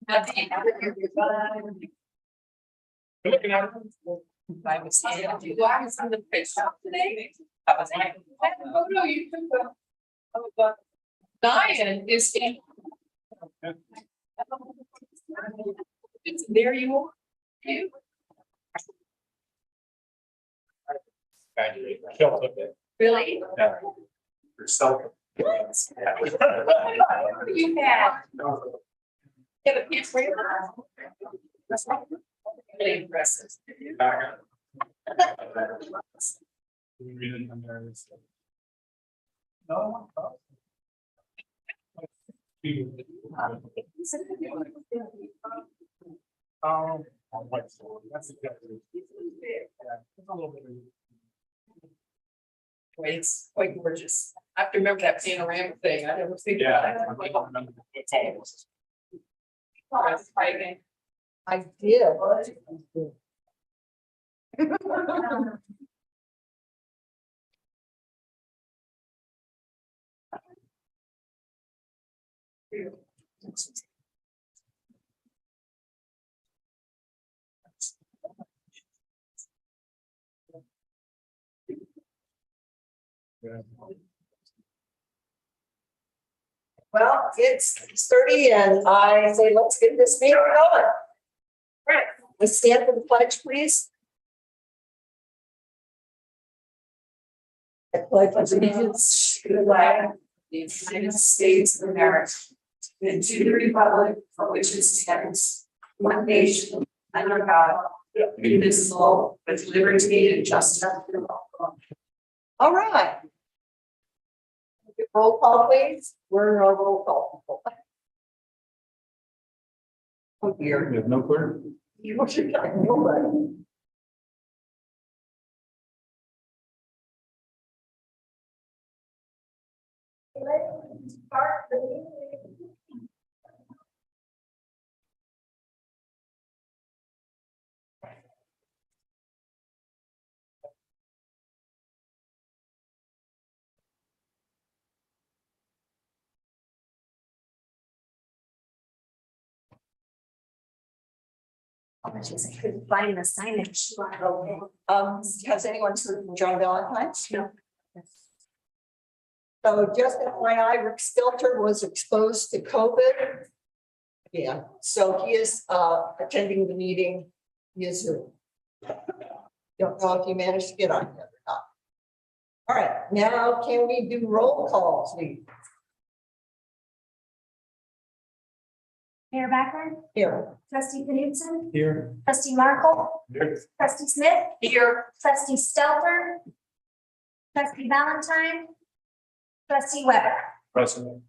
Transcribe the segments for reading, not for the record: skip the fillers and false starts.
Looking at I was in the fish shop today. I was like, that photo you took of Diane is in. There you are. You. Really? Yeah. Yourself. What? You have. Get a piece for you. That's really impressive. No. That's exactly. Yeah, a little bit. It's quite gorgeous. I have to remember that panorama thing. I never seen that. I did. Well, it's 6:30 and I say, let's get this meeting going. All right, let's stand for the pledge, please. I pledge allegiance to the flag of the United States of America and to the republic for which it stands, one nation, under God, indivisible, with liberty and justice for all. All right. Roll call, please. We're in our roll call. Oh dear. You have no clear? You should get nobody. Let's start the meeting. I couldn't find the signage. Okay. Has anyone heard from John Valentine's? No. So just FYI, Rick Stilter was exposed to COVID. Yeah, so he is attending the meeting. He is Zoom. Don't know if he managed to get on yet or not. All right, now can we do roll call, please? Mayor Backlund, Here. trustee Knudsen, Here. trustee Markle, Here. trustee Smith, Here. trustee Stelter, trustee Valentine, trustee Weber. President.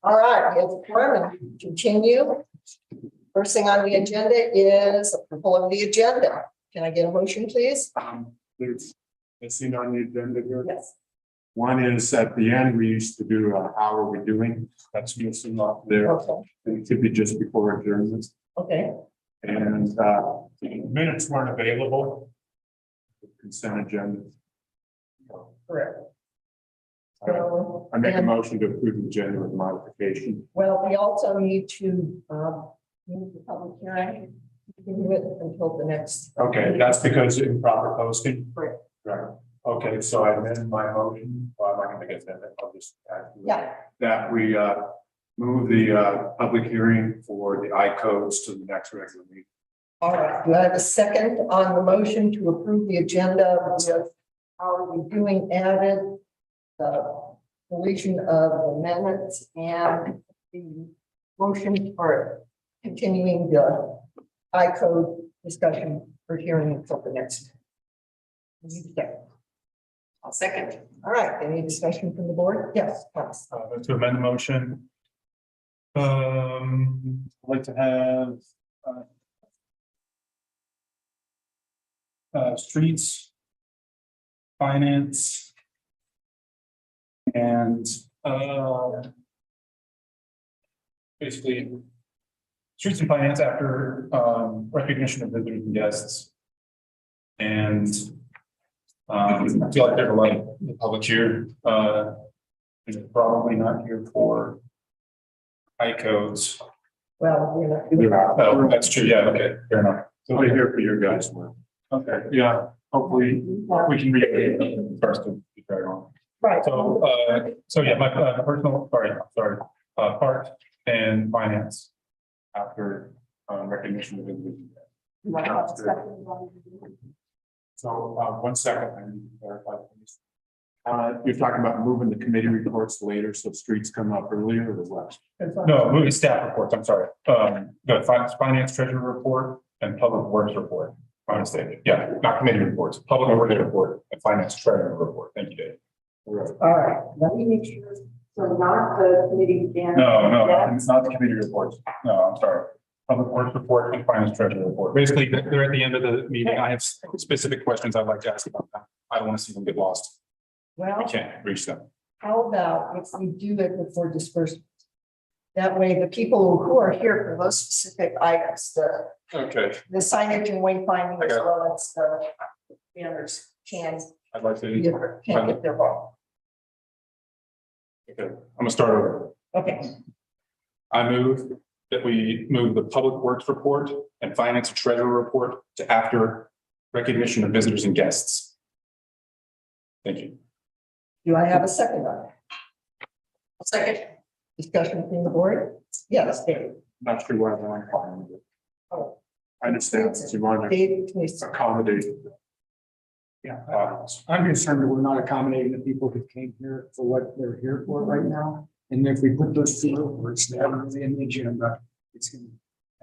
All right, we have a quorum and continue. First thing on the agenda is approval of the agenda. Can I get a motion, please? There's a scene on the agenda here. Yes. One is at the end, we used to do how are we doing? That's missing off there. Okay, It could be just before adjournment. okay, And minutes weren't available. Consent agenda. correct. So, I make a and- motion to approve the agenda with modification. Well, we also need to move the public hearing, continue it until the next. Okay, that's because improper posting. Correct. Right. Okay, so I amend my motion. Well, I'm not gonna get that. I'll just add to it. Yeah, That we move the public hearing for the I codes to the next regular meeting. all right. Do I have a second on the motion to approve the agenda with how are we doing added? The deletion of the minutes and the motion for continuing the I code discussion for hearing until the next. I'll second. All right, any discussion from the board? Yes, Thomas. To amend the motion. I'd like to have. Streets. Finance. And, basically. Streets and finance after, recognition of visitors and guests. And. I feel like there's a lot of the public here, is probably not here for high codes. Well, we're not doing Oh, that's true. Yeah, okay, fair enough. So we're here for your guys' work. Okay, yeah, hopefully we can read first to be very on. right. So yeah, my personal, sorry, part and finance after recognition of individual. So, 1 second, I need to clarify, please. You're talking about moving the committee reports later, so streets come up earlier or what? No, moving staff reports, I'm sorry. The finance treasurer report and public works report. My mistake. Yeah, not committee reports, public works report and finance treasurer report. Thank you, Dave. All right, let me make sure. So not the committee. No, it's not the committee reports. No, I'm sorry. Public works report and finance treasurer report. Basically, they're at the end of the meeting. I have specific questions I'd like to ask about that. I don't want to see them get lost. Well, I can't reach them. how about if we do it before disbursement? That way, the people who are here for those specific items, Okay, the signage and wayfinding as Okay. well as the banners can I'd like to, get their ball. okay, I'm gonna start over. Okay, I move that we move the public works report and finance and treasurer report to after recognition of visitors and guests. Thank you. do I have a second on that? Second. Discussion from the board? Yes, Dave. Not sure why I want to find it. Oh. I understand that you want to Dave, please. accommodate. Yeah, I'm concerned that we're not accommodating the people who came here for what they're here for right now. And if we put those two reports there in the agenda, it's going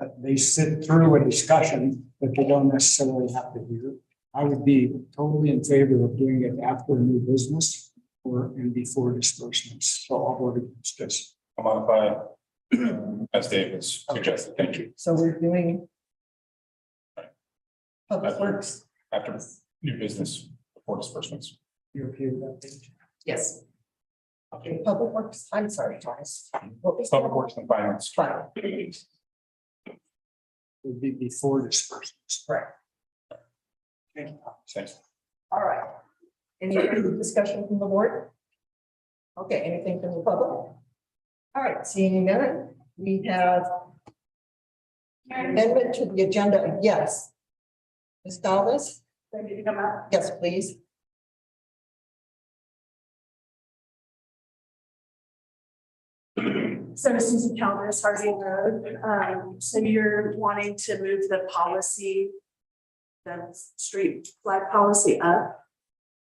to, they sit through a discussion that they don't necessarily have to hear. I would be totally in favor of doing it after new business or and before disbursements. So I'll vote against this. I'll modify as Dave has suggested. Thank you. So we're doing public works. After new business before disbursements. You okay with that, Paige? Yes. Okay, public works, I'm sorry, Thomas. What was Public that? works and finance. Fine. It would be before disbursements. Correct. Thanks. All right. Any further discussion from the board? Okay, anything from the public? All right, seeing none, we have amendment to the agenda, yes. Ms. Galvez? Ready to come out? Yes, please. So Susan Calvis, Harding Road. So you're wanting to move the policy, the street flag policy up?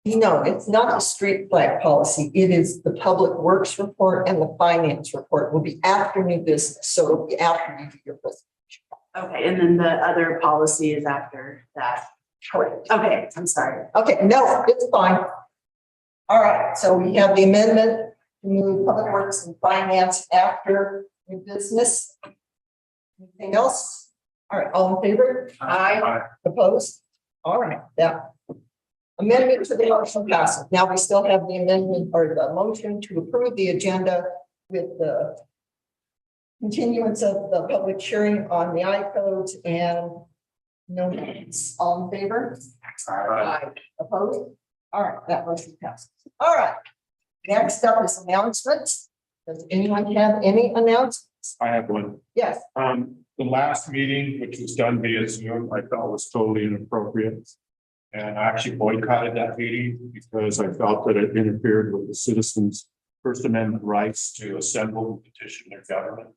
No, it's not the street flag policy. It is the public works report and the finance report will be after new business. So it'll be after you do your presentation. Okay, and then the other policy is after that. Correct. Okay, I'm sorry. Okay, no, it's fine. All right, so we have the amendment to move public works and finance after new business. Anything else? All right, all in favor? Aye. Opposed? All right, that amendment to the motion passes. Now we still have the amendment or the motion to approve the agenda with the continuance of the public hearing on the I-codes and no names. All in favor? Aye. Opposed? All right, that motion passes. All right. Next up is announcements. Does anyone have any announcements? I have one. Yes. The last meeting, which was done via Zoom, I felt was totally inappropriate. And I actually boycotted that meeting because I felt that it interfered with the citizens' First Amendment rights to assemble and petition their government.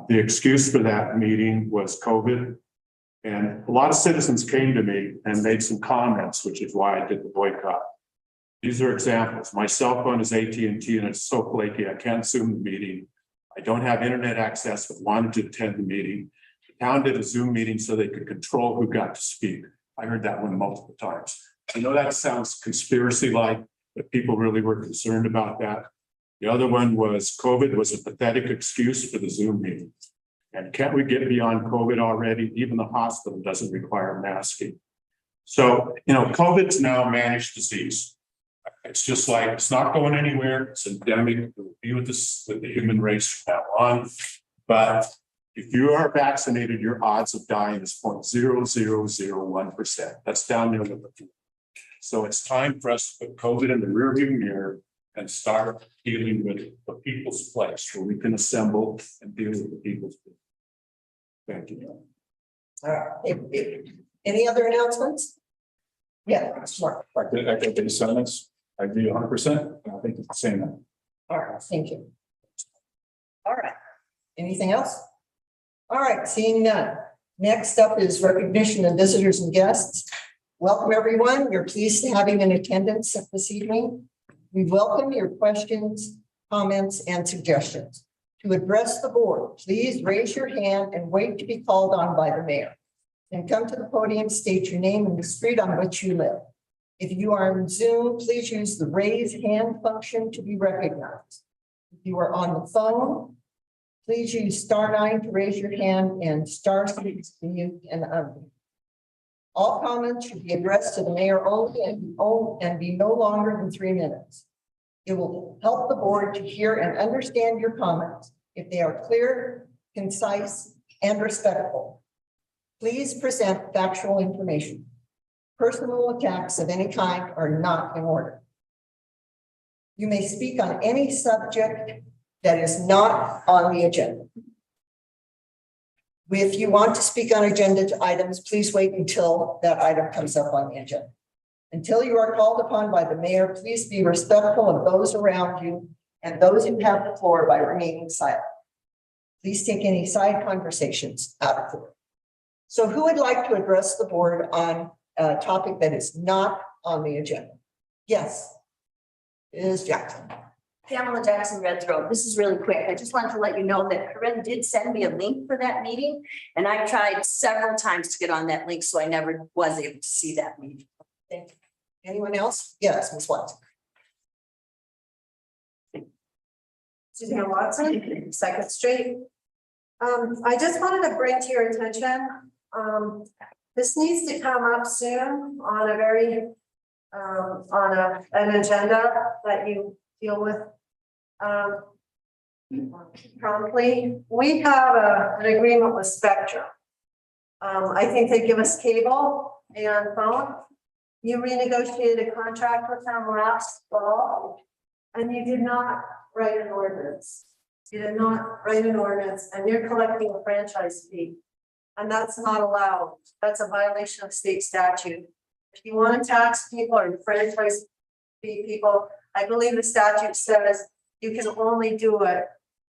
The excuse for that meeting was COVID. And a lot of citizens came to me and made some comments, which is why I did the boycott. These are examples. My cell phone is AT&T and it's so flaky, I can't Zoom the meeting. I don't have internet access, but wanted to attend the meeting. The town did a Zoom meeting so they could control who got to speak. I heard that one multiple times. I know that sounds conspiracy-like, but people really were concerned about that. The other one was COVID was a pathetic excuse for the Zoom meeting. And can't we get beyond COVID already? Even the hospital doesn't require masking. So, COVID's now a managed disease. It's just like, it's not going anywhere. It's endemic. It will be with the human race from now on. But if you are vaccinated, your odds of dying is 0.0001%. That's down there with the. So it's time for us to put COVID in the rearview mirror and start dealing with the people's place where we can assemble and deal with the people's. Thank you. All right, any other announcements? Yeah, smart. I did the sentence. I agree 100%. And I think it's the same. All right, thank you. All right, anything else? All right, seeing none. Next up is recognition of visitors and guests. Welcome, everyone. We're pleased to have you in attendance this evening. We welcome your questions, comments, and suggestions. To address the board, please raise your hand and wait to be called on by the mayor. And come to the podium, state your name and the street on which you live. If you are on Zoom, please use the raise hand function to be recognized. If you are on the phone, please use *9 to raise your hand and *6 to mute and unmute. All comments should be addressed to the mayor only and be no longer than 3 minutes. It will help the board to hear and understand your comments if they are clear, concise, and respectful. Please present factual information. Personal attacks of any kind are not in order. You may speak on any subject that is not on the agenda. If you want to speak on agenda items, please wait until that item comes up on the agenda. Until you are called upon by the mayor, please be respectful of those around you and those who have the floor by remaining silent. Please take any side conversations out of order. So who would like to address the board on a topic that is not on the agenda? Yes. Ms. Jackson. Pamela Jackson, Red Throat. This is really quick. I just wanted to let you know that Corinne did send me a link for that meeting. And I tried several times to get on that link, so I never was able to see that meeting. Thank you. Anyone else? Yes, Ms. Watson. Suzanne Watson, Second Street. I just wanted to bring to your attention, this needs to come up soon on a very, an agenda that you deal with promptly. We have an agreement with Spectrum. I think they give us cable and phone. You renegotiated a contract with them last fall, and you did not write an ordinance. You did not write an ordinance, and you're collecting a franchise fee. And that's not allowed. That's a violation of state statute. If you want to tax people or franchise fee people, I believe the statute says you can only do it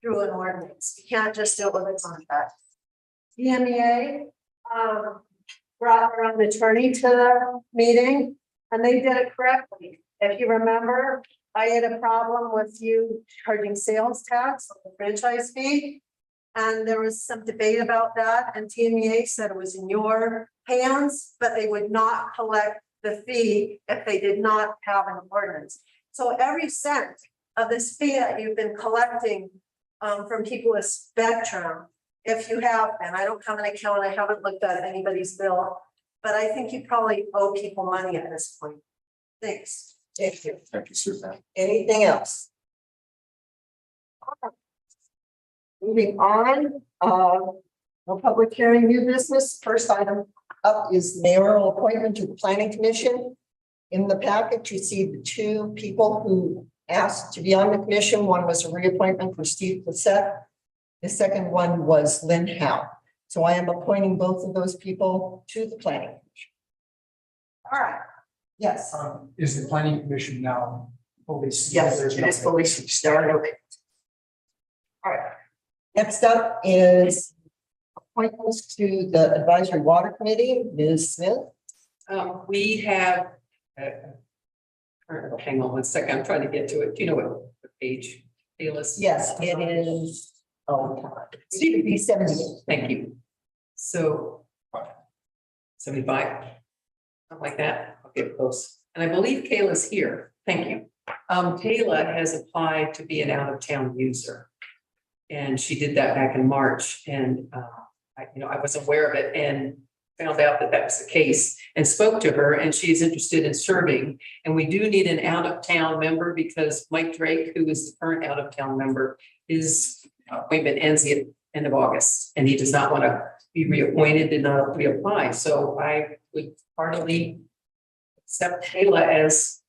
through an ordinance. You can't just do it with a contract. DMEA brought their own attorney to the meeting, and they did it correctly. If you remember, I had a problem with you charging sales tax on the franchise fee. And there was some debate about that, and TMEA said it was in your hands, but they would not collect the fee if they did not have an ordinance. So every cent of this fee that you've been collecting from people with Spectrum, if you have, and I don't have an account, I haven't looked at anybody's bill, but I think you probably owe people money at this point. Thanks. Thank you. Thank you, Suzanne. Anything else? Moving on, no public hearing, new business. First item up is mayoral appointment to the planning commission. In the packet, you see the 2 people who asked to be on the commission. One was a reappointment for Steve Plissette. The second one was Lynn Howe. So I am appointing both of those people to the planning commission. All right. Yes. Is the planning commission now fully? Yes, it is fully started. Okay. All right. Next up is appointments to the advisory water committee. Ms. Smith. We have, hang on one second, I'm trying to get to it. Do you know what page? Fullest? Yes, it is. Oh, Steve, be 78. Thank you. So 75, something like that. I'll get close. And I believe Kayla's here. Thank you. Kayla has applied to be an out-of-town user. And she did that back in March, and I wasn't aware of it and found out that that was the case and spoke to her, and she's interested in serving. And we do need an out-of-town member because Mike Drake, who is the current out-of-town member, his appointment ends at the end of August, and he does not want to be reappointed, did not reapply. So I would heartily accept Kayla as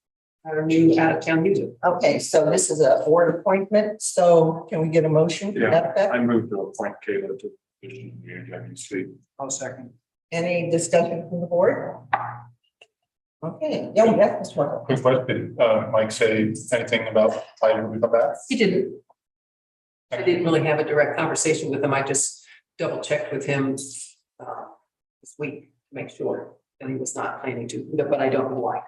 our new out-of-town user. Okay, so this is a board appointment, so can we get a motion to that effect? I moved to appoint Caleb to the position of the AWC. I'll second. Any discussion from the board? Okay, yeah, we got this one. Quick question, did Mike say anything about why we come back? He didn't. I didn't really have a direct conversation with him. I just double checked with him this week to make sure that he was not planning to, but I don't know why.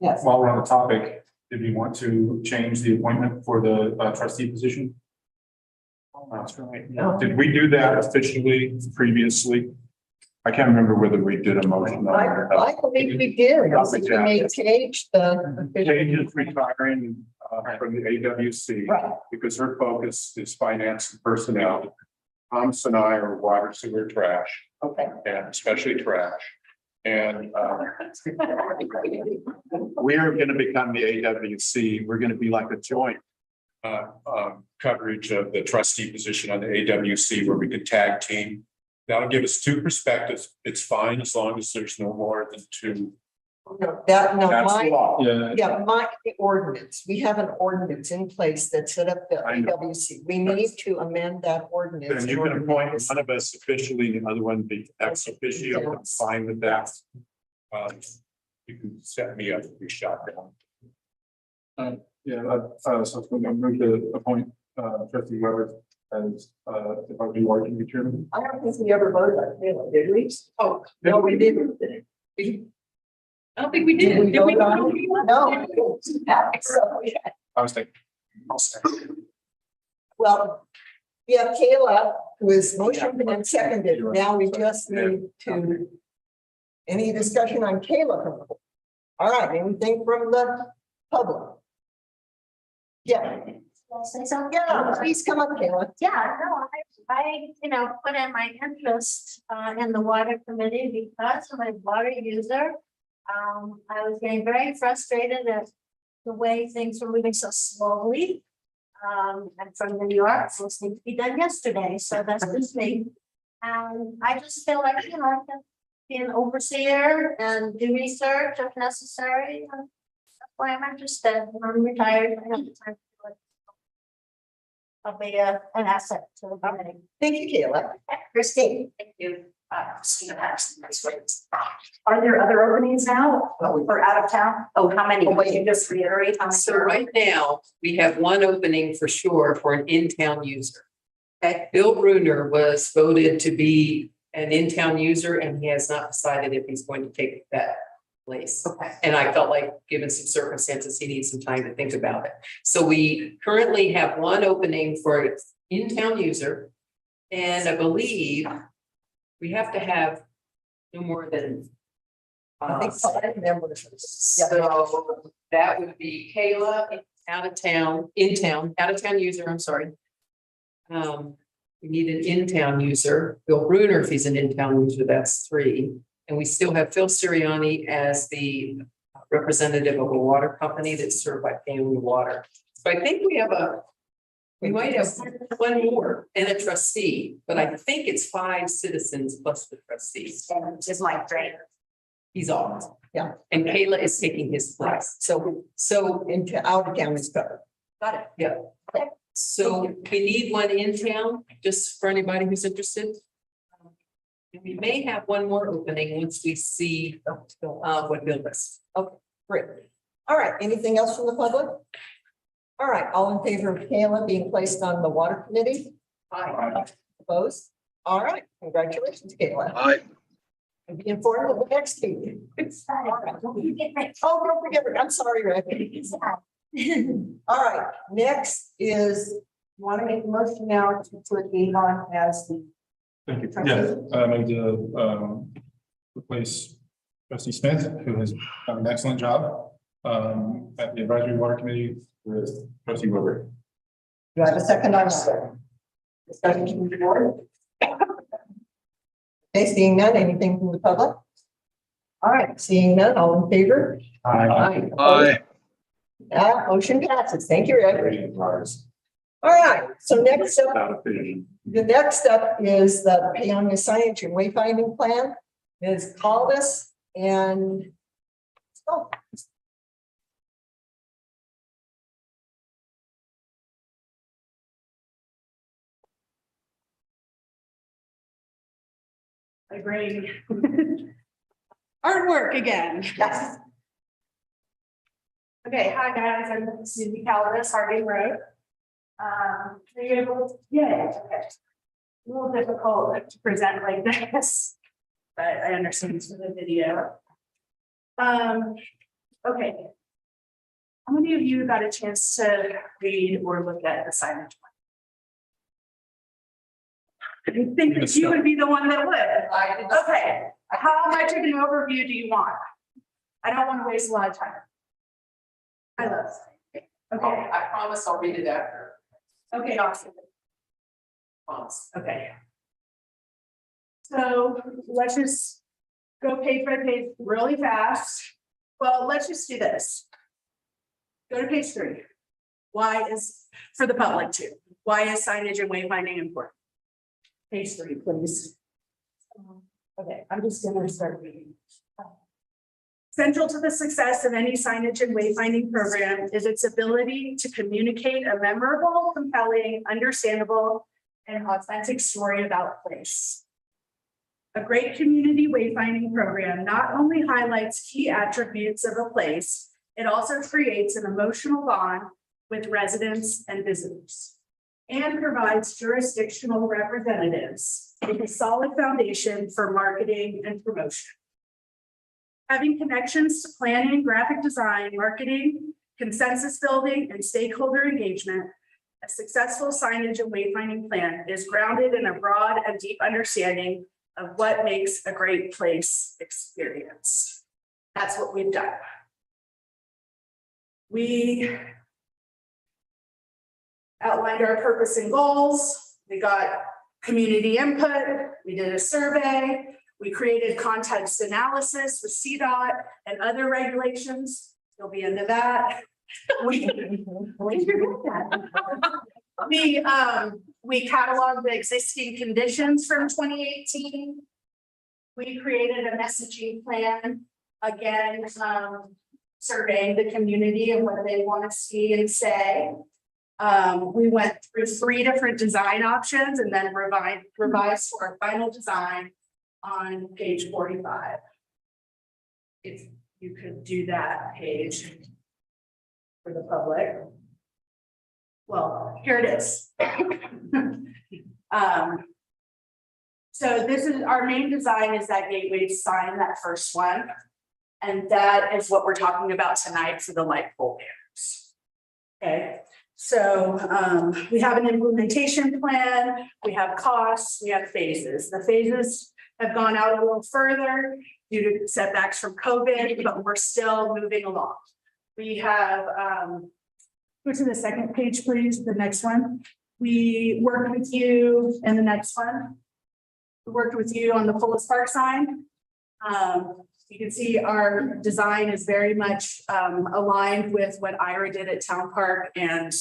Yes. While we're on the topic, did we want to change the appointment for the trustee position? That's right. Did we do that officially previously? I can't remember whether we did a motion. I believe we did. We made Cage the. Paige is retiring from the AWC Right. because her focus is finance and personnel. Thomas and I are water, sewer, trash, Okay. and especially trash. And we are going to become the AWC. We're going to be like a joint coverage of the trustee position on the AWC where we can tag team. That'll give us two perspectives. It's fine as long as there's no more than two. No, That's the my, law. yeah, my ordinance, we have an ordinance in place that set up the I know. AWC. We need to amend that ordinance. And you can appoint one of us officially, the other one be ex officio. I'm fine with that. You can set me up to be shot down. So I'm going to appoint trustee Weber as the party board chairman. I don't think we ever voted on it, did we? Oh, No, we didn't. I don't think we did. Did we Did we? vote on it? No. So, I was thinking. I'll second. well, we have Kayla, who is motioned and seconded. Now we just need to. Any discussion on Kayla from the board? All right, anything from the public? Yeah, Say something? yeah, please come up, Kayla. Yeah, no, put in my interest in the water committee because I'm a water user. I was getting very frustrated at the way things were moving so slowly. I'm from New York, things need to be done yesterday, so that's just me. And I just feel like, I can be an overseer and do research if necessary. And that's why I'm interested. I'm retired. I have the time to do it. I'll be an asset to the committee. Thank you, Kayla. Christine. Thank you. Christina Paxton, that's great. Are there other openings now or out of town? Oh, how many? Would you just reiterate how many? So right now, we have one opening for sure for an in-town user. Okay. Bill Bruner was voted to be an in-town user and he has not decided if he's going to take that place. Okay. And I felt like, given some circumstances, he needs some time to think about it. So we currently have one opening for an in-town user. And I believe we have to have no more than. I think 5 members. Yeah. So that would be Kayla, out of town user, I'm sorry. We need an in-town user, Bill Bruner, if he's an in-town user, that's 3. And we still have Phil Siriani as the representative of a water company that's served by Family Water. So I think we might have one more and a trustee, but I think it's 5 citizens plus the trustees. And is Mike Drainer. He's off. Yeah. And Kayla is taking his place. So Into out of town is better. Got it. yeah. So we need one in town, just for anybody who's interested. And we may have one more opening once we see what Bill does. Okay, great. All right, anything else from the public? All right, all in favor of Kayla being placed on the water committee? Aye. Opposed? All right, congratulations, Kayla. Aye. And be informed of the next meeting. Oh, don't forget, I'm sorry, Rick. All right, next is, you want to make a motion now to put Avon as the. Thank you. Yeah, I'm going to replace trustee Smith, who has done an excellent job at the advisory water committee with trustee Weber. Do I have a second on that? Discussion from the board? Okay, seeing none, anything from the public? All right, seeing none, all in favor? Aye. Aye. That motion passes. Thank you, Rick. All right, so next up, the next up is the Paonia signage and wayfinding plan. Ms. Caldas and go. I bring artwork again. Yes. Okay, hi guys, I'm Susie Calvis, Harding Road. Are you able, yeah, okay. A little difficult to present like this, but I understand it's for the video. Okay. How many of you got a chance to read or look at the signage? I think that you would be the one that would. Okay, how much of an overview do you want? I don't want to waste a lot of time. I love. Okay, I promise I'll read it after. okay, awesome. Promise. Okay. So let's just go page by page really fast. Well, let's just do this. Go to page 3. Why is, for the public too, why is signage and wayfinding important? Page 3, please. Okay, I'm just gonna start reading. Central to the success of any signage and wayfinding program is its ability to communicate a memorable, compelling, understandable, and authentic story about a place. A great community wayfinding program not only highlights key attributes of a place, it also creates an emotional bond with residents and visitors, and provides jurisdictional representatives with a solid foundation for marketing and promotion. Having connections to planning, graphic design, marketing, consensus building, and stakeholder engagement, a successful signage and wayfinding plan is grounded in a broad and deep understanding of what makes a great place experience. That's what we've done. We outlined our purpose and goals. We got community input. We did a survey. We created context analysis with CDOT and other regulations. You'll be into that. We cataloged the existing conditions from 2018. We created a messaging plan, again, surveying the community and what they want to see and say. We went through 3 different design options and then revised for our final design on page 45. If you could do that page for the public. Well, here it is. So this is our main design, is that gateway sign, that first one. And that is what we're talking about tonight for the light pole banners. Okay, so we have an implementation plan, we have costs, we have phases. The phases have gone out a little further due to setbacks from COVID, but we're still moving along. We have, go to the second page, please, the next one. We worked with you, and the next one. We worked with you on the Fullest Park sign. You can see our design is very much aligned with what Ira did at Town Park and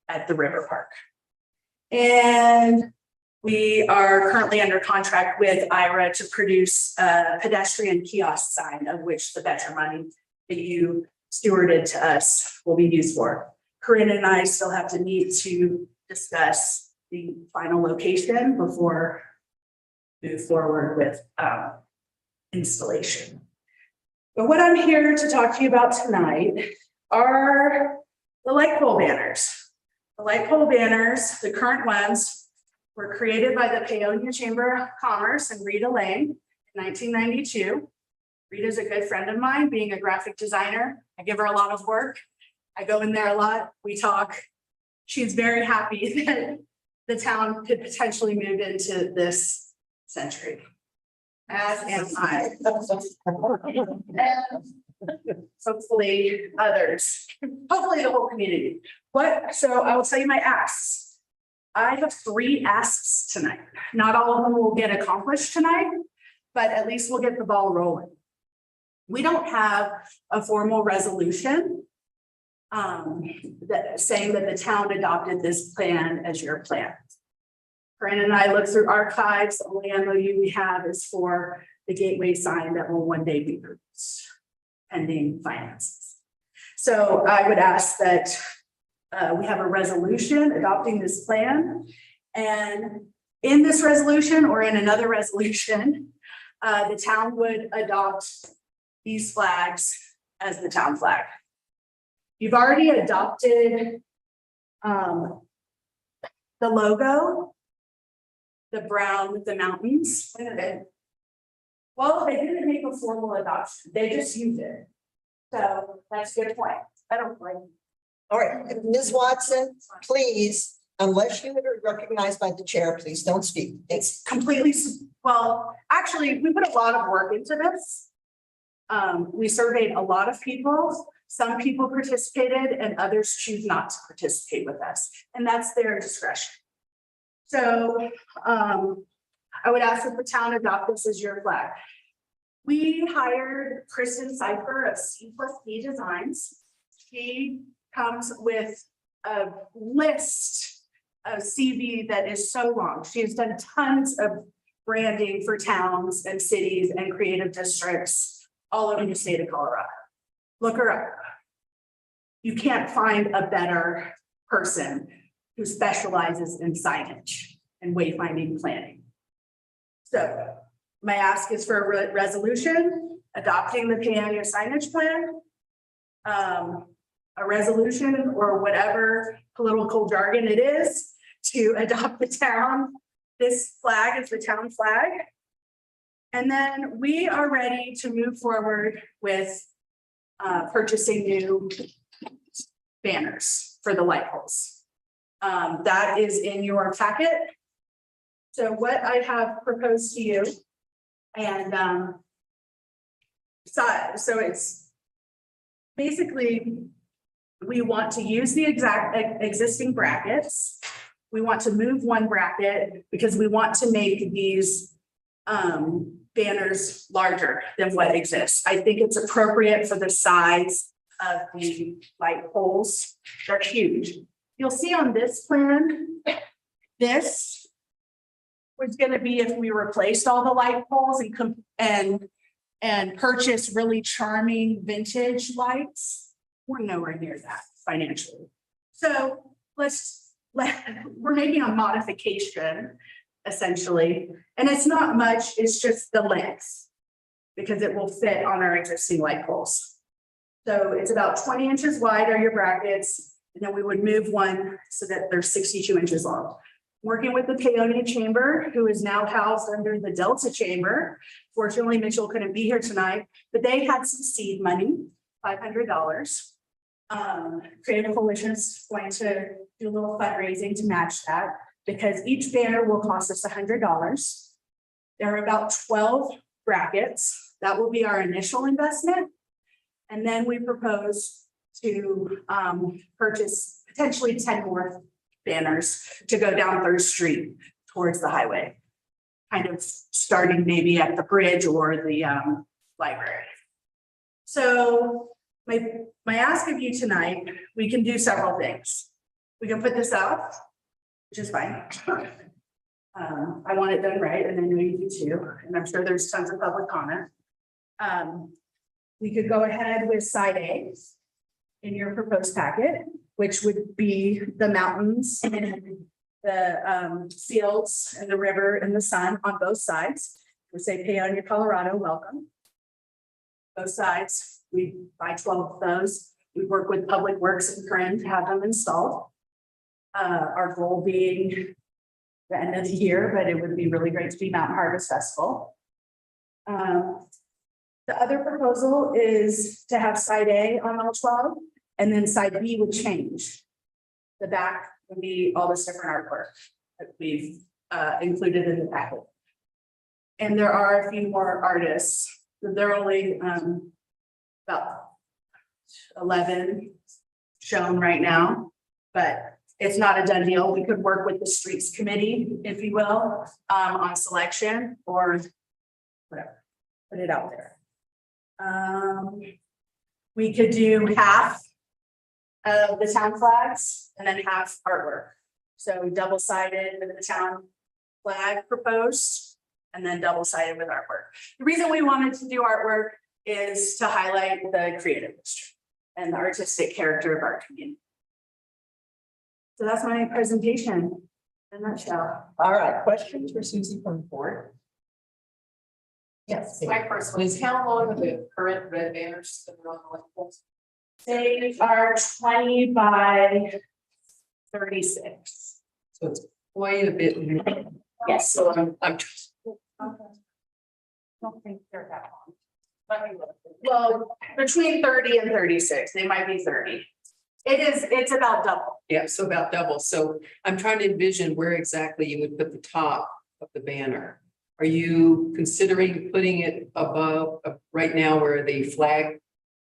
at the River Park. And we are currently under contract with Ira to produce a pedestrian kiosk sign, of which the better money that you stewarded to us will be used for. Corinne and I still have to meet to discuss the final location before move forward with installation. But what I'm here to talk to you about tonight are the light pole banners. The light pole banners, the current ones, were created by the Paonia Chamber of Commerce and Rita Lane in 1992. Rita's a good friend of mine, being a graphic designer. I give her a lot of work. I go in there a lot, we talk. She's very happy that the town could potentially move into this century. As am I. And hopefully others, hopefully the whole community. So I will tell you my asks. I have 3 asks tonight. Not all of them will get accomplished tonight, but at least we'll get the ball rolling. We don't have a formal resolution saying that the town adopted this plan as your plan. Corinne and I looked through archives. The only MOU we have is for the gateway sign that will one day be produced. pending finances. So I would ask that we have a resolution adopting this plan. And in this resolution or in another resolution, the town would adopt these flags as the town flag. You've already adopted the logo, the brown with the mountains. Well, they didn't make a formal adoption. They just used it. So that's a good point. I don't blame. All right, Ms. Watson, please, unless you are recognized by the chair, please don't speak. It's completely, well, actually, we put a lot of work into this. We surveyed a lot of people. Some people participated and others choose not to participate with us, and that's their discretion. So I would ask that the town adopt this as your flag. We hired Kristen Cipher of C+P Designs. She comes with a list of CV that is so long. She has done tons of branding for towns and cities and creative districts all over the state of Colorado. Look her up. You can't find a better person who specializes in signage and wayfinding planning. So my ask is for a resolution adopting the Peonia signage plan. A resolution or whatever political jargon it is to adopt the town. This flag is the town flag. And then we are ready to move forward with purchasing new banners for the light poles. That is in your packet. So what I have proposed to you, and so it's basically, we want to use the exact existing brackets. We want to move one bracket because we want to make these banners larger than what exists. I think it's appropriate for the size of the light poles. They're huge. You'll see on this plan, this was going to be if we replaced all the light poles and purchased really charming vintage lights. We're nowhere near that financially. So we're making a modification essentially, and it's not much, it's just the length because it will fit on our existing light poles. So it's about 20 inches wide are your brackets, and then we would move one so that they're 62 inches long. Working with the Peonia Chamber, who is now housed under the Delta Chamber. Fortunately, Mitchell couldn't be here tonight, but they had some seed money, $500. Creative Coalition is going to do a little fundraising to match that because each banner will cost us $100. There are about 12 brackets. That will be our initial investment. And then we propose to purchase potentially 10 more banners to go down 3rd Street towards the highway, kind of starting maybe at the bridge or the library. So my ask of you tonight, we can do several things. We can put this out, which is fine. I want it done right, and I know you do too, and I'm sure there's tons of public comment. We could go ahead with side A in your proposed packet, which would be the mountains and the fields and the river and the sun on both sides. We say Peonia, Colorado, welcome. Both sides, we buy 12 of those. We work with Public Works and Corinne to have them installed. Our goal being the end of the year, but it would be really great to be Mountain Harvest Festival. The other proposal is to have side A on all 12, and then side B would change. The back would be all this different artwork that we've included in the packet. And there are a few more artists. They're only about 11 shown right now, but it's not a done deal. We could work with the streets committee, if you will, on selection or whatever, put it out there. We could do half of the town flags and then half artwork. So double-sided with the town flag proposed and then double-sided with artwork. The reason we wanted to do artwork is to highlight the creative history and the artistic character of our community. So that's my presentation in a nutshell. All right, questions for Susie from the board? Yes. My first one is how long are the current red banners that are on the light poles? They are 20 by 36. So it's quite a bit. Yes. So I'm just. Don't think they're that long. Let me look. Well, between 30 and 36, they might be 30. It's about double. Yeah, so about double. So I'm trying to envision where exactly you would put the top of the banner. Are you considering putting it above, right now where the flag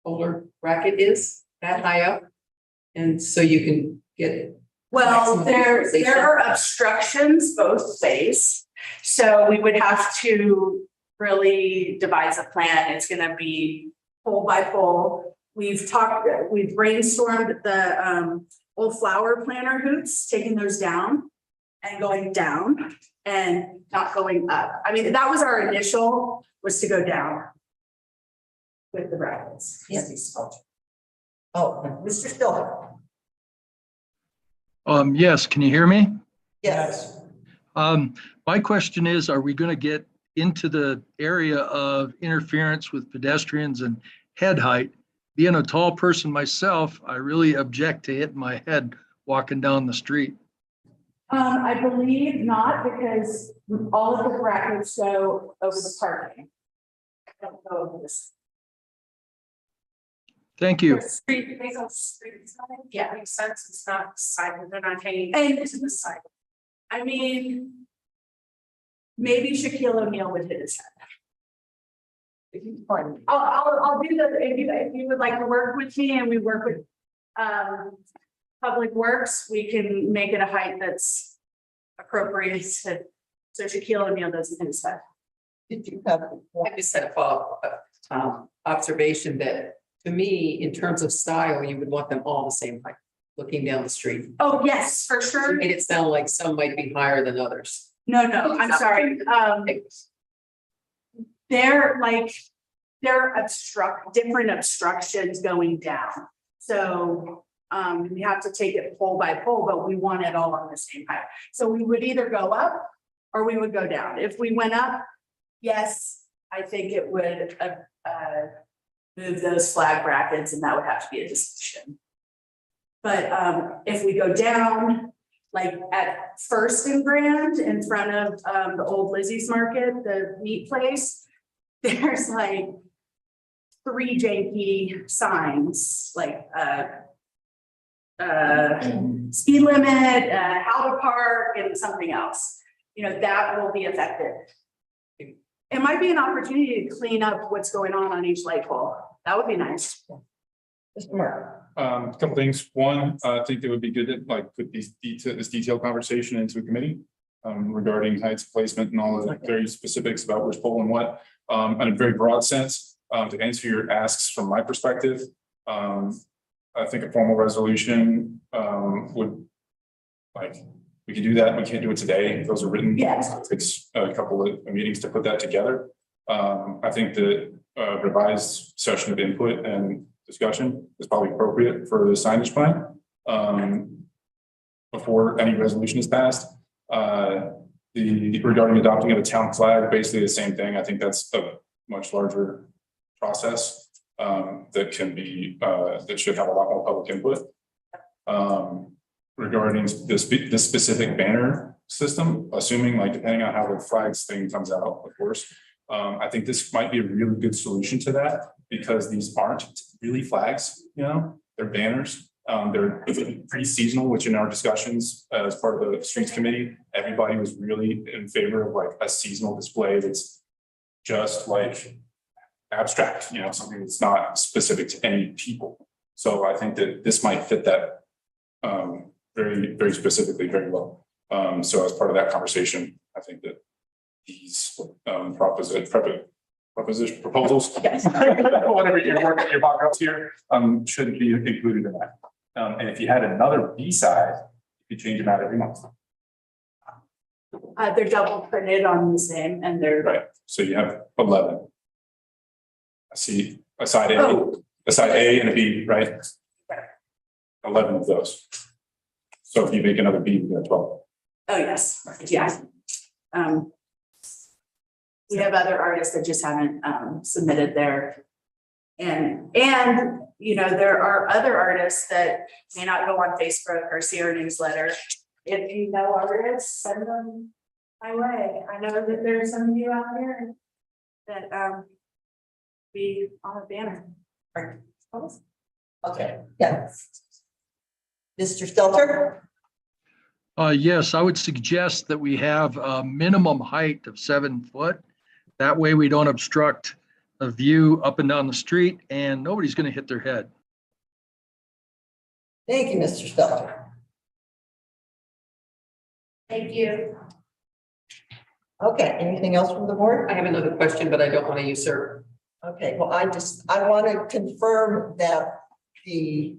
holder bracket is, that high up? And so you can get it. Well, Maximum there visualization. are obstructions both ways. So we would have to really devise a plan. It's gonna be pole by pole. We've brainstormed the old flower planter hoops, taking those down and going down and not going up. I mean, that was our initial, was to go down with the brackets. Yes. Oh, Mr. Stiller. Yes, can you hear me? Yes. My question is, are we going to get into the area of interference with pedestrians and head height? Being a tall person myself, I really object to hitting my head walking down the street. I believe not, because all of the brackets go over the parking. Don't go over this. Thank you. Street, they go street side. Yeah, makes sense. It's not side, they're not hanging And- into the side. I mean, maybe Shaquille O'Neal would hit his head. I'll do the, if you would like to work with me and we work with, Public Works, we can make it a height that's appropriate to, so Shaquille O'Neal doesn't hit his head. Did you have? I just had a follow observation that to me, in terms of style, you would want them all the same height, looking down the street. Oh, yes, for sure. Made it sound like some might be higher than others. No, I'm sorry. They're different obstructions going down. So we have to take it pole by pole, but we want it all on the same height. So we would either go up or we would go down. If we went up, yes, I think it would move those flag brackets, and that would have to be a discussion. But if we go down, like at First and Grand in front of the old Lizzie's Market, the meat place, there's like 3 janky signs, like speed limit, how to park, and something else. You know, that will be affected. It might be an opportunity to clean up what's going on each light pole. That would be nice. Mr. Mark. A couple things. One, I think it would be good to like put this detailed conversation into a committee regarding heights placement and all the very specifics about which pole and what. In a very broad sense, to answer your asks from my perspective, I think a formal resolution would, like, we can do that. We can't do it today. Those are written. Yes. It takes a couple of meetings to put that together. I think the revised session of input and discussion is probably appropriate for the signage plan before any resolution is passed. Regarding adopting of a town flag, basically the same thing. I think that's a much larger process that can be that should have a lot more public input. Regarding the specific banner system, assuming like depending on how the flags thing comes out, of course, I think this might be a really good solution to that because these aren't really flags, you know, they're banners. They're pretty seasonal, which in our discussions as part of the streets committee, everybody was really in favor of like a seasonal display that's just like abstract, you know, something that's not specific to any people. So I think that this might fit that very, very specifically very well. So as part of that conversation, I think that these proposals, Yes. whatever you're working your mock-ups here, should be included in that. And if you had another B side, you could change them out every month. They're double printed on the same and they're Right. So you have 11. I see a side A and a B, right? 11 of those. So if you make another B, you got 12. Oh, yes, yeah. We have other artists that just haven't submitted their. And, you know, there are other artists that may not go on Facebook or see our newsletter. If you know artists, send them my way. I know that there's some of you out there that be on a banner. Okay, yeah. Mr. Stelter? Yes, I would suggest that we have a minimum height of 7 foot. That way we don't obstruct a view up and down the street and nobody's going to hit their head. Thank you, Mr. Stelter. Thank you. Okay, anything else from the board? I have another question, but I don't want to usurp. Okay, well, I want to confirm that the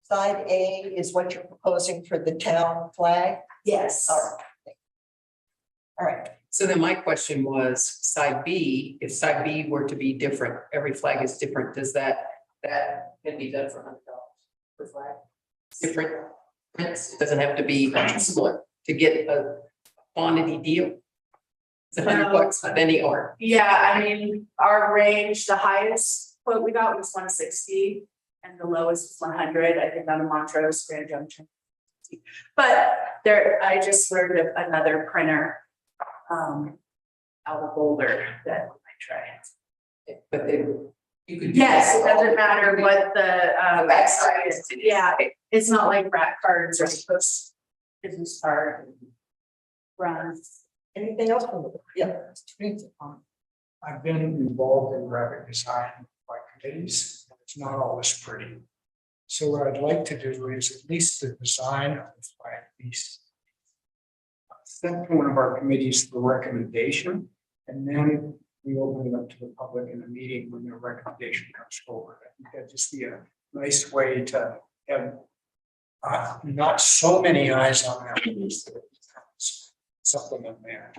side A is what you're proposing for the town flag. Yes. All right. All right. So then my question was side B, if side B were to be different, every flag is different, does that can be done for $100 per flag? Different prints, it doesn't have to be similar to get a quantity deal. It's $100 of any art. Yeah, I mean, our range, the highest quote we got was 160 and the lowest was 100, I think on a Montrose Grand Junction. But there, I just learned of another printer out of Boulder that I tried. But they, you could. do Yes, it that. doesn't matter what the website is. Yeah, it's not like rat cards or push business card. Runs. Anything else from the board? Yeah. I've been involved in graphic design by committees, and it's not always pretty. So what I'd like to do is at least the design of the flag piece. Send to one of our committees for recommendation, and then we open it up to the public in a meeting when their recommendation comes forward. I think that'd just be a nice way to have not so many eyes on that. Supplement there.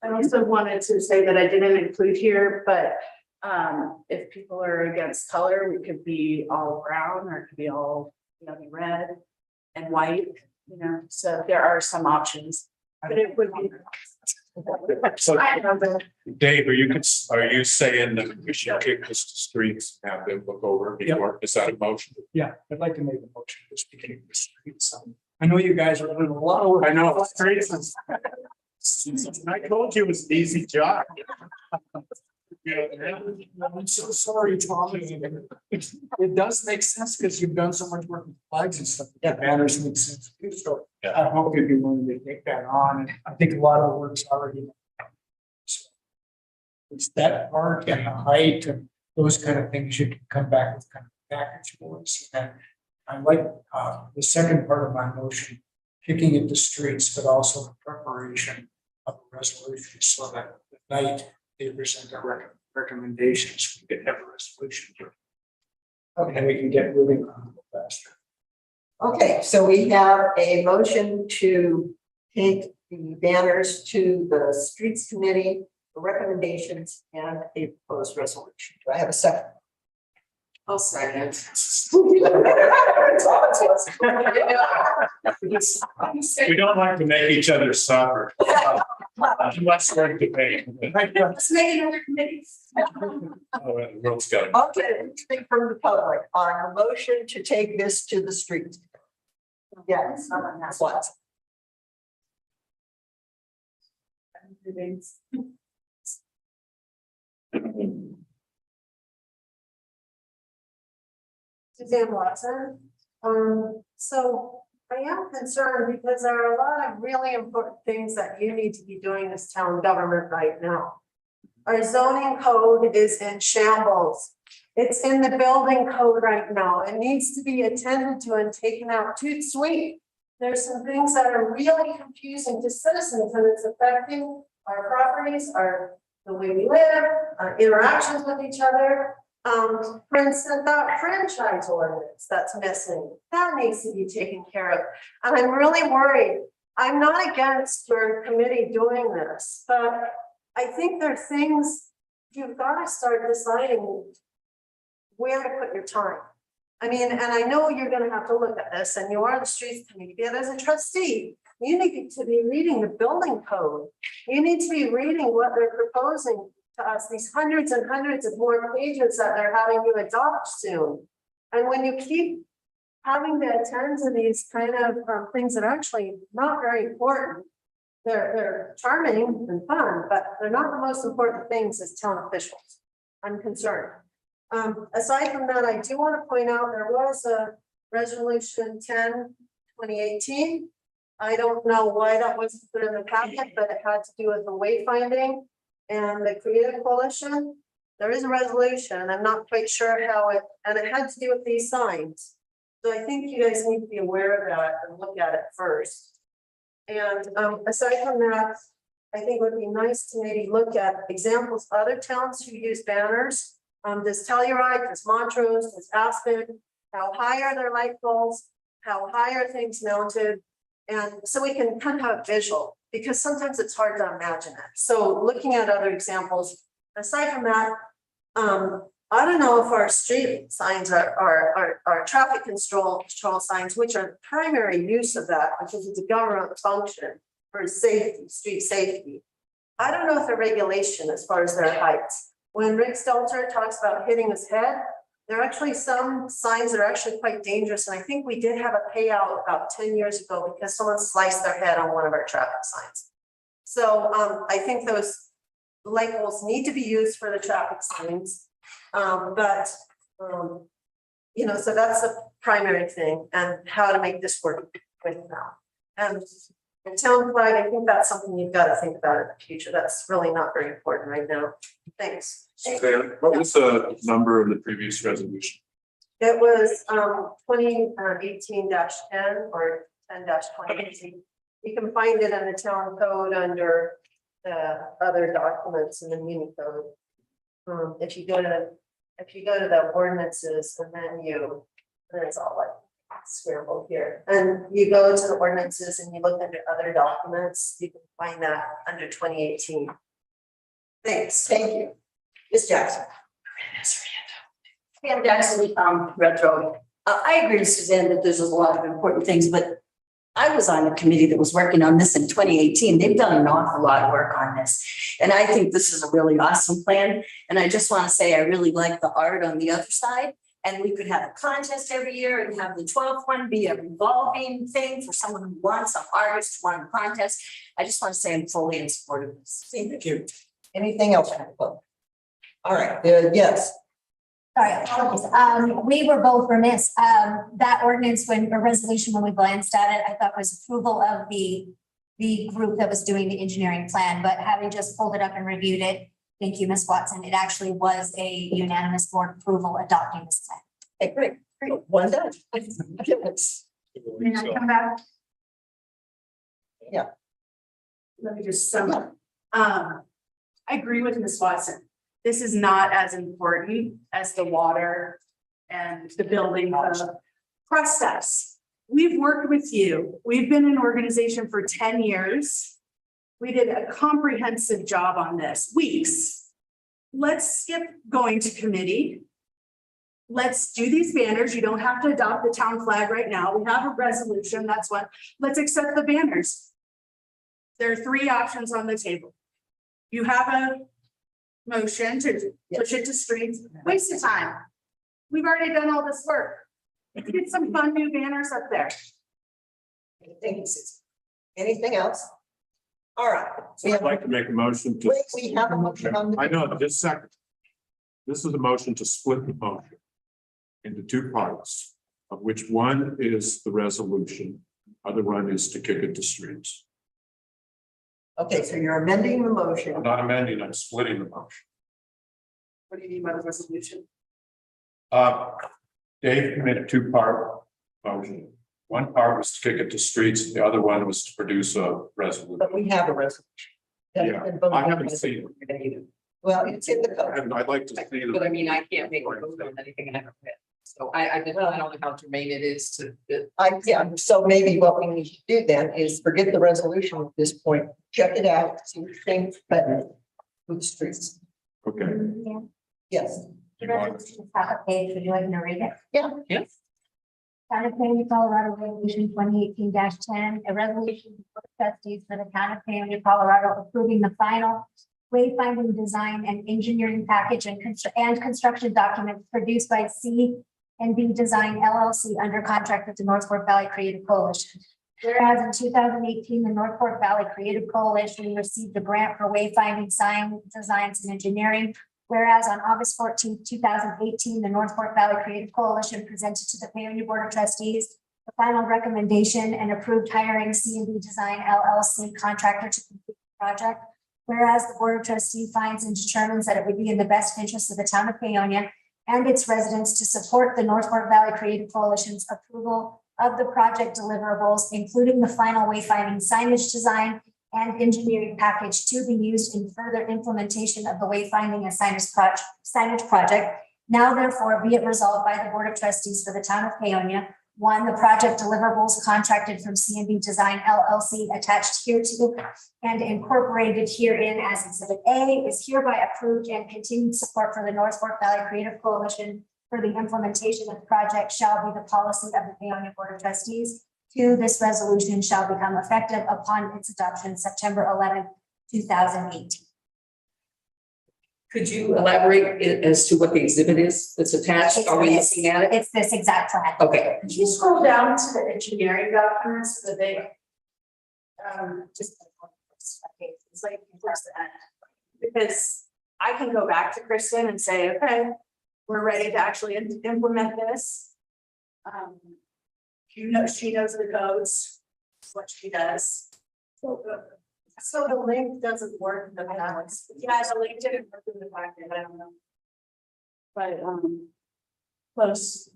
I also wanted to say that I didn't include here, but if people are against color, we could be all brown or it could be all, you know, red and white, you know, so there are some options, but it would be. So I know that. Dave, are you saying that we should kick this to streets, and have them look over before, is that a motion? Yeah, I'd like to make a motion to speak to the streets. I know you guys are doing a lot of work. I know, streets is. I told you it was an easy job. I'm so sorry, Tom. It does make sense because you've done so much work with flags and stuff. Yeah, banners make sense too. So I hope you'd be willing to take that on. And I think a lot of the work's already done. So it's that part and the height and those kind of things you can come back with kind of package for us. And I like the second part of my motion, kicking it to streets, but also the preparation of the resolution so that the night they present their recommendations, we can have a resolution. Okay, and we can get moving on a little faster. Okay, so we have a motion to take the banners to the streets committee for recommendations and a proposed resolution. Do I have a second? I'll second. We don't like to make each other suffer. Less work to pay. Let's make another committee. Oh, the world's got. Okay, anything from the public on the motion to take this to the streets? Yes, that's what. Suzanne Watson. So I am concerned because there are a lot of really important things that you need to be doing as town government right now. Our zoning code is in shambles. It's in the building code right now. It needs to be attended to and taken out tout sweet. There's some things that are really confusing to citizens and it's affecting our properties, the way we live, our interactions with each other. For instance, that franchise ordinance that's missing, that needs to be taken care of. And I'm really worried. I'm not against your committee doing this, but I think there are things you've got to start deciding where to put your time. I mean, and I know you're gonna have to look at this, and you are the streets committee, but as a trustee, you need to be reading the building code. You need to be reading what they're proposing to us, these hundreds and hundreds of more pages that they're having you adopt soon. And when you keep having to attend to these kind of things that are actually not very important, they're charming and fun, but they're not the most important things as town officials. I'm concerned. Aside from that, I do want to point out there was a resolution 10/2018. I don't know why that wasn't put in the packet, but it had to do with the wayfinding and the Creative Coalition. There is a resolution. I'm not quite sure how it, and it had to do with these signs. So I think you guys need to be aware of that and look at it first. And aside from that, I think it would be nice to maybe look at examples of other towns who use banners. Does Telluride, does Montrose, does Aspen, how high are their light poles? How high are things mounted? And so we can kind of have a visual, because sometimes it's hard to imagine it. So looking at other examples, aside from that, I don't know if our street signs are traffic control signs, which are the primary use of that, because it's a government function for safety, street safety. I don't know if the regulation as far as their heights. When Rick Stelter talks about hitting his head, there are actually some signs that are actually quite dangerous. And I think we did have a payout about 10 years ago because someone sliced their head on one of our traffic signs. So I think those light poles need to be used for the traffic signs. You know, so that's the primary thing, and how to make this work with now. And the town flag, I think that's something you've got to think about in the future. That's really not very important right now. Thanks. What was the number of the previous resolution? It was 2018-10 or 10-2018. You can find it in the town code under the other documents in the muni code. If you go to the ordinances and then it's all like scrambled here. And you go to the ordinances and you look under other documents, you can find that under 2018. Thanks. Thank you. Ms. Jackson. Pam Jackson, retro. I agree with Suzanne that there's a lot of important things, but I was on a committee that was working on this in 2018. They've done an awful lot of work on this. And I think this is a really awesome plan. And I just want to say, I really like the art on the other side. And we could have a contest every year and have the 12th one be a revolving thing for someone who wants, some artist who won a contest. I just want to say I'm fully in support of this. Thank you. Anything else? All right, yes. Sorry, apologies. We were both remiss. That ordinance, when a resolution, when we glanced at it, I thought was approval of the group that was doing the engineering plan, but having just pulled it up and reviewed it, thank you, Ms. Watson, it actually was a unanimous board approval adopting this plan. Okay, great. One done. Can I come back? Yeah. Let me just sum up. I agree with Ms. Watson. This is not as important as the water and the building process. We've worked with you. We've been an organization for 10 years. We did a comprehensive job on this, weeks. Let's skip going to committee. Let's do these banners. You don't have to adopt the town flag right now. We have a resolution. That's what, let's accept the banners. There are 3 options on the table. You have a motion to push it to streets, waste of time. We've already done all this work. Let's get some fun new banners up there. Thank you, Susan. Anything else? All right. So I'd like to make a motion to. Wait, we have a motion on the. I know, just a second. This is a motion to split the motion into 2 parts, of which one is the resolution, other one is to kick it to streets. Okay, so you're amending the I'm motion. not amending, I'm splitting the motion. What do you mean by the resolution? Dave made a 2-part motion. One part was to kick it to streets, the other one was to produce a resolution. But we have a resolution. That's Yeah, been voted I on. haven't seen it. Well, it's in the code. And I'd like to see But I the, mean, I can't make a vote on anything I haven't read. So I don't know how germane it is to. Yeah, so maybe what we need to do then is forget the resolution at this point, check it out, see what you think, but with streets. Okay. Yeah. Yes. The resolution is half a page. Would you like me to read it? Yes. Town of Paonia, Colorado, Resolution 2018-10, a resolution of the Board of Trustees for the Town of Paonia, Colorado, approving the final wayfinding design and engineering package and construction documents produced by C&B Design LLC under contract with the North Fork Valley Creative Coalition. Whereas in 2018, the North Fork Valley Creative Coalition received a grant for wayfinding sign designs and engineering. Whereas on August 14th, 2018, the North Fork Valley Creative Coalition presented to the Paonia Board of Trustees the final recommendation and approved hiring C&B Design LLC contractor to complete the project. Whereas the Board of Trustees finds and determines that it would be in the best interest of the town of Paonia and its residents to support the North Fork Valley Creative Coalition's approval of the project deliverables, including the final wayfinding signage design and engineering package to be used in further implementation of the wayfinding and signage project. Now therefore be it resolved by the Board of Trustees for the town of Paonia. One, the project deliverables contracted from C&B Design LLC attached hereto and incorporated herein as Exhibit A is hereby approved, and continued support for the North Fork Valley Creative Coalition for the implementation of the project shall be the policy of the Paonia Board of Trustees. Two, this resolution shall become effective upon its adoption September 11th, 2018. Could you elaborate as to what the exhibit is that's attached? Are we looking at it? It's this exact plan. Okay. Could you scroll down to the engineering documents so that they just okay, it's like towards the end. Because I can go back to Kristen and say, okay, we're ready to actually implement this. You know, she knows the codes, what she does. So the link doesn't work in the balance. Yeah, the link didn't work in the packet, I don't know. But, close.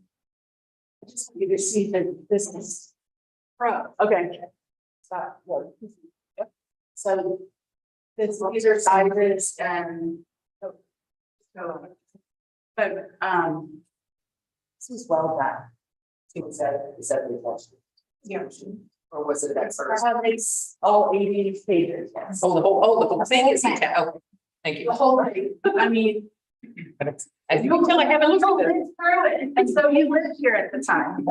I just need to see the business. Pro, okay. So these are sizes and. But, this is well done. Is that the question? Yeah. Or was it at first? It's all 80 pages, yes. Oh, the whole thing is, okay, thank you. The whole thing, I mean. And you until I haven't looked at it. Through it, and so you lived here at the time.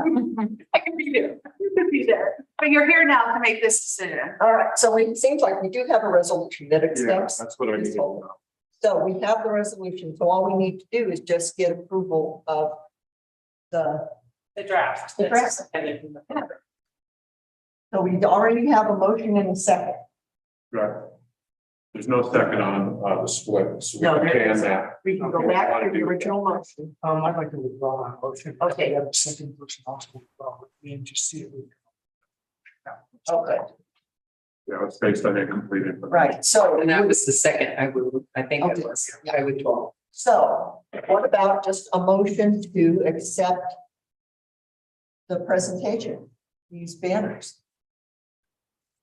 I can be there. You could be there, but you're here now to make this decision. All right, so it seems like we do have a resolution that Yeah, accepts. that's what I need. So we have the resolution, so all we need to do is just get approval of the, The draft. The draft. so we already have a motion and a second. Right. There's no second on the split. So we No, can there isn't. that. We can go back to the original motion. I'd like to withdraw my motion. Okay. We have a second person also withdraw with me and just see if we. Okay, Yeah, it's based on incompleted. right, so. And that was the second, I think it was, I would talk. So what about just a motion to accept the presentation, these banners?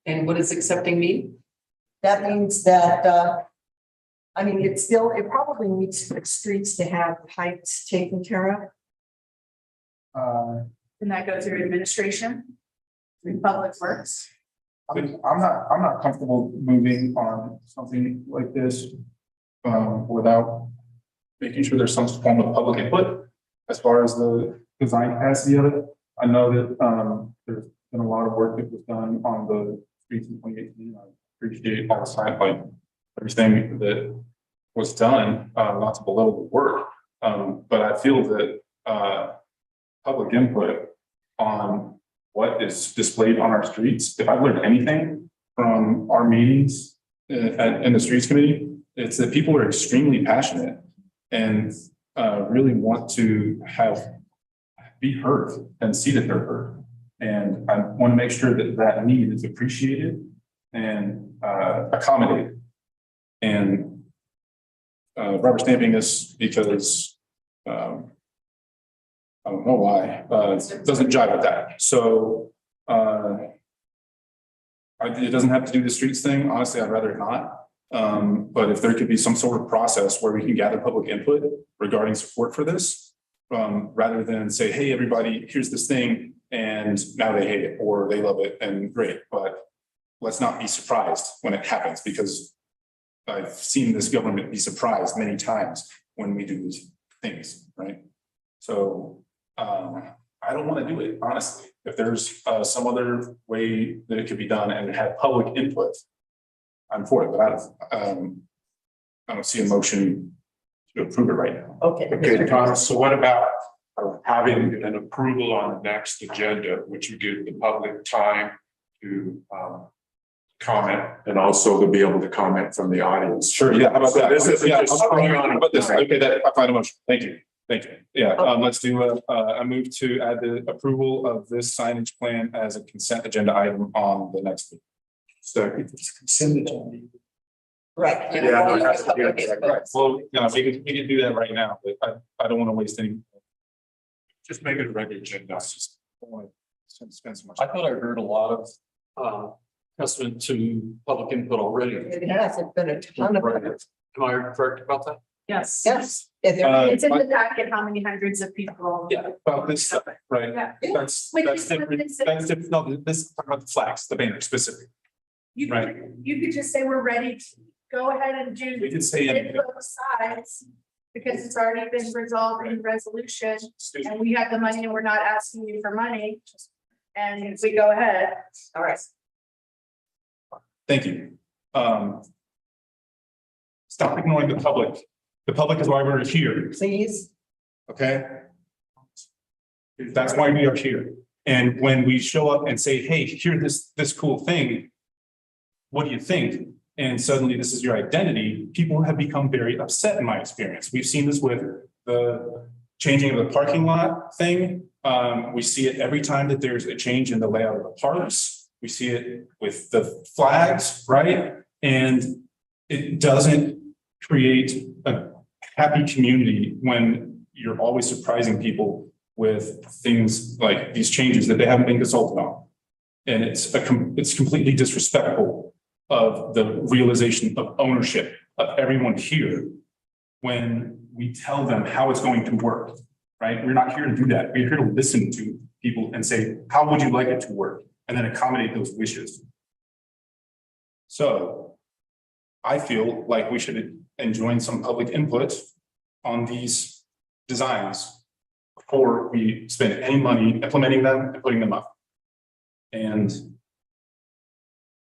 And what does accepting mean? That means that, I mean, it probably needs streets to have heights taken care of. Can that go through administration? Through public works? I'm not comfortable moving on something like this without making sure there's some form of public input as far as the design capacity of it. I know that there's been a lot of work that was done on the streets in 2018. I appreciate all the side, like everything that was done, not to belittle the work. But I feel that public input on what is displayed on our streets, if I've learned anything from our meetings in the streets committee, it's that people are extremely passionate and really want to be heard and see that they're heard. And I want to make sure that that need is appreciated and accommodated. And rubber stamping this because I don't know why, it doesn't jive with that. So it doesn't have to do the streets thing. Honestly, I'd rather it not. But if there could be some sort of process where we can gather public input regarding support for this, rather than say, hey, everybody, here's this thing, and now they hate it or they love it and great. But let's not be surprised when it happens, because I've seen this government be surprised many times when we do these things, right? So, I don't want to do it, honestly. If there's some other way that it could be done and have public input, I'm for it, but I don't see a motion to approve it right now. Okay. Okay, Thomas, so what about having an approval on the next agenda, which would give the public time to comment and also to be able to comment from the audience? Sure, yeah, how about that? This isn't Yeah, just how throwing on a- about this? Okay, I find a motion. Thank you. Thank you. Yeah, let's do a move to add the approval of this signage plan as a consent agenda item on the next meeting. Second. Consent agenda. Right. Yeah, it has to be on- Right, well, we can do that right now, but I don't want to waste any. Just make it a regular agenda. I just don't want to spend so much. I thought I heard a lot of testament to public input already. It hasn't been a ton of. Am I correct about that? Yes. Yes. Yeah, there- It's in the packet, how many hundreds of people. Yeah, about this stuff, right? Yeah. That's Which that's is what different. this is. That's different. No, this talking about the flags, the banner specific. You Right. could, you could just say we're ready to go ahead and do. We can say it anything. both sides, because it's already been resolved in resolution, and we have the money and we're not asking you for money. And if we go ahead, All right. Thank you. Stop ignoring the public. The public is why we're here, Please. okay? That's why we are here. And when we show up and say, hey, here's this cool thing, what do you think? And suddenly this is your identity, people have become very upset in my experience. We've seen this with the changing of the parking lot thing. We see it every time that there's a change in the layout of the parks. We see it with the flags, right? And it doesn't create a happy community when you're always surprising people with things like these changes that they haven't been consulted on. And it's completely disrespectful of the realization of ownership of everyone here when we tell them how it's going to work, right? We're not here to do that. We're here to listen to people and say, how would you like it to work? And then accommodate those wishes. So I feel like we should enjoin some public input on these designs before we spend any money implementing them and putting them up. And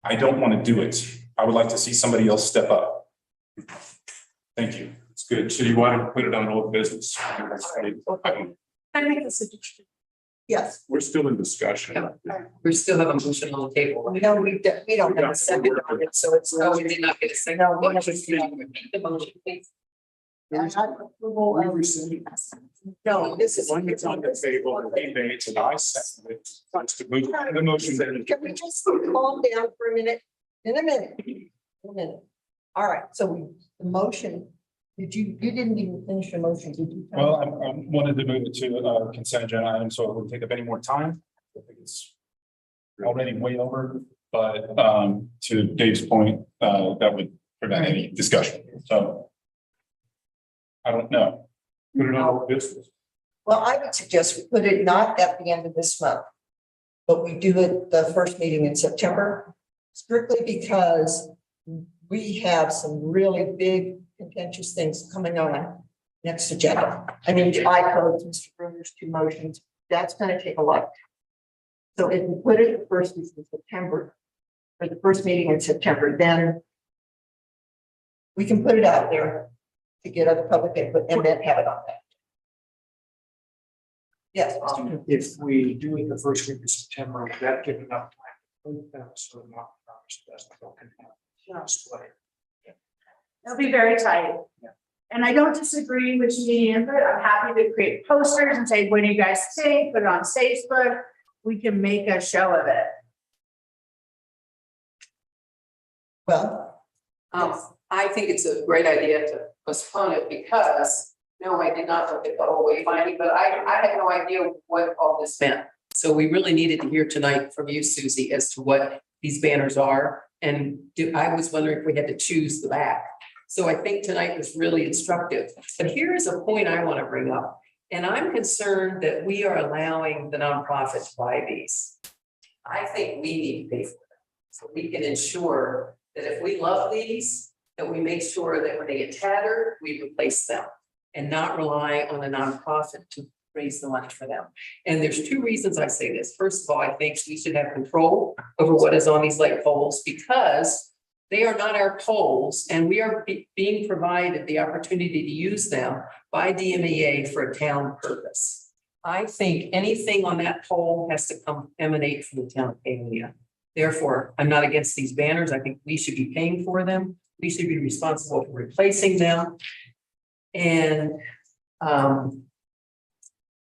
I don't want to do it. I would like to see somebody else step up. Thank you. It's good. So you want to put it on old business? I make the suggestion. Yes. We're still in discussion. We still have a motion on the table. No, we don't have a second on it, so it's. Oh, we did not get a second. No, we haven't. The motion, please. Approval of- No, this is. One that's on the table, he made, and I seconded it. That's to move the motion. Can we just calm down for a minute? In a minute. All right, so the motion, you didn't even finish your motion, did you? Well, I wanted to move it to consent agenda item, so it wouldn't take up any more time. I think it's already way over, but to Dave's point, that would prevent any discussion. So I don't know. Put it on old business. Well, I would suggest we put it not at the end of this month, but we do it the first meeting in September, strictly because we have some really big contentious things coming on next agenda. I mean, I codes, Mr. Bruner's 2 motions, that's gonna take a lot. So if we put it the first week in September, or the first meeting in September, then we can put it out there to get other public input and then have it on that. Yes. If we do it the first week of September, that give enough time. So not. It'll be very tight. And I don't disagree with media input. I'm happy to create posters and say, what do you guys think? Put it on Facebook. We can make a show of it. Well, I think it's a great idea to postpone it because, no, I did not look at the whole way finding, but I had no idea what all this meant. So we really needed to hear tonight from you, Susie, as to what these banners are. And I was wondering if we had to choose the back. So I think tonight was really instructive. But here is a point I want to bring up. And I'm concerned that we are allowing the nonprofit to buy these. I think we need to pay for them. So we can ensure that if we love these, that we make sure that when they get tattered, we replace them and not rely on a nonprofit to raise the money for them. And there's two reasons I say this. First of all, I think we should have control over what is on these light poles because they are not our poles and we are being provided the opportunity to use them by DMEA for a town purpose. I think anything on that pole has to emanate from the town of Paonia. Therefore, I'm not against these banners. I think we should be paying for them. We should be responsible for replacing them. And the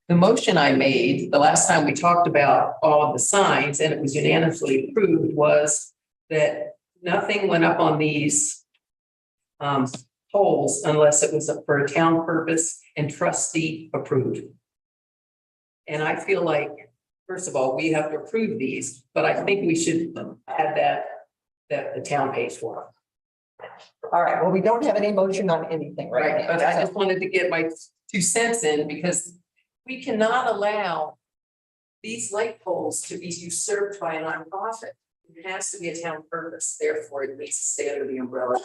motion I made the last time we talked about all of the signs and it was unanimously approved was that nothing went up on these poles unless it was for a town purpose and trustee approved. And I feel like, first of all, we have to approve these, but I think we should add that the town pays for them. All right, well, we don't have any motion on anything right now. But I just wanted to get my 2 cents in because we cannot allow these light poles to be usurped by a nonprofit. It has to be a town purpose, therefore it needs to stay under the umbrella.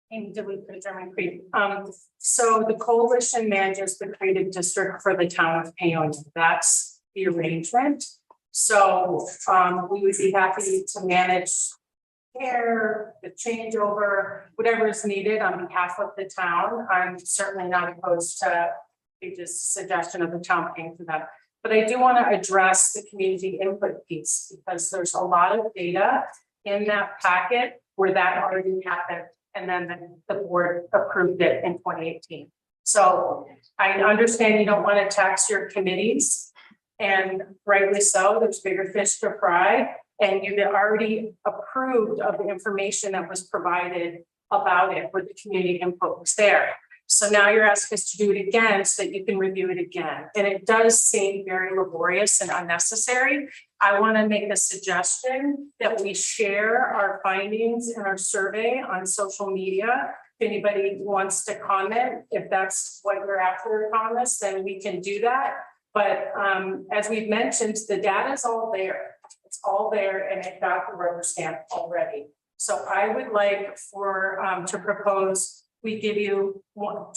And did we put German Creek? So the coalition manages the creative district for the town of Paonia. That's the arrangement. So we would be happy to manage care, the changeover, whatever is needed on behalf of the town. I'm certainly not opposed to Paige's suggestion of the town paying for that. But I do want to address the community input piece because there's a lot of data in that packet where that already happened. And then the board approved it in 2018. So I understand you don't want to tax your committees, and rightly so, there's bigger fish to fry. And you've already approved of the information that was provided about it, where the community input was there. So now you're asking us to do it again so that you can review it again. And it does seem very laborious and unnecessary. I want to make a suggestion that we share our findings in our survey on social media. If anybody wants to comment, if that's what you're after, comments, then we can do that. But as we've mentioned, the data is all there. It's all there and it got the rubber stamp already. So I would like for to propose we give you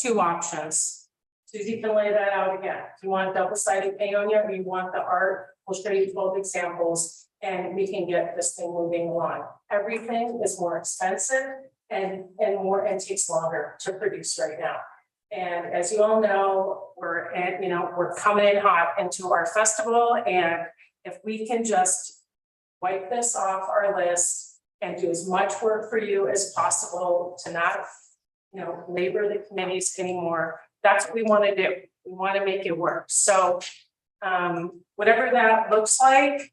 2 options. Susie can lay that out again. Do you want double-sided Paonia or you want the art? We'll show you both examples and we can get this thing moving along. Everything is more expensive and takes longer to produce right now. And as you all know, we're coming in hot into our festival. And if we can just wipe this off our list and do as much work for you as possible to not labor the committees anymore. That's what we want to do. We want to make it work. So whatever that looks like,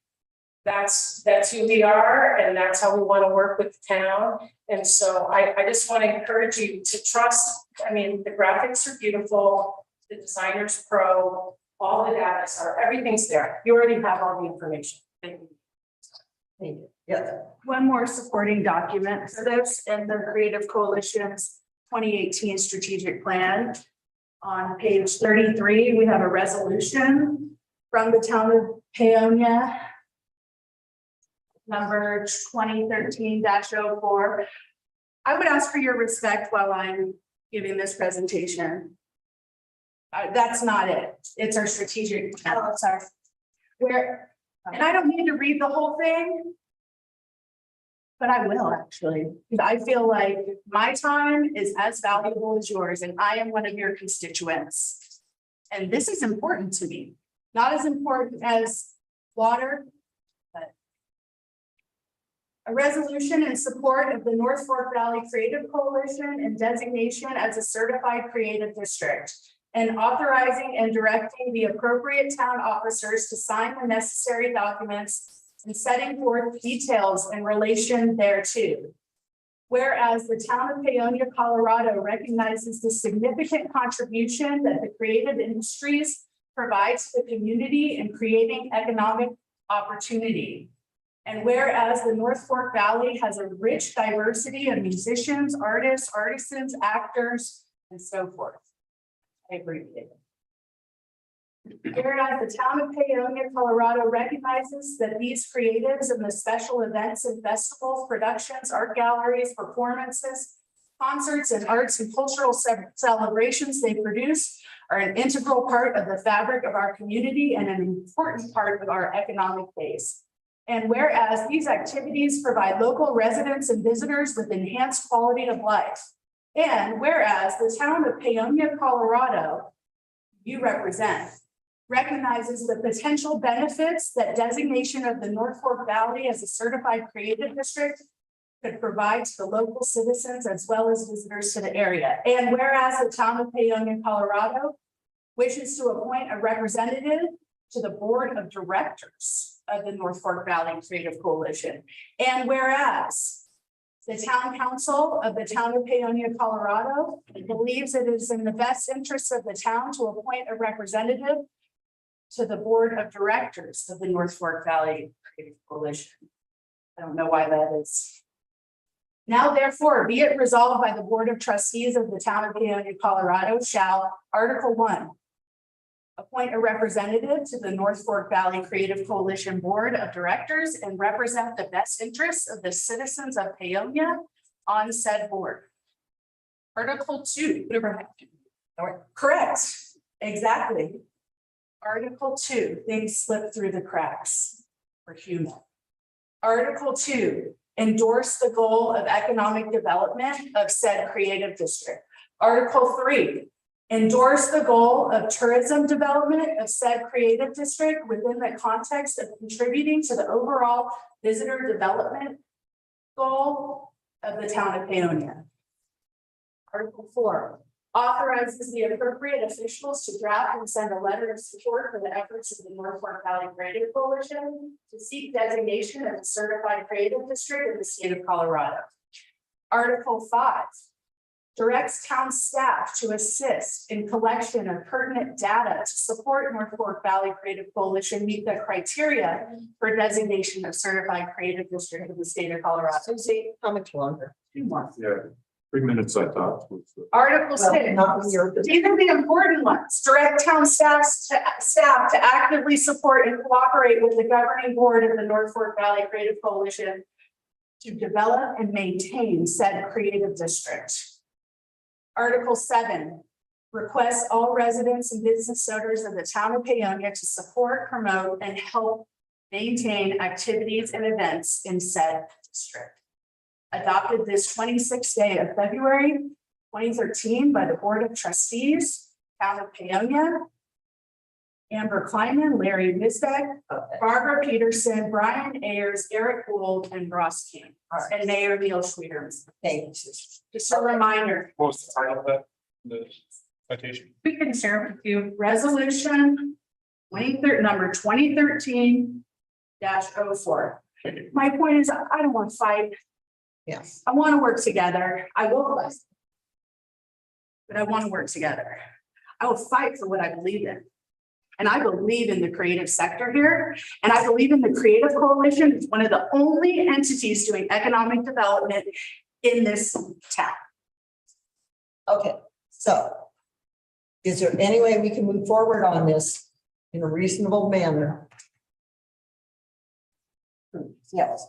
that's who we are and that's how we want to work with the town. And so I just want to encourage you to trust. I mean, the graphics are beautiful, the designer's pro, all the data are, everything's there. You already have all the information. Thank you. Thank you. Yes. One more supporting document for this and the Creative Coalition's 2018 strategic plan. On page 33, we have a resolution from the town of Paonia, number 2013-04. I would ask for your respect while I'm giving this presentation. That's not it. It's our strategic plan. Oh, sorry. And I don't need to read the whole thing. But I will actually, because I feel like my time is as valuable as yours and I am one of your constituents. And this is important to me, not as important as water, but a resolution in support of the North Fork Valley Creative Coalition and designation as a certified creative district and authorizing and directing the appropriate town officers to sign the necessary documents and setting forth details in relation thereto. Whereas the town of Paonia, Colorado recognizes the significant contribution that the creative industries provide to the community in creating economic opportunity. And whereas the North Fork Valley has a rich diversity of musicians, artists, artisans, actors, and so forth. I agree with it. Whereas the town of Paonia, Colorado recognizes that these creatives and the special events and festivals, productions, art galleries, performances, concerts, and arts and cultural celebrations they produce are an integral part of the fabric of our community and an important part of our economic base. And whereas these activities provide local residents and visitors with enhanced quality of life. And whereas the town of Paonia, Colorado, you represent, recognizes the potential benefits that designation of the North Fork Valley as a certified creative district could provide to the local citizens as well as visitors to the area. And whereas the town of Paonia, Colorado wishes to appoint a representative to the board of directors of the North Fork Valley Creative Coalition. And whereas the town council of the town of Paonia, Colorado believes it is in the best interest of the town to appoint a representative to the board of directors of the North Fork Valley Creative Coalition. I don't know why that is. Now therefore, be it resolved by the Board of Trustees of the town of Paonia, Colorado, shall Article 1 appoint a representative to the North Fork Valley Creative Coalition Board of Directors and represent the best interests of the citizens of Paonia on said board. Article 2. Correct. Exactly. Article 2, things slip through the cracks. We're human. Article 2, endorse the goal of economic development of said creative district. Article 3, endorse the goal of tourism development of said creative district within the context of contributing to the overall visitor development goal of the town of Paonia. Article 4, authorizes the appropriate officials to draft and send a letter of support for the efforts of the North Fork Valley Creative Coalition to seek designation as a certified creative district in the state of Colorado. Article 5, directs town staff to assist in collection of pertinent data to support North Fork Valley Creative Coalition meet the criteria for designation of certified creative district in the state of Colorado. Susie, how much longer? 2 more. Yeah, 3 minutes I thought. Article 6. Not when you're. These are the important ones. Direct town staff to actively support and cooperate with the governing board of the North Fork Valley Creative Coalition to develop and maintain said creative district. Article 7, requests all residents and business owners of the town of Paonia to support, promote, and help maintain activities and events in said district. Adopted this 26th day of February 2013 by the Board of Trustees, Town of Paonia, Amber Kleinman, Larry Misbeck, Barbara Peterson, Brian Ayers, Eric Gould, and Ross King, and Mayor Neil Schweter. Thank you. Just a reminder, What was the title of that? The citation? we can share with you resolution 23 number 2013-04. My point is, I don't want to fight. Yes. I want to work together. I will fight. But I want to work together. I will fight for what I believe in. And I believe in the creative sector here. And I believe in the Creative Coalition. It's one of the only entities doing economic development in this town. Okay, so is there any way we can move forward on this in a reasonable manner? Yes.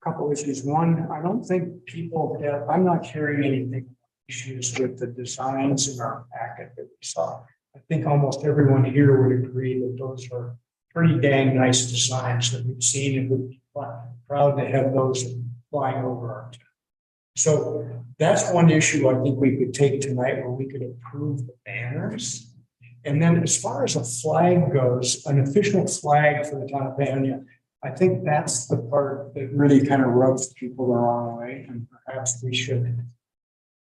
Couple issues. One, I don't think people have, I'm not hearing anything issues with the designs in our packet that we saw. I think almost everyone here would agree that those are pretty dang nice designs that we've seen and would be proud to have those flying over our town. So that's one issue I think we could take tonight where we could approve the banners. And then as far as a flag goes, an official flag for the town of Paonia, I think that's the part that really kind of rubs people the wrong way, and perhaps we should.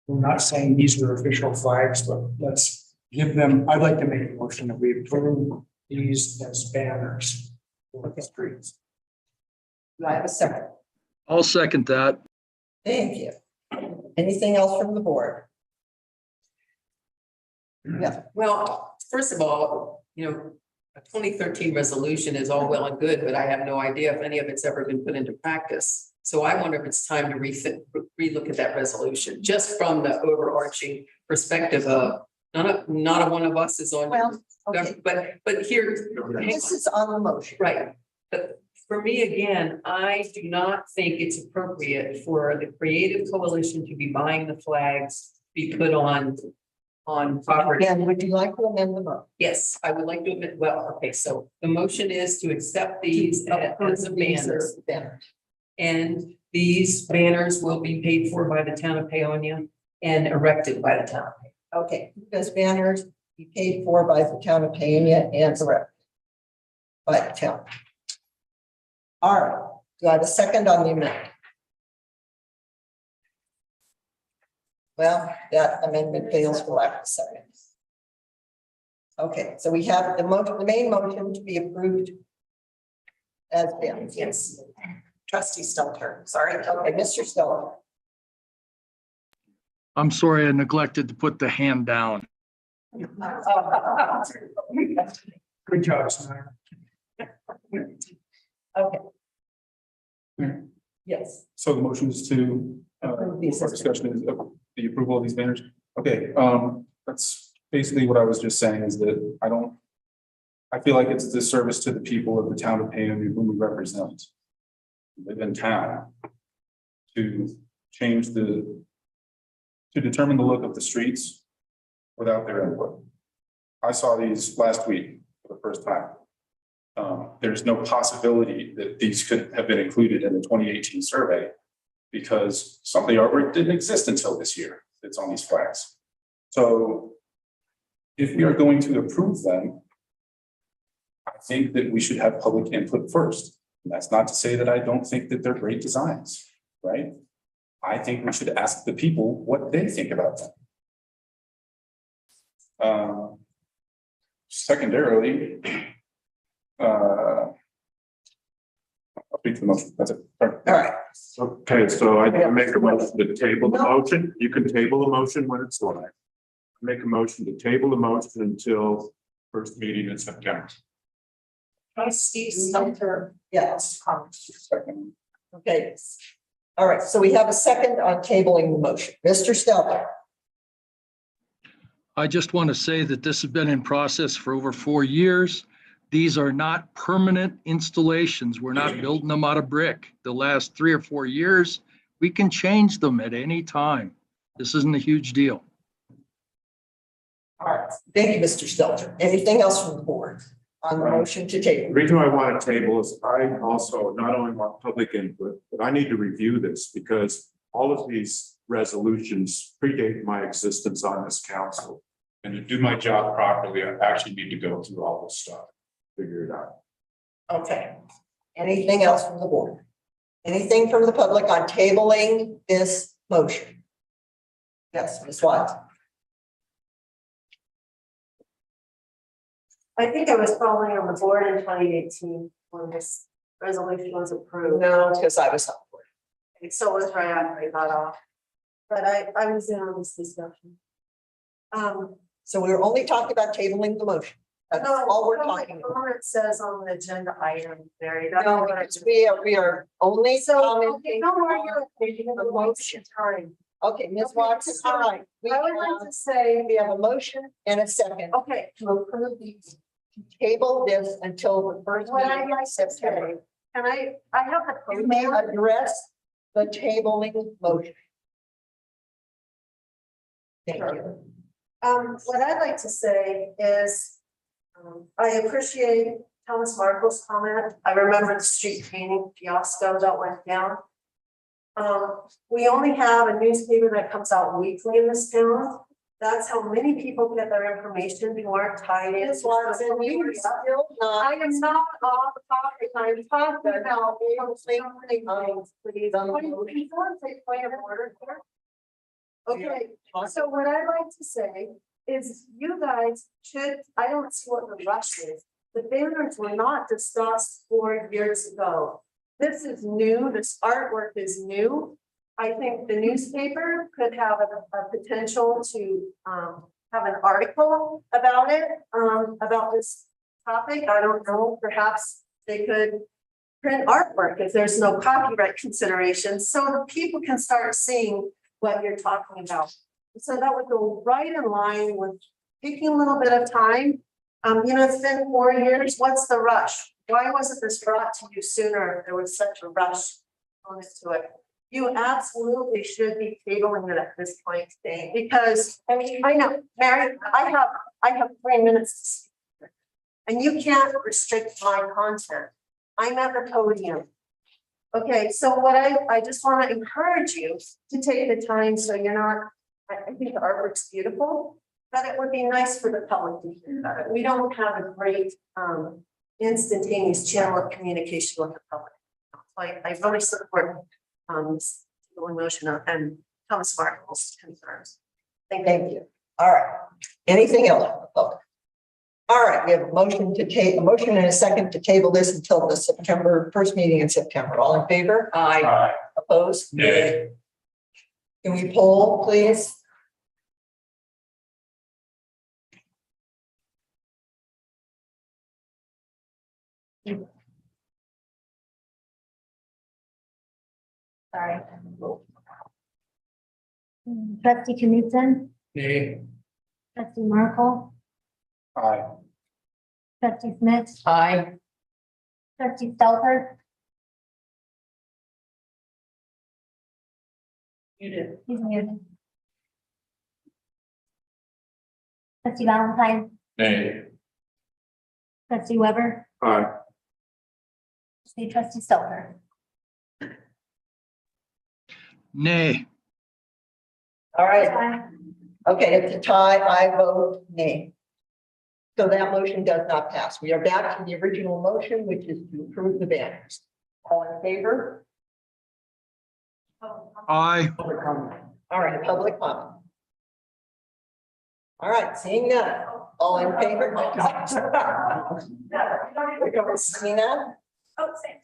We're not saying these are official flags, but let's give them, I'd like to make a motion that we approve these as banners for the streets. Do I have a second? I'll second that. Thank you. Anything else from the board? Yeah, Well, first of all, a 2013 resolution is all well and good, but I have no idea if any of it's ever been put into practice. So I wonder if it's time to relook at that resolution, just from the overarching perspective of not a one of us is on. Well, okay, But here, this is on the motion. right, but for me, again, I do not think it's appropriate for the Creative Coalition to be buying the flags, be put on property. Again, would you like to amend the motion? Yes, I would like to admit, well, okay, so the motion is to accept these as a banner. Banner. And these banners will be paid for by the town of Paonia and erected by the town. Okay, those banners be paid for by the town of Paonia and erected by the town. All right, do I have a second on the amendment? Well, that amendment fails for lack of a second. Okay, so we have the main motion to be approved as been. Yes. Trustee Stelter, sorry. Okay, Mr. Stelter. I'm sorry, I neglected to put the hand down. Good job, Snyder. Okay. Yes. So the motion is to, Approve these. our discussion is the approval of these banners. Okay, that's basically what I was just saying is that I feel like it's a disservice to the people of the town of Paonia whom we represent. Live in town. To determine the look of the streets without their input. I saw these last week for the first time. There's no possibility that these could have been included in the 2018 survey because some of the artwork didn't exist until this year. It's on these flags. So if we are going to approve them, I think that we should have public input first. And that's not to say that I don't think that they're great designs, right? I think we should ask the people what they think about them. Secondarily, I'll speak to the motion. That's it. All right. Okay, so I make a motion to table the motion. You can table the motion when it's live. Make a motion to table the motion until first meeting in September. Trustee Stelter, yes. Second. Okay. All right, so we have a second on tabling the motion. Mr. Stelter. I just want to say that this has been in process for over 4 years. These are not permanent installations. We're not building them out of brick. The last 3 or 4 years, we can change them at any time. This isn't a huge deal. All right, thank you, Mr. Stelter. Anything else from the board on the motion to The table? reason I want to table is I also not only want public input, but I need to review this because all of these resolutions predate my existence on this council. And to do my job properly, I actually need to go through all this stuff, figure it out. Okay. Anything else from the board? Anything from the public on tabling this motion? Yes, Ms. Watts. I think I was probably on the board in 2018 when this resolution was approved. No, because I was on board. And so was right after I got off. But I was in on this discussion. So we're only talking about tabling the motion. That's No, all we're talking about. It says on the agenda item, Mary. That's No, what I- because we are only So, okay, commenting don't worry, on the motion time. Okay, Ms. Okay, Watson, so all right. We I would like to say, have a motion and a second okay, to approve these, to table this until the first what meeting I'd in like to say, September. and I have a. You may address the tabling motion. Thank you. What I'd like to say is, I appreciate Thomas Markle's comment. I remember the street painting fiasco that went down. We only have a newspaper that comes out weekly in this town. That's how many people get their information who aren't tied in. Ms. Watson, we are still not. I am not off the topic. I'm talking about. Point of order. Okay, so what I'd like to say is you guys should, I don't see what the rush is. The banners were not discussed 4 years ago. This is new, this artwork is new. I think the newspaper could have a potential to have an article about it, about this topic. I don't know, perhaps they could print artwork if there's no copyright considerations, so the people can start seeing what you're talking about. So that would go right in line with taking a little bit of time. It's been 4 years. What's the rush? Why wasn't this brought to you sooner? There was such a rush on it to it. You absolutely should be tabling it at this point today, because, I mean, I know, Mary, I have 3 minutes to speak. And you can't restrict my content. I'm at the podium. Okay, so what I just want to encourage you to take the time, so you're not, I think the artwork's beautiful, but it would be nice for the public to hear about it. We don't have a great instantaneous channel of communication with the public. I really support this motion and Thomas Markle's concerns. Thank you. All right. Anything else? All right, we have a motion and a second to table this until the first meeting in September. All in favor? Aye. Opposed? Nay. Can we poll, please? Sorry. Trustee Knutson, Nay. trustee Markle, Aye. trustee Smith, Aye. trustee Stelter. You did. He's muted. Trustee Valentine, Nay. trustee Weber, Aye. trustee Stelter. Nay. All right. Okay, it's a tie. I vote nay. So that motion does not pass. We are back to the original motion, which is to approve the banners. All in favor? Aye. All right, public comment. All right, seeing none. All in favor? Seeing none? Oh, same.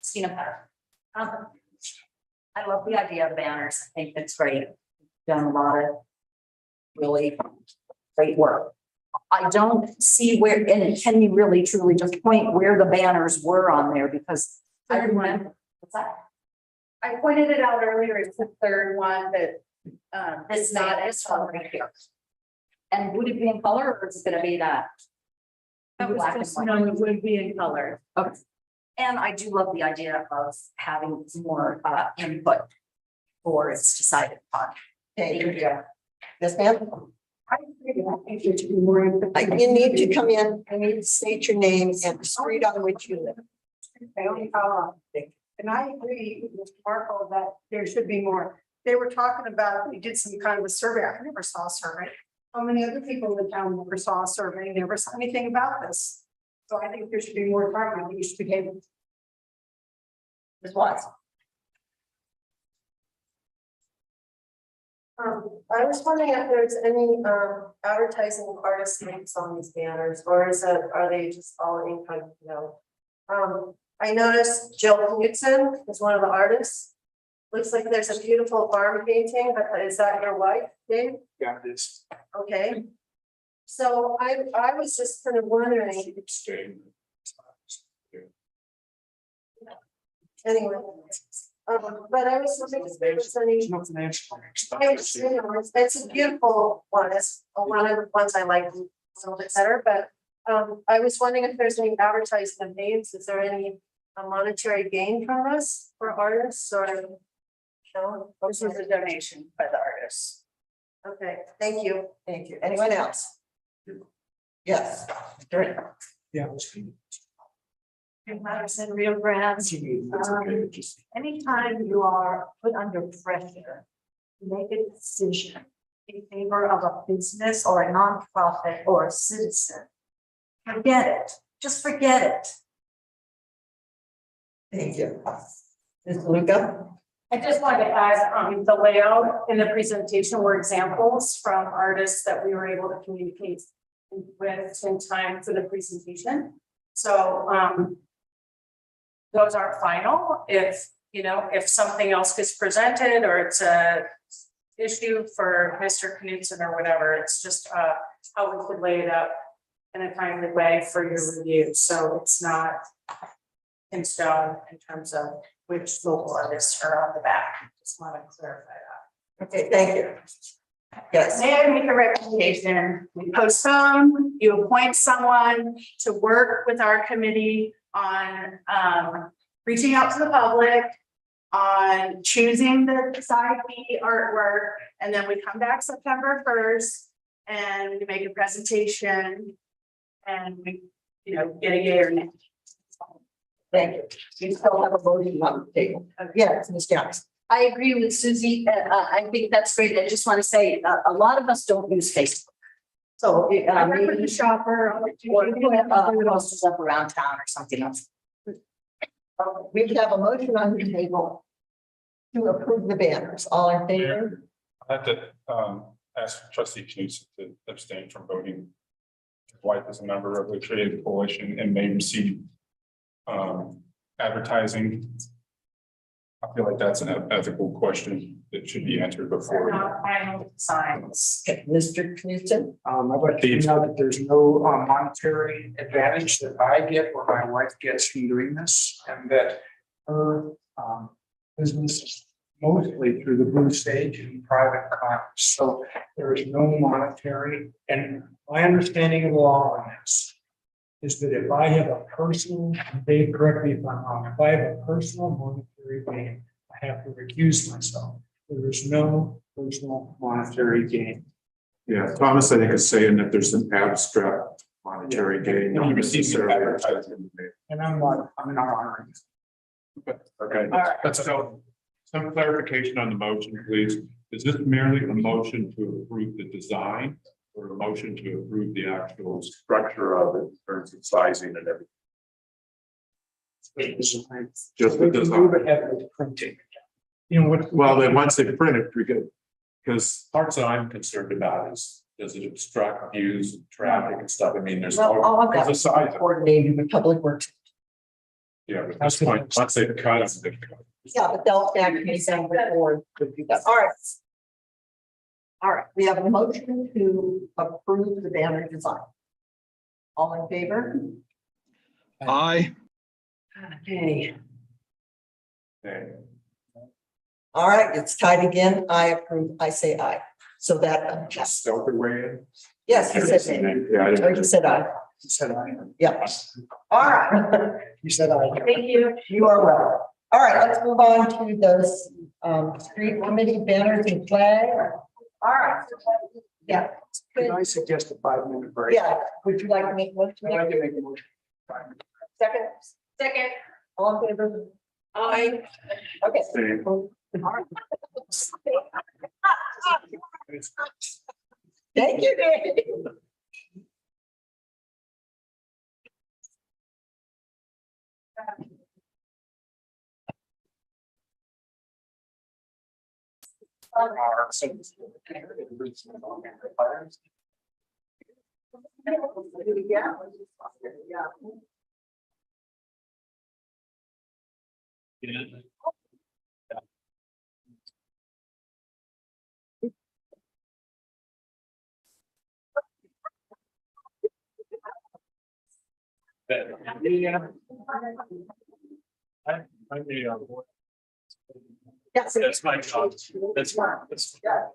Christina Petter. I love the idea of banners. I think that's great. Done a lot of really great work. I don't see where, and can you really truly just point where the banners were on there, because I remember, what's that? I pointed it out earlier, it's the third one that, It's not, it's all right here. And would it be in color, or is it gonna be that? that was Black and just, white? no, it would be in color. Okay. And I do love the idea of having more input before it's decided upon. Thank you. Yeah. Yes, ma'am. I think there should be more. You need to come in, you need to state your name and the street on which you live. And I agree with Mr. Markle that there should be more. They were talking about, we did some kind of a survey. I never saw a survey. How many other people in the town never saw a survey, never saw anything about this? So I think there should be more talking. I think you should be able. Ms. Watts. I was wondering if there's any advertising artist links on these banners, or are they just all in kind of, I noticed Jill Knutson is one of the artists. Looks like there's a beautiful farm painting, but is that your wife, Dave? Yeah, it is. Okay. So I was just kind of wondering, anyway. But I was wondering if there was any. No financial. It's a beautiful one. It's one of the ones I like a little bit better, but I was wondering if there's any advertising of names. Is there any monetary gain from this for artists or? No, This was a donation by the artists. okay, thank you. Thank you. Anyone else? Yes. Great. Yeah. In Patterson, Rio Grande, anytime you are put under pressure to make a decision in favor of a business or a nonprofit or a citizen, forget it, just forget it. Thank you. Mr. Luca? I just wanted to add, the layout in the presentation were examples from artists that we were able to communicate with in time for the presentation. So, those aren't final. If something else gets presented or it's a issue for Mr. Knutson or whatever, it's just how we could lay it out in a timely way for your review. So it's not in stone in terms of which local artists are on the back. Just want to clarify that. Okay, thank you. Yes. May I make a recommendation? We postpone, you appoint someone to work with our committee on reaching out to the public, on choosing the side B artwork, and then we come back September 1st and we make a presentation and we, get a yay or nay. Thank you. We still have a motion on the table. Yes, Ms. Johnson. I agree with Susie. I think that's great. I just want to say, a lot of us don't use Facebook. So, I work with maybe the shopper. or put posters up around town or something else. We have a motion on the table to approve the banners. All in favor? I have to ask trustee Knudsen to abstain from voting. His wife is a member of the Creative Coalition and may receive advertising. I feel like that's an ethical question that should be answered before. Not final signs. Okay, Mr. Knudsen? I'd like to know that there's no monetary advantage that I get or my wife gets from doing this, and that her business is mostly through the Blue Stage and private clients. So there is no monetary, and my understanding of the law on this is that if I have a personal, Dave, correct me if I'm wrong, if I have a personal monetary gain, I have to recuse myself. There is no personal monetary gain. Yeah, Thomas, I think is saying that there's an abstract monetary gain. You receive the advertising. And I'm not honoring. Okay, right. that's so. Some clarification on the motion, please. Is this merely a motion to approve the design or a motion to approve the actual structure of it in terms of sizing and everything? Just the design. But have it printing. You know what? Well, then once they print it, we get, because parts that I'm concerned about is, does it obstruct views, and traffic and stuff? I mean, there's Well, all of there's that a size. coordinated with Public Works. Yeah, but at this point, once they've cut them, they've cut them. Yeah, but they'll actually send the board to do that. All right. All right, we have a motion to approve the banner design. All in favor? Aye. Okay. Okay. All right, it's tied again. I approve. I say aye. So that, Just still the way it. yes, he said aye. Yeah, I Or didn't. you said aye. He said I. Yeah. All right. He said I. Thank you. You are welcome. All right, let's move on to those street committee banners and flag. All right. Yeah. Can I suggest a 5-minute break? Yeah, would you like to make one? I'd like to make a motion. Second, Second. all in favor? Aye. Okay. Same. Thank you, Dave. Yes. That's my job. That's Yeah.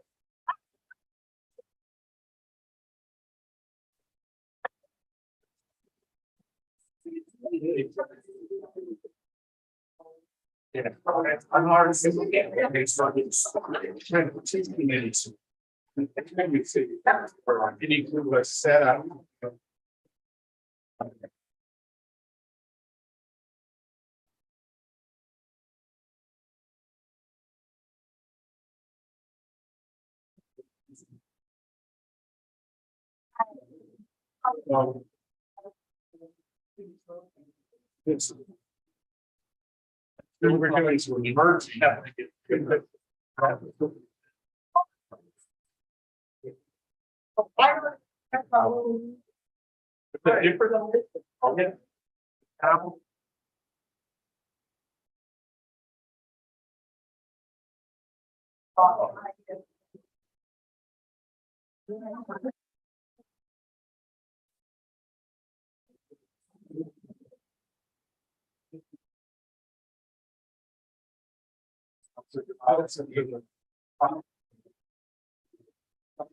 I'm hard to get. Any clue I set up. It's. We're doing some emergency. Don't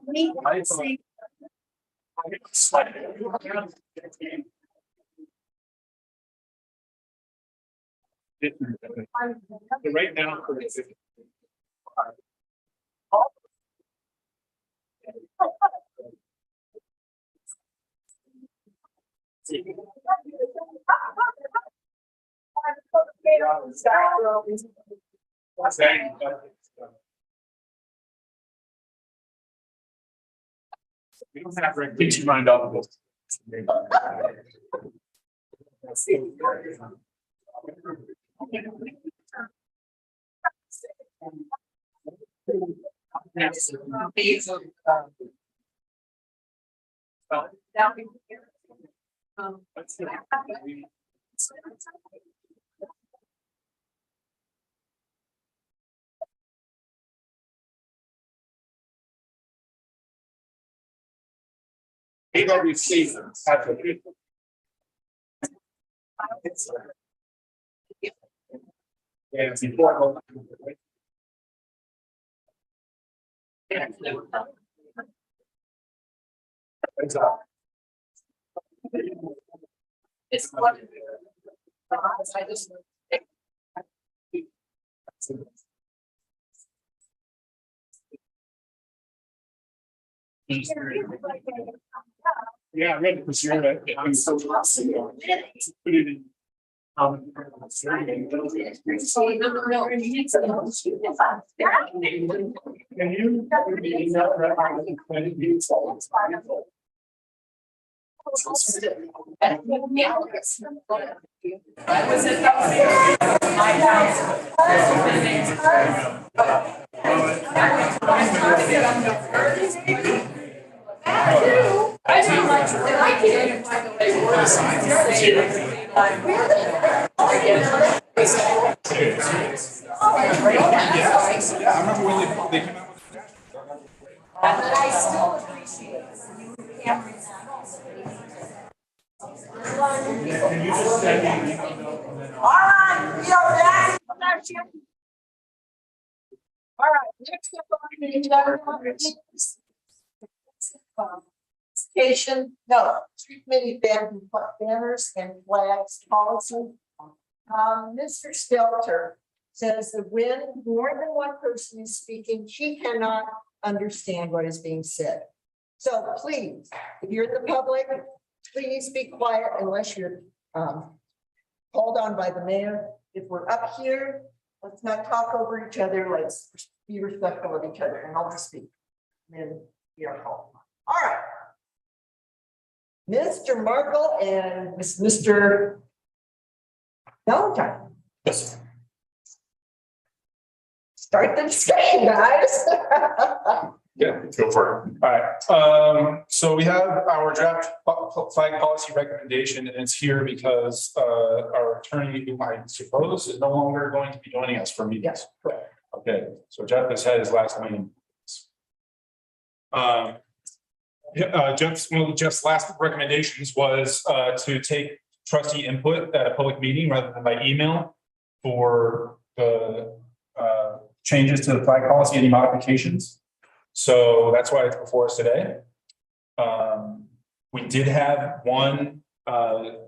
we see Right now. We don't have to mind all of this. PwC has a. Yeah, it's important. It's what. I just. Yeah, I read it for sure. I'm so. Put it in. Can you? I was at my Yeah, I remember when they came out with. But I still appreciate you cameras. Can you just send me? All right, we are back. All right, next up on the agenda is station, no, street committee banners and flags policy. Mr. Stelter says that when more than one person is speaking, he cannot understand what is being said. So please, if you're in the public, please be quiet unless you're called on by the mayor. If we're up here, let's not talk over each other. Let's be respectful of each other and only speak. Then we are called. All right. Mr. Markle and Mr. Valentine. Yes. Start the discussion, guys. Yeah, go for it. All right, so we have our draft flag policy recommendation, and it's here because our attorney, who I suppose is no longer going to be joining us for meetings. Yes, correct. Okay, so Jeff has had his last meeting. One of Jeff's last recommendations was to take trustee input at a public meeting rather than by email for the changes to the flag policy, any modifications. So that's why it's before us today. We did have one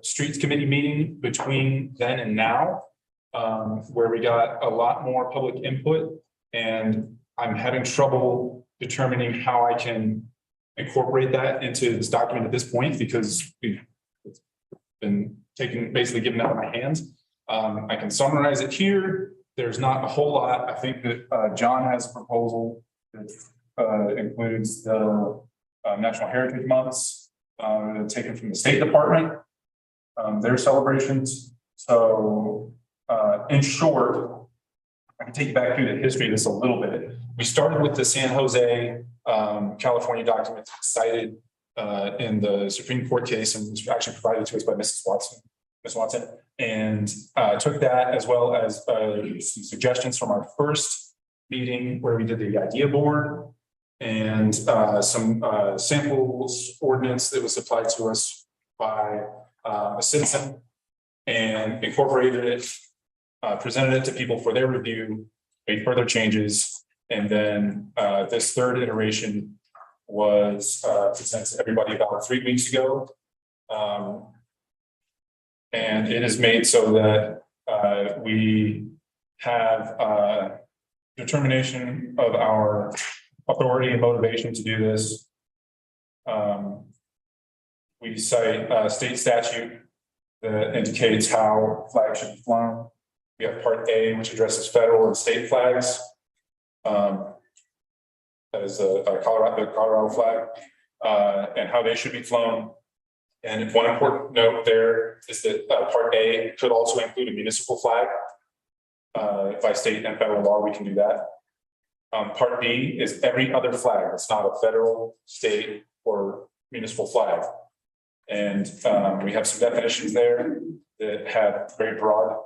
streets committee meeting between then and now, where we got a lot more public input, and I'm having trouble determining how I can incorporate that into this document at this point, because we've been basically given out of my hands. I can summarize it here. There's not a whole lot. I think that John has a proposal that includes the National Heritage Months taken from the State Department, their celebrations. So in short, I can take you back through the history of this a little bit. We started with the San Jose, California document cited in the Supreme Court case, and was actually provided to us by Ms. Watson, and took that as well as some suggestions from our first meeting where we did the idea board, and some samples ordinance that was supplied to us by a citizen and incorporated it, presented it to people for their review, made further changes, and then this third iteration was presented to everybody about 3 weeks ago. And it is made so that we have determination of our authority and motivation to do this. We cite state statute that indicates how flags should be flown. We have part A, which addresses federal and state flags. That is the Colorado flag, and how they should be flown. And one important note there is that part A could also include a municipal flag. By state and federal law, we can do that. Part B is every other flag. It's not a federal, state, or municipal flag. And we have some definitions there that have very broad,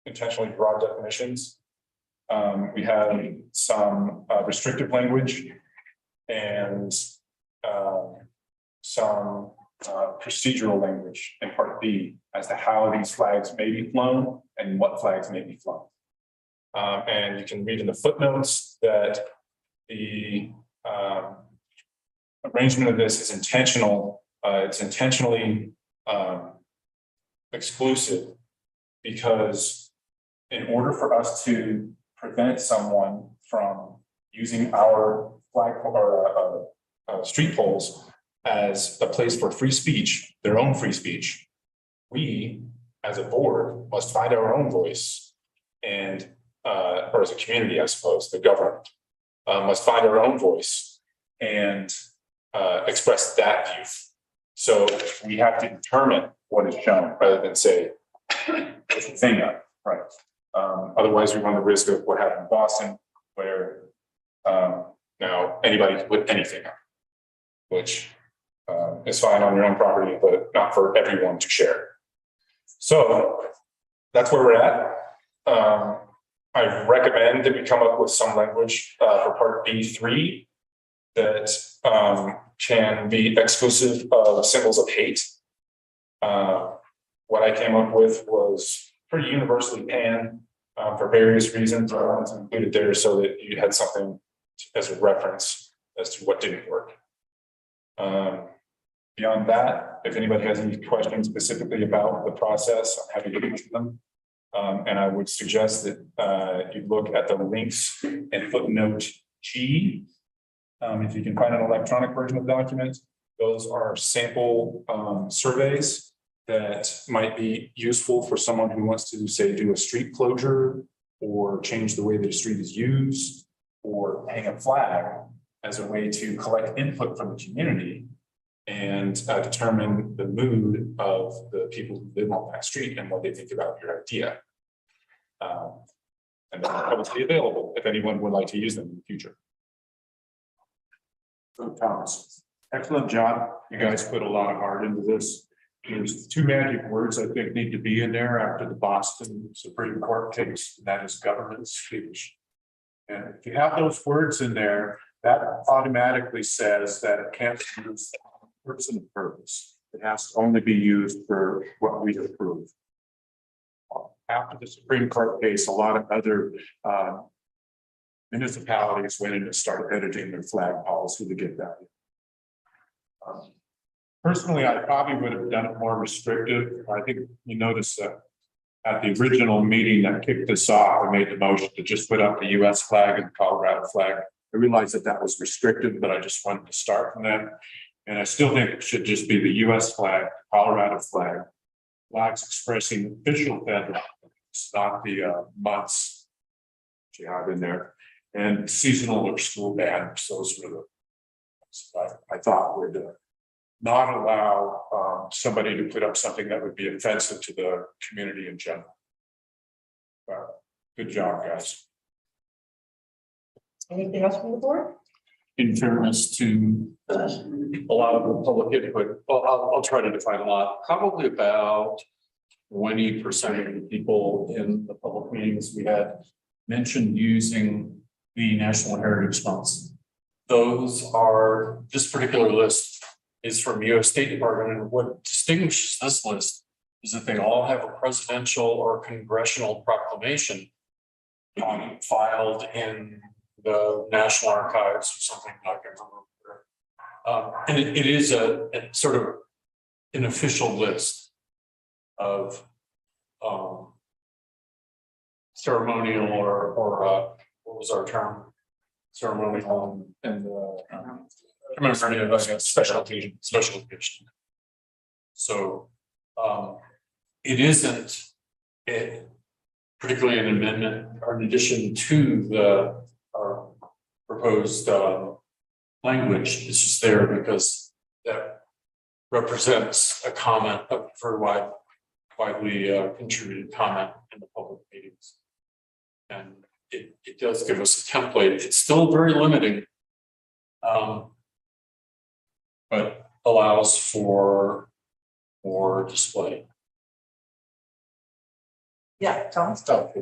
intentionally broad definitions. We have some restrictive language and some procedural language in part B as to how these flags may be flown and what flags may be flown. And you can read in the footnotes that the arrangement of this is intentional. It's intentionally exclusive, because in order for us to prevent someone from using our flag or street poles as a place for free speech, their own free speech, we as a board must find our own voice, and or as a community, I suppose, the government must find our own voice and express that view. So we have to determine what is shown rather than say, put the thing up, right? Otherwise, we run the risk of what happened in Boston, where now anybody can put anything up, which is fine on your own property, but not for everyone to share. So that's where we're at. I recommend that we come up with some language for part B3 that can be exclusive of symbols of hate. What I came up with was pretty universally panned for various reasons. I wanted to include it there so that you had something as a reference as to what didn't work. Beyond that, if anybody has any questions specifically about the process, I'm happy to answer them. And I would suggest that you look at the links in footnote G. If you can find an electronic version of the document, those are sample surveys that might be useful for someone who wants to, say, do a street closure or change the way that a street is used or hang a flag as a way to collect input from the community and determine the mood of the people who live on that street and what they think about your idea. And they're publicly available if anyone would like to use them in the future. So Thomas, excellent job. You guys put a lot of heart into this. There's 2 magic words I think need to be in there after the Boston Supreme Court case, and that is government speech. And if you have those words in there, that automatically says that it can't be used for personal purpose. It has to only be used for what we approve. After the Supreme Court case, a lot of other municipalities went in and started editing their flag policy to get that. Personally, I probably would have done it more restrictive. I think you noticed that at the original meeting that kicked this off, I made the motion to just put up the US flag and the Colorado flag. I realized that that was restrictive, but I just wanted to start from that. And I still think it should just be the US flag, Colorado flag, flags expressing official federal, not the months you have in there, and seasonal or school banners. Those were the I thought would not allow somebody to put up something that would be offensive to the community in general. Good job, guys. Anything else from the board? In fairness to a lot of the public input, well, I'll try to define a lot, probably about 20% of the people in the public meetings we had mentioned using the National Heritage Funds. Those are, this particular list is from US State Department, and what distinguishes this list is that they all have a presidential or congressional proclamation filed in the National Archives or something like that. And it is a sort of an official list of ceremonial or what was our term? Ceremonial and commemorative, I guess, special occasion. So it isn't particularly an amendment or an addition to our proposed language. It's just there because that represents a comment, a very widely contributed comment in the public meetings. And it does give us a template. It's still very limiting, but allows for more display. Yeah, Tom. If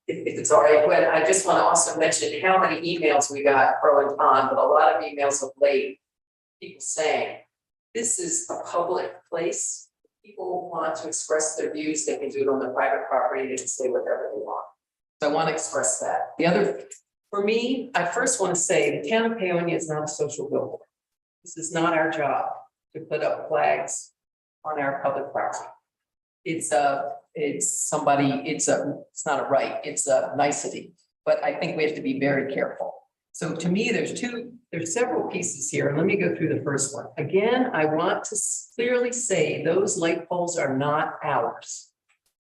it's all right, Gwen, I just want to also mention how many emails we got pro and con, but a lot of emails of late. People saying, this is a public place. People want to express their views, they can do it on their private property, they can say whatever they want. So I want to express that. The other, for me, I first want to say the town of Paonia is not a social billboard. This is not our job to put up flags on our public property. It's not a right, it's a nicety, but I think we have to be very careful. So to me, there's several pieces here, and let me go through the first one. Again, I want to clearly say those light poles are not ours.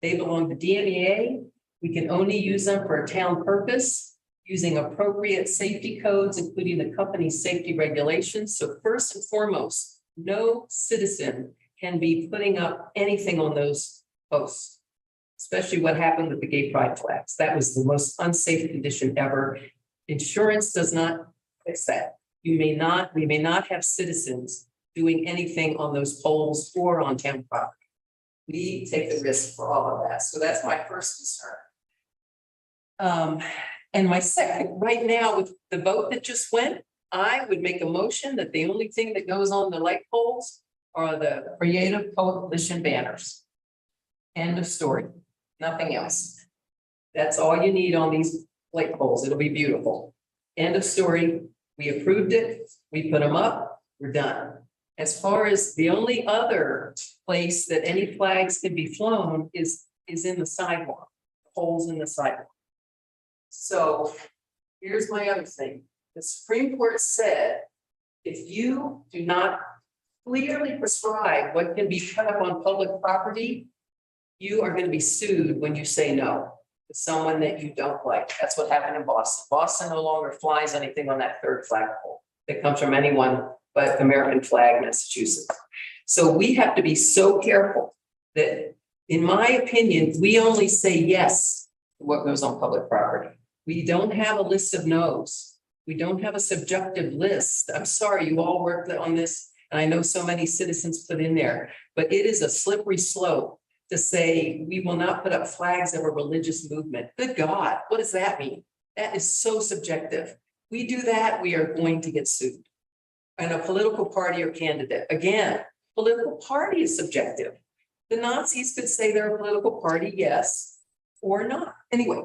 They belong to DMEA. We can only use them for a town purpose, using appropriate safety codes, including the company's safety regulations. So first and foremost, no citizen can be putting up anything on those posts, especially what happened with the gay pride flags. That was the most unsafe condition ever. Insurance does not fix that. We may not have citizens doing anything on those poles or on town property. We take the risk for all of that. So that's my first concern. And my second, right now with the vote that just went, I would make a motion that the only thing that goes on the light poles are the Creative Coalition banners. End of story, nothing else. That's all you need on these light poles. It'll be beautiful. End of story. We approved it. We put them up. We're done. As far as the only other place that any flags can be flown is in the sidewalk, holes in the sidewalk. So here's my other thing. The Supreme Court said, if you do not clearly prescribe what can be put up on public property, you are going to be sued when you say no to someone that you don't like. That's what happened in Boston. Boston no longer flies anything on that third flagpole that comes from anyone but American flag, Massachusetts. So we have to be so careful that, in my opinion, we only say yes to what goes on public property. We don't have a list of no's. We don't have a subjective list. I'm sorry, you all worked on this, and I know so many citizens put in there, but it is a slippery slope to say we will not put up flags of a religious movement. Good God, what does that mean? That is so subjective. We do that, we are going to get sued. And a political party or candidate, again, political party is subjective. The Nazis could say they're a political party, yes, or not. Anyway,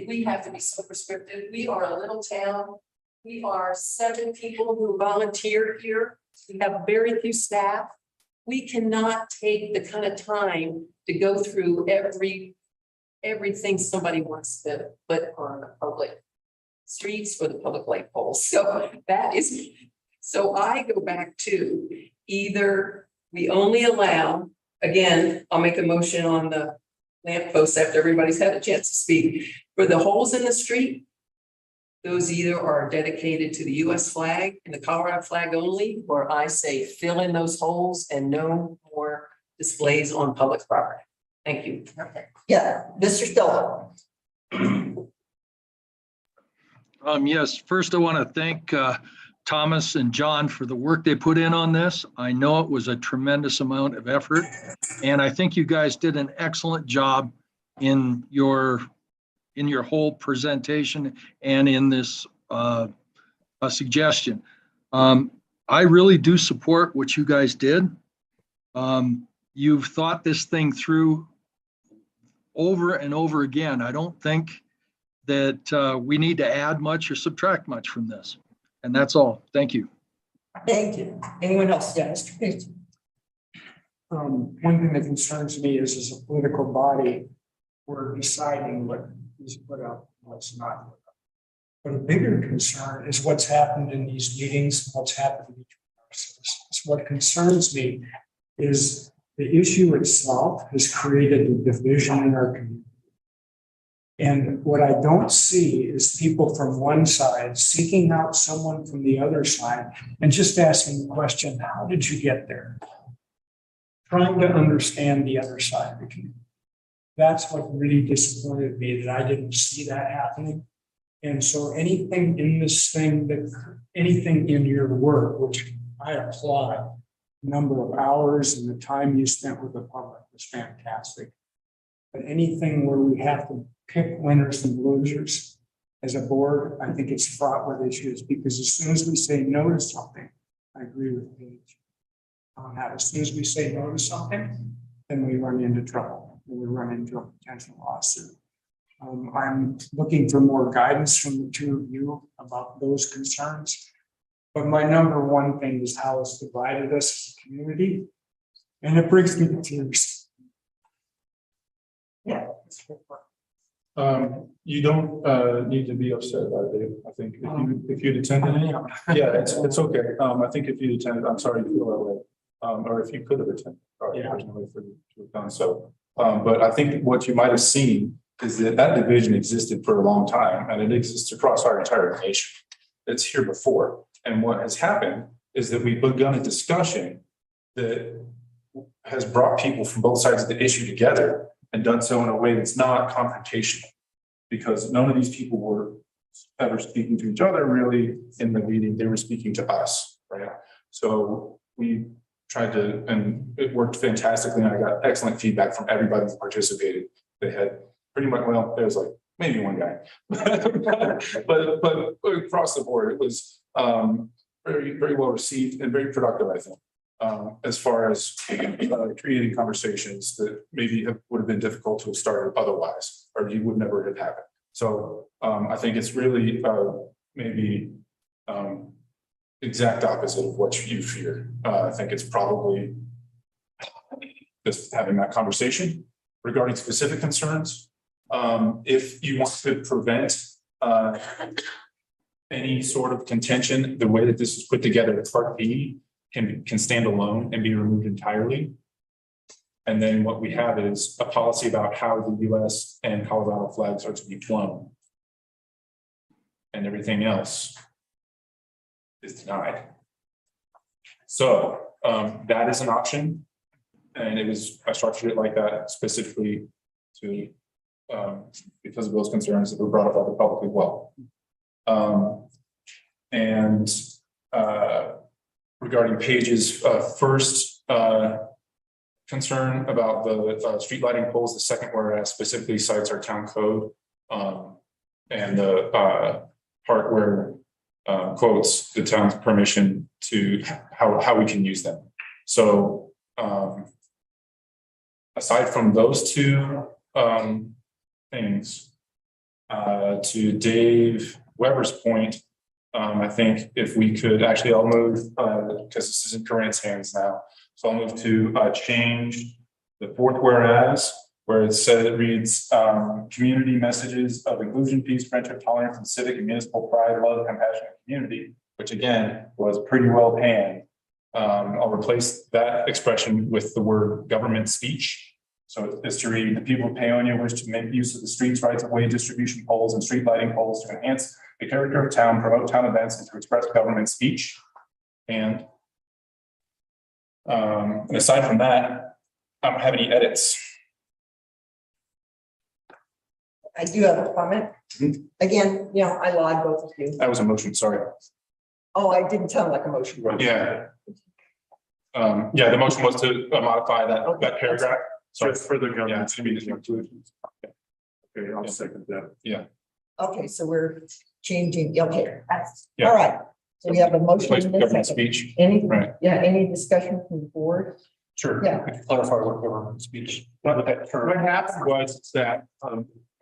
we have to be so prescriptive. We are a little town. We are 7 people who volunteer here. We have very few staff. We cannot take the kind of time to go through everything somebody wants to put on the public streets for the public light poles. So I go back to either we only allow, again, I'll make a motion on the lamp posts after everybody's had a chance to speak. For the holes in the street, those either are dedicated to the US flag and the Colorado flag only, or I say fill in those holes and no more displays on public property. Thank you. Okay. Yeah, Mr. Stoll. Yes, first I want to thank Thomas and John for the work they put in on this. I know it was a tremendous amount of effort, and I think you guys did an excellent job in your whole presentation and in this suggestion. I really do support what you guys did. You've thought this thing through over and over again. I don't think that we need to add much or subtract much from this. And that's all. Thank you. Thank you. Anyone else? Yeah, Mr. Page. One thing that concerns me is as a political body, we're deciding what is put up, what's not put up. But a bigger concern is what's happened in these meetings, what's happened in each of our citizens. What concerns me is the issue itself has created a division in our community. And what I don't see is people from one side seeking out someone from the other side and just asking the question, how did you get there? Trying to understand the other side of the community. That's what really disappointed me, that I didn't see that happening. And so anything in this thing, anything in your work, which I applaud, number of hours and the time you spent with the public was fantastic. But anything where we have to pick winners and losers as a board, I think it's fraught with issues, because as soon as we say no to something, I agree with Paige on that. As soon as we say no to something, then we run into trouble. We run into a potential lawsuit. I'm looking for more guidance from the two of you about those concerns. But my number one thing is how it's divided us as a community. And it brings me to tears. Yeah. You don't need to be upset about it. I think if you'd attended, yeah, it's okay. I think if you'd attended, I'm sorry you feel that way. Or if you could have attended, there's no way for you to have done so. But I think what you might have seen is that that division existed for a long time, and it exists across our entire nation. It's here before. And what has happened is that we've begun a discussion that has brought people from both sides of the issue together and done so in a way that's not confrontational, because none of these people were ever speaking to each other really in the meeting. They were speaking to us, right? So we tried to, and it worked fantastically. And I got excellent feedback from everybody who participated. They had pretty much, well, there was like maybe one guy, but across the board, it was very, very well received and very productive, I think. As far as creating conversations that maybe would have been difficult to have started otherwise, or you would never have happened. So I think it's really maybe exact opposite of what you fear. I think it's probably just having that conversation regarding specific concerns. If you want to prevent any sort of contention, the way that this is put together, Part B can stand alone and be removed entirely. And then what we have is a policy about how the US and Colorado flags are to be flown. And everything else is denied. So that is an option. And I structured it like that specifically to because of those concerns that were brought up by the public as well. Regarding Paige's first concern about the street lighting poles, the second whereas specifically cites our town code and the part where quotes the town's permission to how we can use them. So aside from those two things, to Dave Weber's point, I think if we could actually, I'll move because this is in Corinne's hands now. So I'll move to change the fourth whereas, where it reads community messages of inclusion, peace, friendship, tolerance, and civic and municipal pride, love, compassion, and community, which again was pretty well panned. I'll replace that expression with the word government speech. So it's to read, the people of Paonia wish to make use of the streets, rights of way, distribution poles, and street lighting poles to enhance the character of town, promote town events, and to express government speech. And aside from that, I don't have any edits. I do have a comment. Again, I lied both of you. That was a motion, sorry. Oh, I didn't sound like a motion. Yeah. The motion was to modify that paragraph. Sorry. Just for the government. Yeah, it's gonna be the inclusions. Okay, I'll second that. Yeah. Okay, so we're changing, okay. Yeah. All right. So we have a motion. Place and a government second. speech. Any, Right. yeah, any discussion from the board? Sure. Yeah. I can clarify what government speech. What happened was that,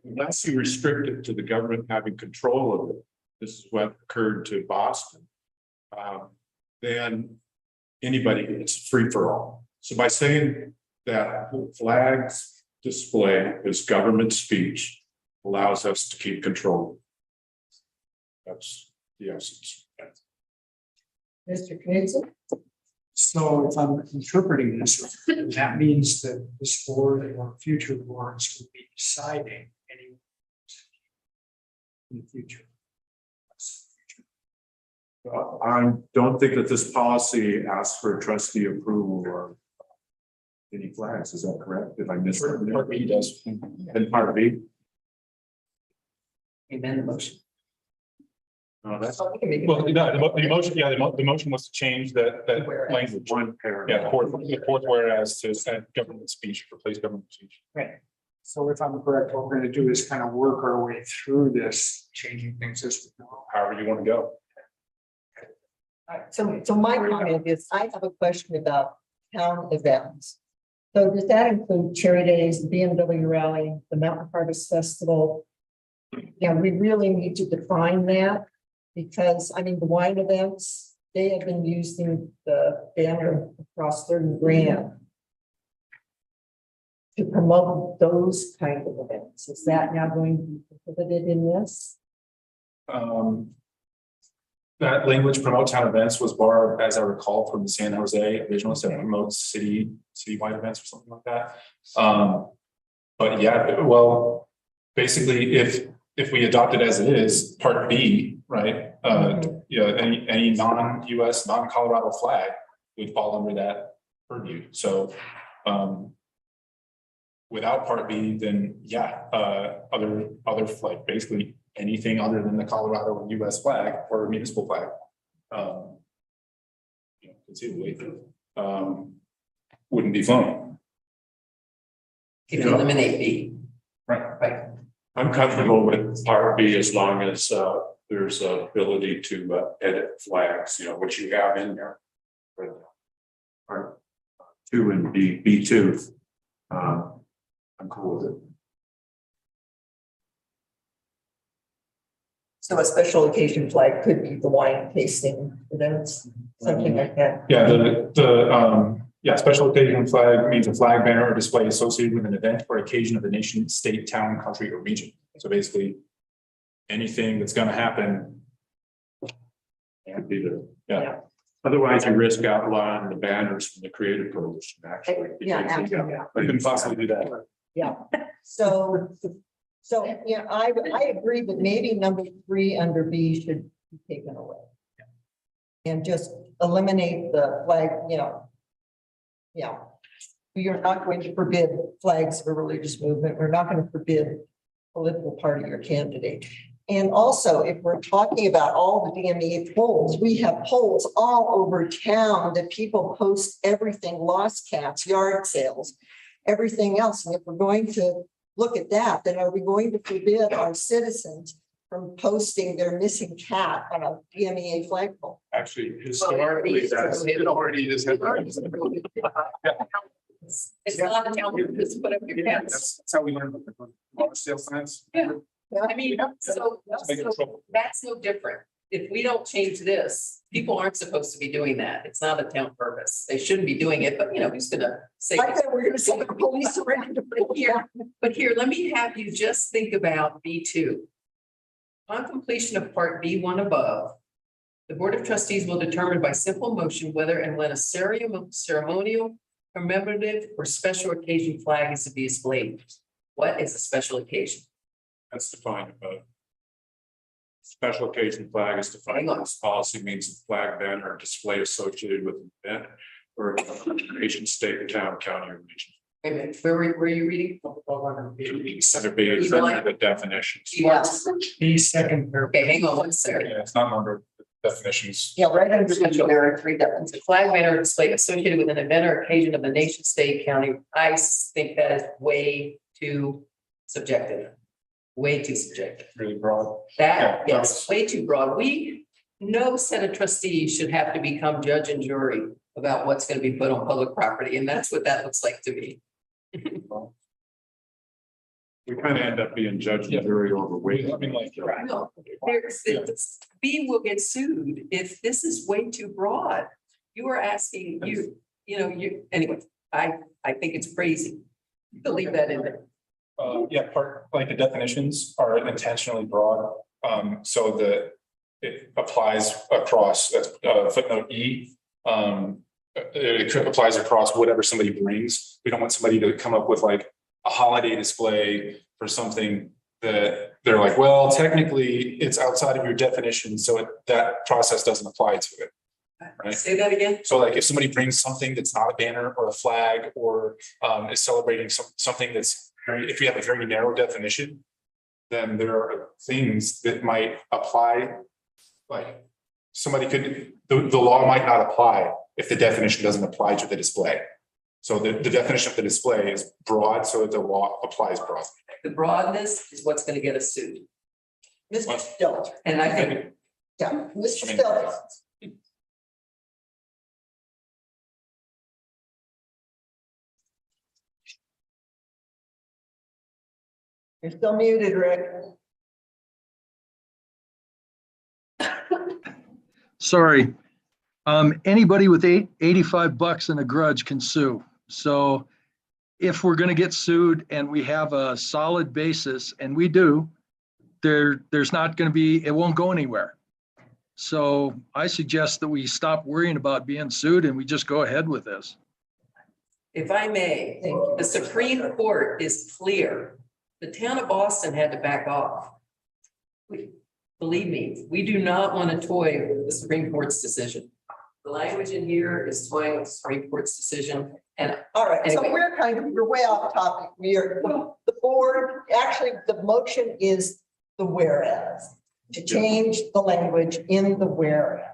unless you restrict it to the government having control of it, this is what occurred to Boston. Then anybody, it's free for all. So by saying that the flags display is government speech allows us to keep control. That's the essence. Mr. Knudsen? So if I'm interpreting this, that means that this board or future boards will be deciding any in the future. I don't think that this policy asks for trustee approval or any flags. Is that correct? Did I miss that? Part B does. And part B? Amend the motion. That's So we can make it- Well, no, the motion, yeah, the motion was to change that Whereas. language. one paragraph. Yeah, the fourth whereas to add government speech, replace government speech. So if I'm correct, what we're gonna do is kind of work our way through this, changing things as we go. However you want to go. So my comment is, I have a question about town events. So does that include Cherry Days, the BMW Rally, the Mountain Harvest Festival? Yeah, we really need to define that, because, I mean, the wine events, they have been using the banner across 30 grand to promote those kind of events. Is that now going to be prohibited in this? That language promote town events was borrowed, as I recall, from the San Jose originals that promotes citywide events or something like that. But yeah, well, basically, if we adopt it as it is, part B, right? Yeah, any non-US, non-Colorado flag would fall under that purview. So without part B, then yeah, other like basically anything other than the Colorado and US flag or municipal flag. Conceivably, wouldn't be flown. If you eliminate B. Right. I'm comfortable with part B as long as there's a ability to edit flags, which you have in there. Part 2 and B2. I'm cool with it. So a special occasion flag could be the wine tasting events, something like that. Yeah, special occasion flag means a flag, banner, or display associated with an event or occasion of the nation, state, town, country, or region. So basically, anything that's gonna happen. Can't be there. Yeah. Otherwise, you risk outlawing the banners from the creative coalition, actually. Yeah, because, absolutely. I couldn't possibly do that. Yeah, so, yeah, I agree that maybe number 3 under B should be taken away. And just eliminate the flag, Yeah. We are not going to forbid flags of a religious movement. We're not going to forbid political party or candidate. And also, if we're talking about all the DMEA polls, we have polls all over town that people post everything, lost cats, yard sales, everything else. And if we're going to look at that, then are we going to forbid our citizens from posting their missing cat on a DMEA flagpole? Actually, historically, it already is. It's not a town, just put up your pants. That's how we learned about the water sales signs. Yeah. I mean, so that's no different. If we don't change this, people aren't supposed to be doing that. It's not a town purpose. They shouldn't be doing it, but who's gonna say? I thought we were gonna send the police around. But here, let me have you just think about B2. On completion of part B1 above, the Board of Trustees will determine by simple motion whether and when a ceremonial, commemorative, or special occasion flag is to be displayed. What is a special occasion? That's defined about. Special occasion flag is defined. This policy means the flag, banner, or display associated with an event or a nation, state, town, county, or region. Wait a minute, where were you reading? Center B is under the definitions. The second paragraph. Okay, hang on one second. Yeah, it's not under definitions. Yeah, right under the There are 3 definitions. A flag, banner, or display associated with an event or occasion of the nation, state, county. I think that is way too subjective. Way too subjective. Really broad. That, Yeah. yes, way too broad. no set of trustees should have to become judge and jury about what's gonna be put on public property, and that's what that looks like to me. We kind of end up being judge and jury over weight. I mean, like, No, B will get sued if this is way too broad. You are asking, anyway, I think it's crazy to leave that in there. yeah, like the definitions are intentionally broad, so that it applies across, that's footnote E. It applies across whatever somebody brings. We don't want somebody to come up with like a holiday display for something that they're like, well, technically it's outside of your definition, so that process doesn't apply to it. Right. Say that again. So like if somebody brings something that's not a banner or a flag or is celebrating something that's very, if you have a very narrow definition, then there are things that might apply. Like somebody could, the law might not apply if the definition doesn't apply to the display. So the definition of the display is broad, so that the law applies broadly. The broadness is what's gonna get us sued. Mr. Stelter. And I think, Yeah, Mr. Stelter. You're still muted, Rick. Sorry. Anybody with $85 in a grudge can sue. So if we're gonna get sued and we have a solid basis, and we do, there's not gonna be, it won't go anywhere. So I suggest that we stop worrying about being sued and we just go ahead with this. if I may, the Supreme Court is clear. The town of Boston had to back off. Believe me, we do not want to toy with the Supreme Court's decision. The language in here is toying with the Supreme Court's decision, and All right, so Anyway. we're way off topic. The board, actually, the motion is the whereas, to change the language in the whereas.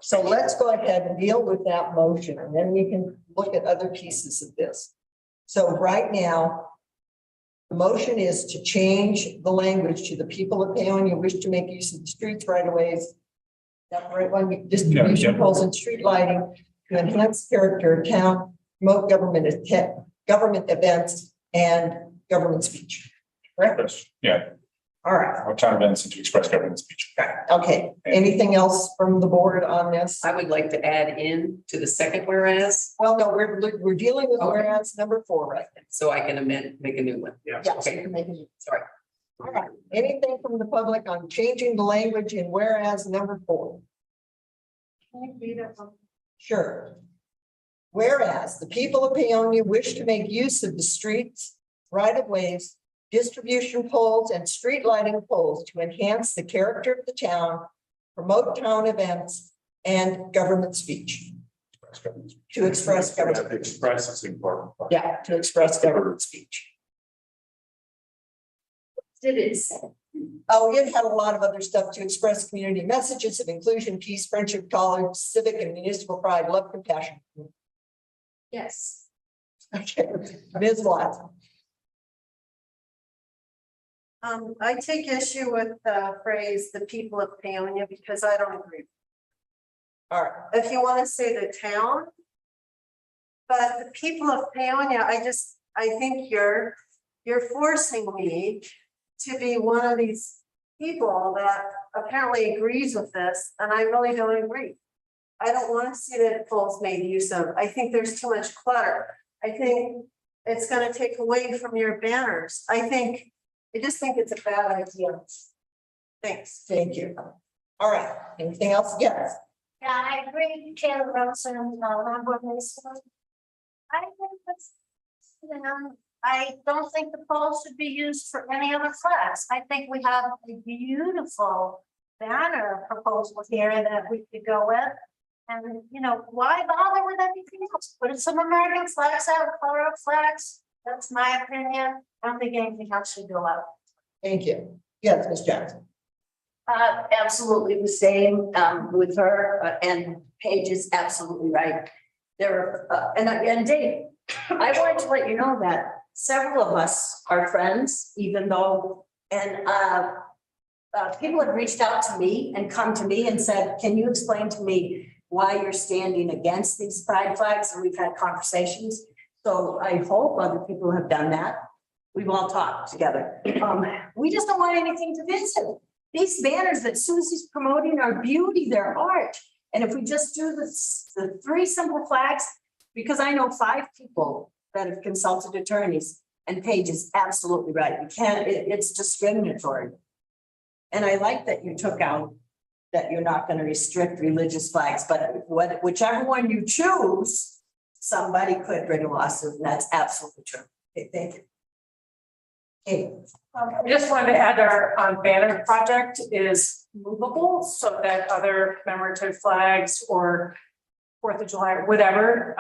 So let's go ahead and deal with that motion, and then we can look at other pieces of this. So right now, the motion is to change the language to the people of Paonia wish to make use of the streets right of ways. That right one, distribution poles and street lighting to enhance character of town, promote government events and government speech. Correct? Yeah, All right, our town events and to express government speech. okay. Anything else from the board on this? I would like to add in to the second whereas, Well, no, we're dealing with Okay. whereas number 4 right now. so I can make a new one. Yeah, so Okay. you can make it. Sorry. All right, anything from the public on changing the language in whereas number 4? Sure. Whereas the people of Paonia wish to make use of the streets, right of ways, distribution poles and street lighting poles to enhance the character of the town, promote town events and government speech. To express government. Express is important. Yeah, to express government speech. Did it say? Oh, it had a lot of other stuff to express community messages of inclusion, peace, friendship, tolerance, civic and municipal pride, love, compassion. Yes. Okay, Ms. Watson. I take issue with the phrase, the people of Paonia, because I don't agree. All right, If you want to say the town. But the people of Paonia, I think you're forcing me to be one of these people that apparently agrees with this, and I really don't agree. I don't want to see that poles made use of. I think there's too much clutter. I think it's going to take away from your banners. I just think it's a bad idea. Thanks. thank you. All right, anything else? Yes. Yeah, I agree, Taylor Rosen, Lamborghini Municipal. I think that's, I don't think the poles should be used for any other flags. I think we have a beautiful banner proposal here that we could go with. And, why bother with anything else? Put some American flags out, color of flags. That's my opinion. I don't think anything else should go out. Thank you. Yes, Ms. Jackson. Absolutely the same with her, and Paige is absolutely right. There are, and Dave, I wanted to let you know that several of us are friends, even though, and people have reached out to me and come to me and said, can you explain to me why you're standing against these pride flags? And we've had conversations. So I hope other people have done that. We've all talked together. We just don't want anything divisive. These banners that Susie's promoting are beauty, they're art. And if we just do the 3 simple flags, because I know 5 people that have consulted attorneys, and Paige is absolutely right. You can't, it's discriminatory. And I like that you took out that you're not going to restrict religious flags, but whichever one you choose, somebody could bring a lawsuit, and that's absolutely true. Okay, thank you. Okay. I just wanted to add our banner project is movable so that other commemorative flags or 4th of July, or whatever,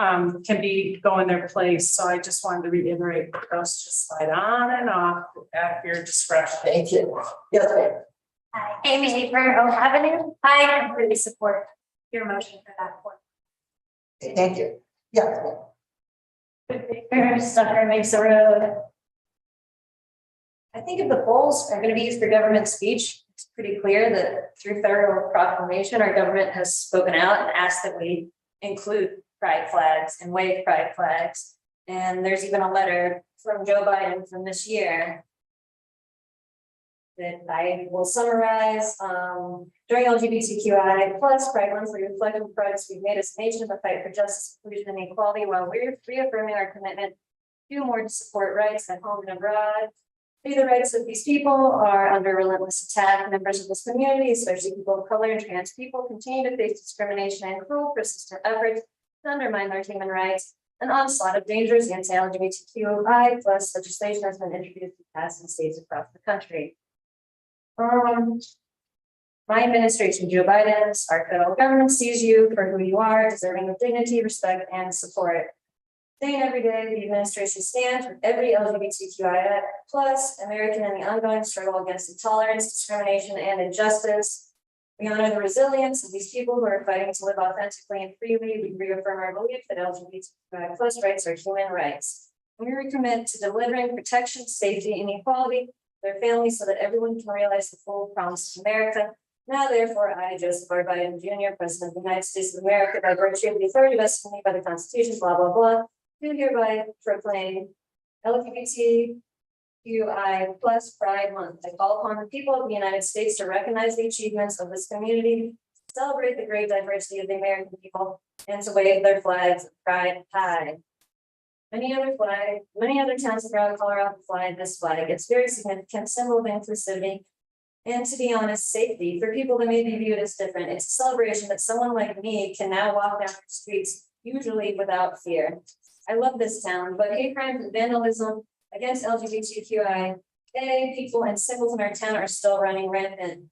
can go in their place. So I just wanted to reiterate, those just slide on and off at your discretion. Thank you. Yes, ma'am. Hi, Amy for Oak Avenue. I completely support your motion for that point. Okay, thank you. Yes, ma'am. Sucker makes a road. I think if the polls are going to be used for government speech, it's pretty clear that through federal proclamation, our government has spoken out and asked that we include pride flags and wave pride flags. And there's even a letter from Joe Biden from this year that I will summarize. During LGBTQI plus Pride Month, we reflect on the progress we've made as a nation in the fight for justice, inclusion, and equality, while we're reaffirming our commitment to do more to support rights at home and abroad. The rights of these people are under relentless attack. Members of this community, especially people of color and trans people, continue to face discrimination and cruel, persistent efforts to undermine their human rights. An onslaught of dangerous anti-LGBTQI plus legislation has been introduced and passed in states across the country. My administration, Joe Biden's, our federal government sees you for who you are, deserving of dignity, respect, and support. Saying every day, the administration stands with every LGBTQI plus American in the ongoing struggle against intolerance, discrimination, and injustice. We honor the resilience of these people who are fighting to live authentically and freely. We reaffirm our belief that LGBTQI plus rights are human rights. We recommit to delivering protection, safety, and equality to their families so that everyone can realize the full promise of America. Now, therefore, I, Joseph R. Biden Jr., President of the United States of America, by virtue of the authority vested in me by the Constitution, blah, blah, blah, do hereby proclaim LGBTQI plus Pride Month. I call upon the people of the United States to recognize the achievements of this community, celebrate the great diversity of the American people, and to wave their flags of pride high. Many other towns around Colorado fly this flag. It's a very significant symbol of inclusivity and, to be honest, safety for people that may be viewed as different. It's a celebration that someone like me can now walk down the streets, usually without fear. I love this town, but hate crimes and vandalism against LGBTQI people and symbols in our town are still running rampant.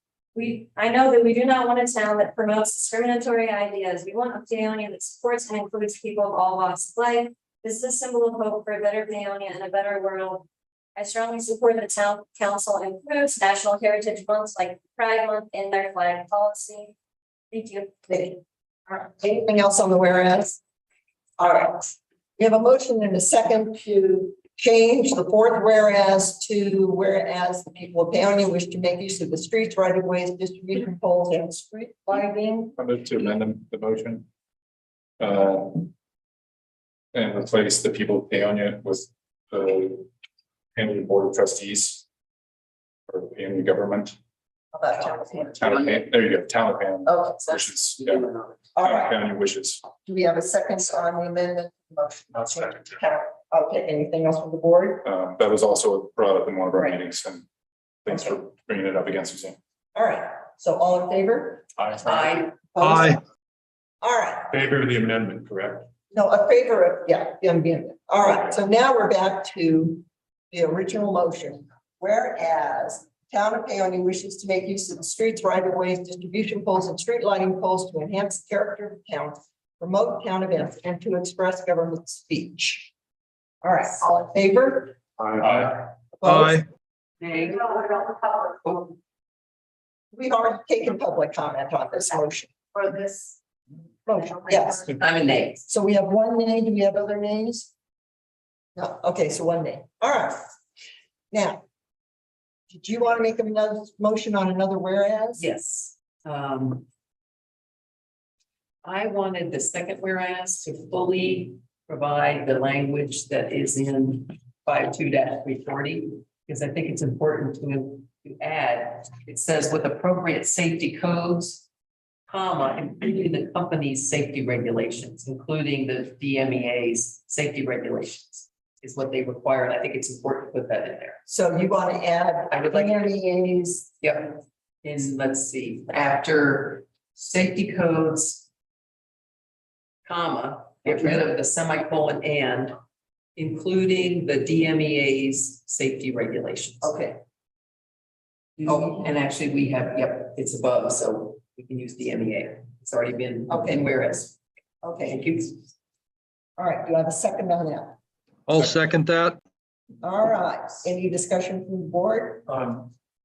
I know that we do not want a town that promotes discriminatory ideas. We want a Paonia that supports and includes people of all walks of life. This is a symbol of hope for a better Paonia and a better world. I strongly support the town council includes National Heritage Months like Pride Month in their flag policy. Thank you. All right. Anything else on the whereas? All right. We have a motion and a second to change the 4th whereas to whereas the people of Paonia wish to make use of the streets, right of ways, distribution poles, and street lighting. I move to amend the motion. And replace the people of Paonia with the Paonia Board of Trustees. Or the Paonia government. How about town of Paonia? There you go, town of Paonia. Okay, so Wishes, yeah, all town of right. Paonia wishes. Do we have a second on the amendment? Motion. I'll second. Okay, anything else from the board? That was also brought up in one of our Right. meetings, and thanks for bringing it up again, Suzanne. All right, so all in favor? Aye. Opposed? Aye. All right, Favor of the amendment, correct? no, a favor of, yeah, the amendment. All right, so now we're back to the original motion. Whereas Town of Paonia wishes to make use of the streets, right of ways, distribution poles, and street lighting poles to enhance the character of the town, promote town events, and to express government speech. All right, all in favor? Aye. Opposed? Aye. Nay. We've already taken public comment on this motion. For this. Motion, yes. I'm a nay. So we have one nay. Do we have other nays? No, okay, so one nay. All right. Now, Did you want to make another motion on another whereas? Yes. I wanted the second whereas to fully provide the language that is in 52-340, because I think it's important to add, it says with appropriate safety codes, comma, including the company's safety regulations, including the DMEA's safety regulations, is what they require, and I think it's important to put that in there. So you want to add I would like- DMEA's, Yep, and let's see, after safety codes, comma, get rid of the semicolon and, including the DMEA's safety regulations. okay. Oh, and actually we have, yep, it's above, so we can use DMEA. It's already been, Okay. and whereas, Okay, thank you. all right, do I have a second on that? I'll second that. All right, any discussion from the board?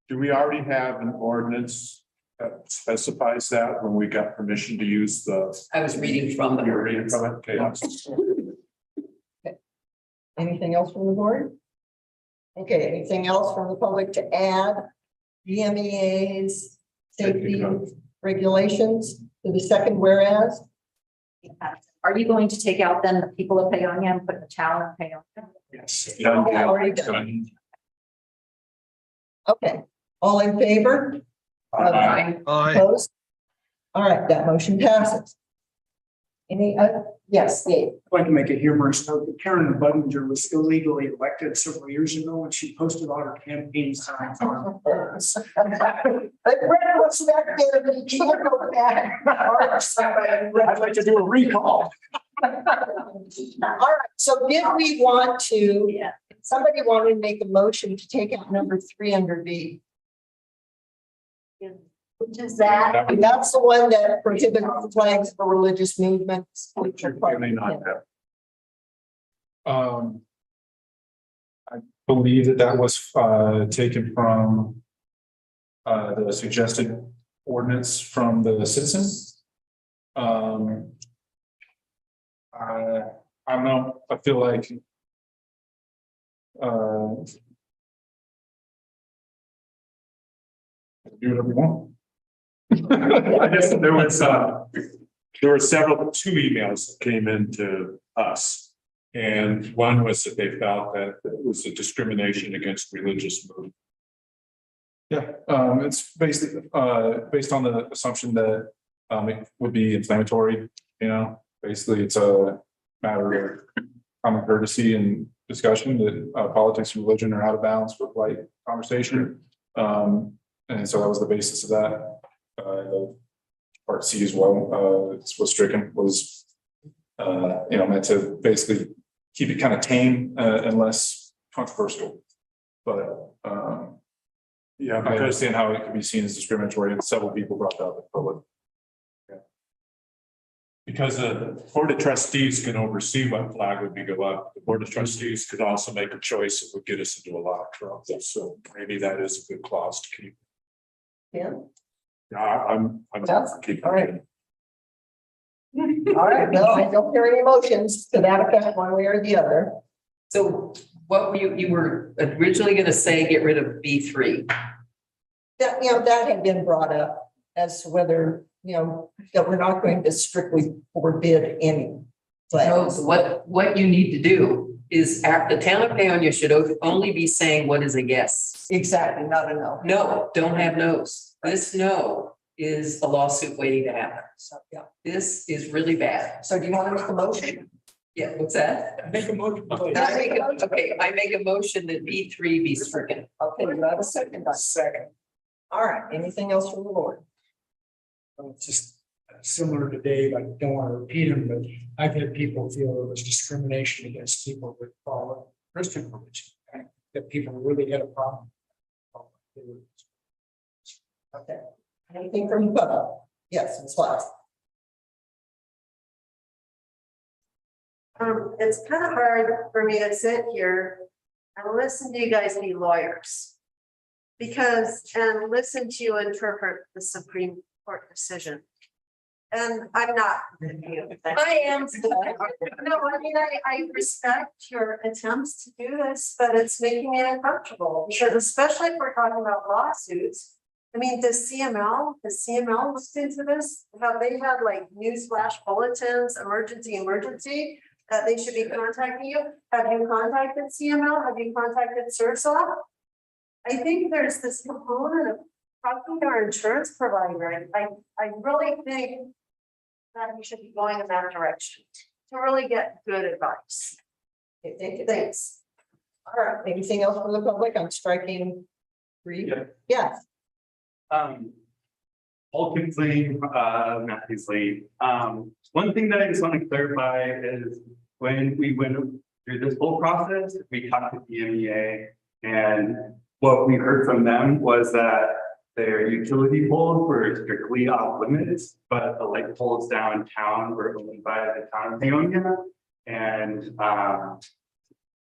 Do we already have an ordinance that specifies that when we got permission to use the? I was reading from the. You're reading from it? Okay. Anything else from the board? Okay, anything else from the public to add DMEA's safety code. regulations to the second whereas? Are you going to take out then the people of Paonia and put the town of Paonia? Yes. Already done. Okay, all in favor? Aye. Opposed? All right, that motion passes. Any other? Yes, Dave. I'd like to make a humorous note that Karen Budinger was illegally elected several years ago and she posted all her campaign signs on. But Brett, what's back there? You can't go back. I'd like to do a recall. All right, so did we want to, somebody wanted to make a motion to take out number 3 under B. Which is that? And that's the one that prohibits flags for religious movements. Which are clearly not there. I believe that was taken from the suggested ordinance from the citizens. I don't know, I feel like do whatever you want. I guess there were two emails that came into us. And one was that they felt that it was a discrimination against religious movement. Yeah, it's based on the assumption that it would be inflammatory, you know, basically it's a matter of common courtesy and discussion that politics and religion are out of balance for polite conversation. And so that was the basis of that. Part C as well, was stricken, was meant to basically keep it kind of tame and less controversial. But Yeah, I because understand how it could be seen as discriminatory, and several people brought that up in public. the Board of Trustees can oversee what flag would be go up. The Board of Trustees could also make a choice that would get us into a lot of trouble. So maybe that is a good clause to keep. Yeah. Yeah, I'm Yes, for keeping all right. it. All right, no, I don't hear any emotions to that effect one way or the other. So what you were originally gonna say, get rid of B3. That, that had been brought up as to whether, that we're not going to strictly forbid any flags. So what you need to do is the town of Paonia should only be saying what is a yes. Exactly, not a no. No, don't have no's. This no is a lawsuit waiting to happen. So, yeah. This is really bad. So do you want to make a motion? Yeah, what's that? Make a motion. Okay, I make a motion that B3 be stricken. Okay, you have a second. Second. All right, anything else from the board? Just similar to Dave, I don't want to repeat him, but I've had people feel there was discrimination against people that follow Christian religion. and That people really had a problem. Okay, anything from the public? Yes, Ms. Watts. It's kind of hard for me to sit here and listen to you guys be lawyers. And listen to you interpret the Supreme Court decision. And I'm not. I am. No, I mean, I respect your attempts to do this, but it's making me uncomfortable, because especially if we're talking about lawsuits. I mean, has CML looked into this? Have they had like newsflash bulletins, emergency, that they should be contacting you? Have you contacted CML? Have you contacted CERSA? I think there's this component of talking to our insurance provider. I really think that we should be going in that direction to really get good advice. Okay, thank you. Thanks. All right, anything else from the public? I'm striking 3. Yeah. Yes. Paul Kinsley, Matthew's Lee. One thing that I just want to clarify is when we went through this whole process, we talked to DMEA, and what we heard from them was that their utility poles were strictly off limits, but the light poles downtown were owned by the town of Paonia,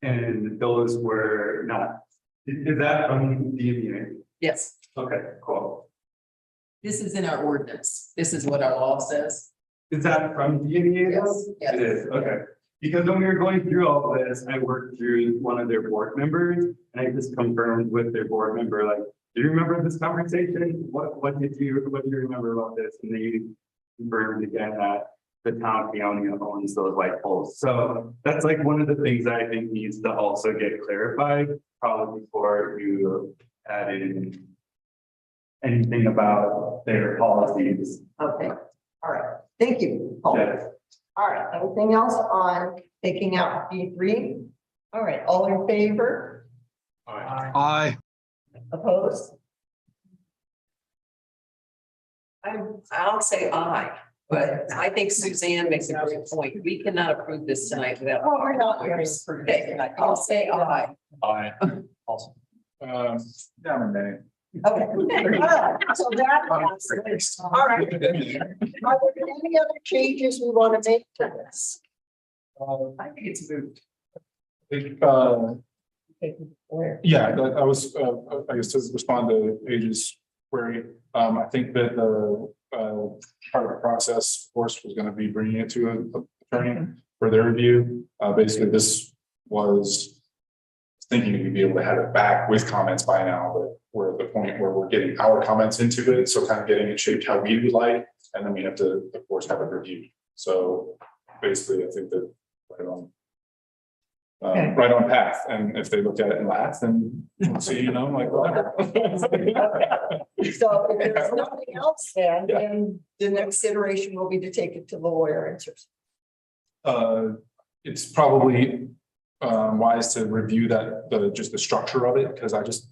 and those were not. Is that from DMEA? Yes, Okay, cool. this is in our ordinance. This is what our law says. Is that from DMEA? Yes, yes. It is, okay. Because when we were going through all this, I worked through one of their board members, and I just confirmed with their board member, like, do you remember this conversation? What do you remember about this? And they confirmed again that the town of Paonia owns those light poles. So that's like one of the things that I think needs to also get clarified, probably before you add in anything about their policies. Okay, all right, thank you, Paul. Yes. All right, anything else on taking out B3? All right, all in favor? Aye. Opposed? I'll say aye, but I think Suzanne makes a great point. We cannot approve this tonight without. Well, we're not going to approve it tonight. I'll say aye. Aye. Awesome. Down in May. Okay. All right, so that passes. All right. Are there any other changes we want to make to this? I think it's moved. Yeah, I was, I guess to respond to Paige's query, I think that the, part of the process, of course, was gonna be bringing it to an attorney for their review. Basically, this was thinking we'd be able to have it back with comments by now, but we're at the point where we're getting our comments into it, so kind of getting it shaped how we would like, and then we have to, of course, have it reviewed. So basically, I think that right on path, and if they look at it and laugh, then we'll see, like whatever. So if there's nothing else, then the next iteration will be to take it to the lawyer answers. It's probably wise to review that, just the structure of it, because I just,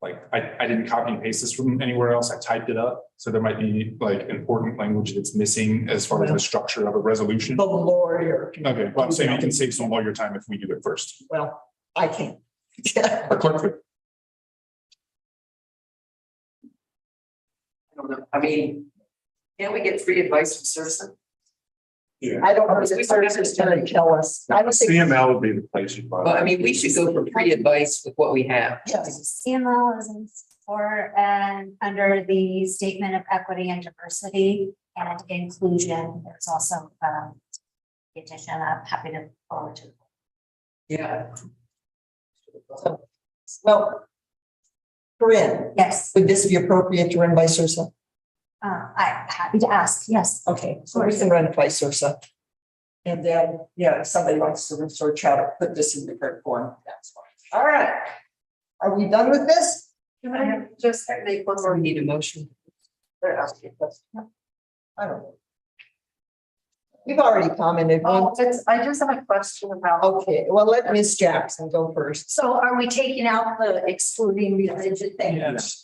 I didn't copy and paste this from anywhere else. I typed it up. So there might be important language that's missing as far as the structure of a resolution. The lawyer. Okay, well, I'm saying you can save some lawyer time if we do it first. Well, I can't. Our clerk could. I don't know. I mean, can we get free advice from CERSA? I don't know if the service is going to tell us. I don't think. CML would be the place you. Well, I mean, we should go for free advice with what we have. Yes. CML is in support and under the statement of equity and diversity and inclusion. There's also the addition. I'm happy to forward to. Yeah. Well, Corinne, Yes, would this be appropriate to run by CERSA? I'm happy to ask. Yes. Okay, so we can run it by CERSA. And then, if somebody wants to research how to put this in the correct form, that's fine. All right. Are we done with this? Can I just make one We more? need a motion. They're asking a question. I don't know. We've already commented. I just have a question about. Okay, well, let Ms. Jackson go first. So are we taking out the excluding religion thing? Yes.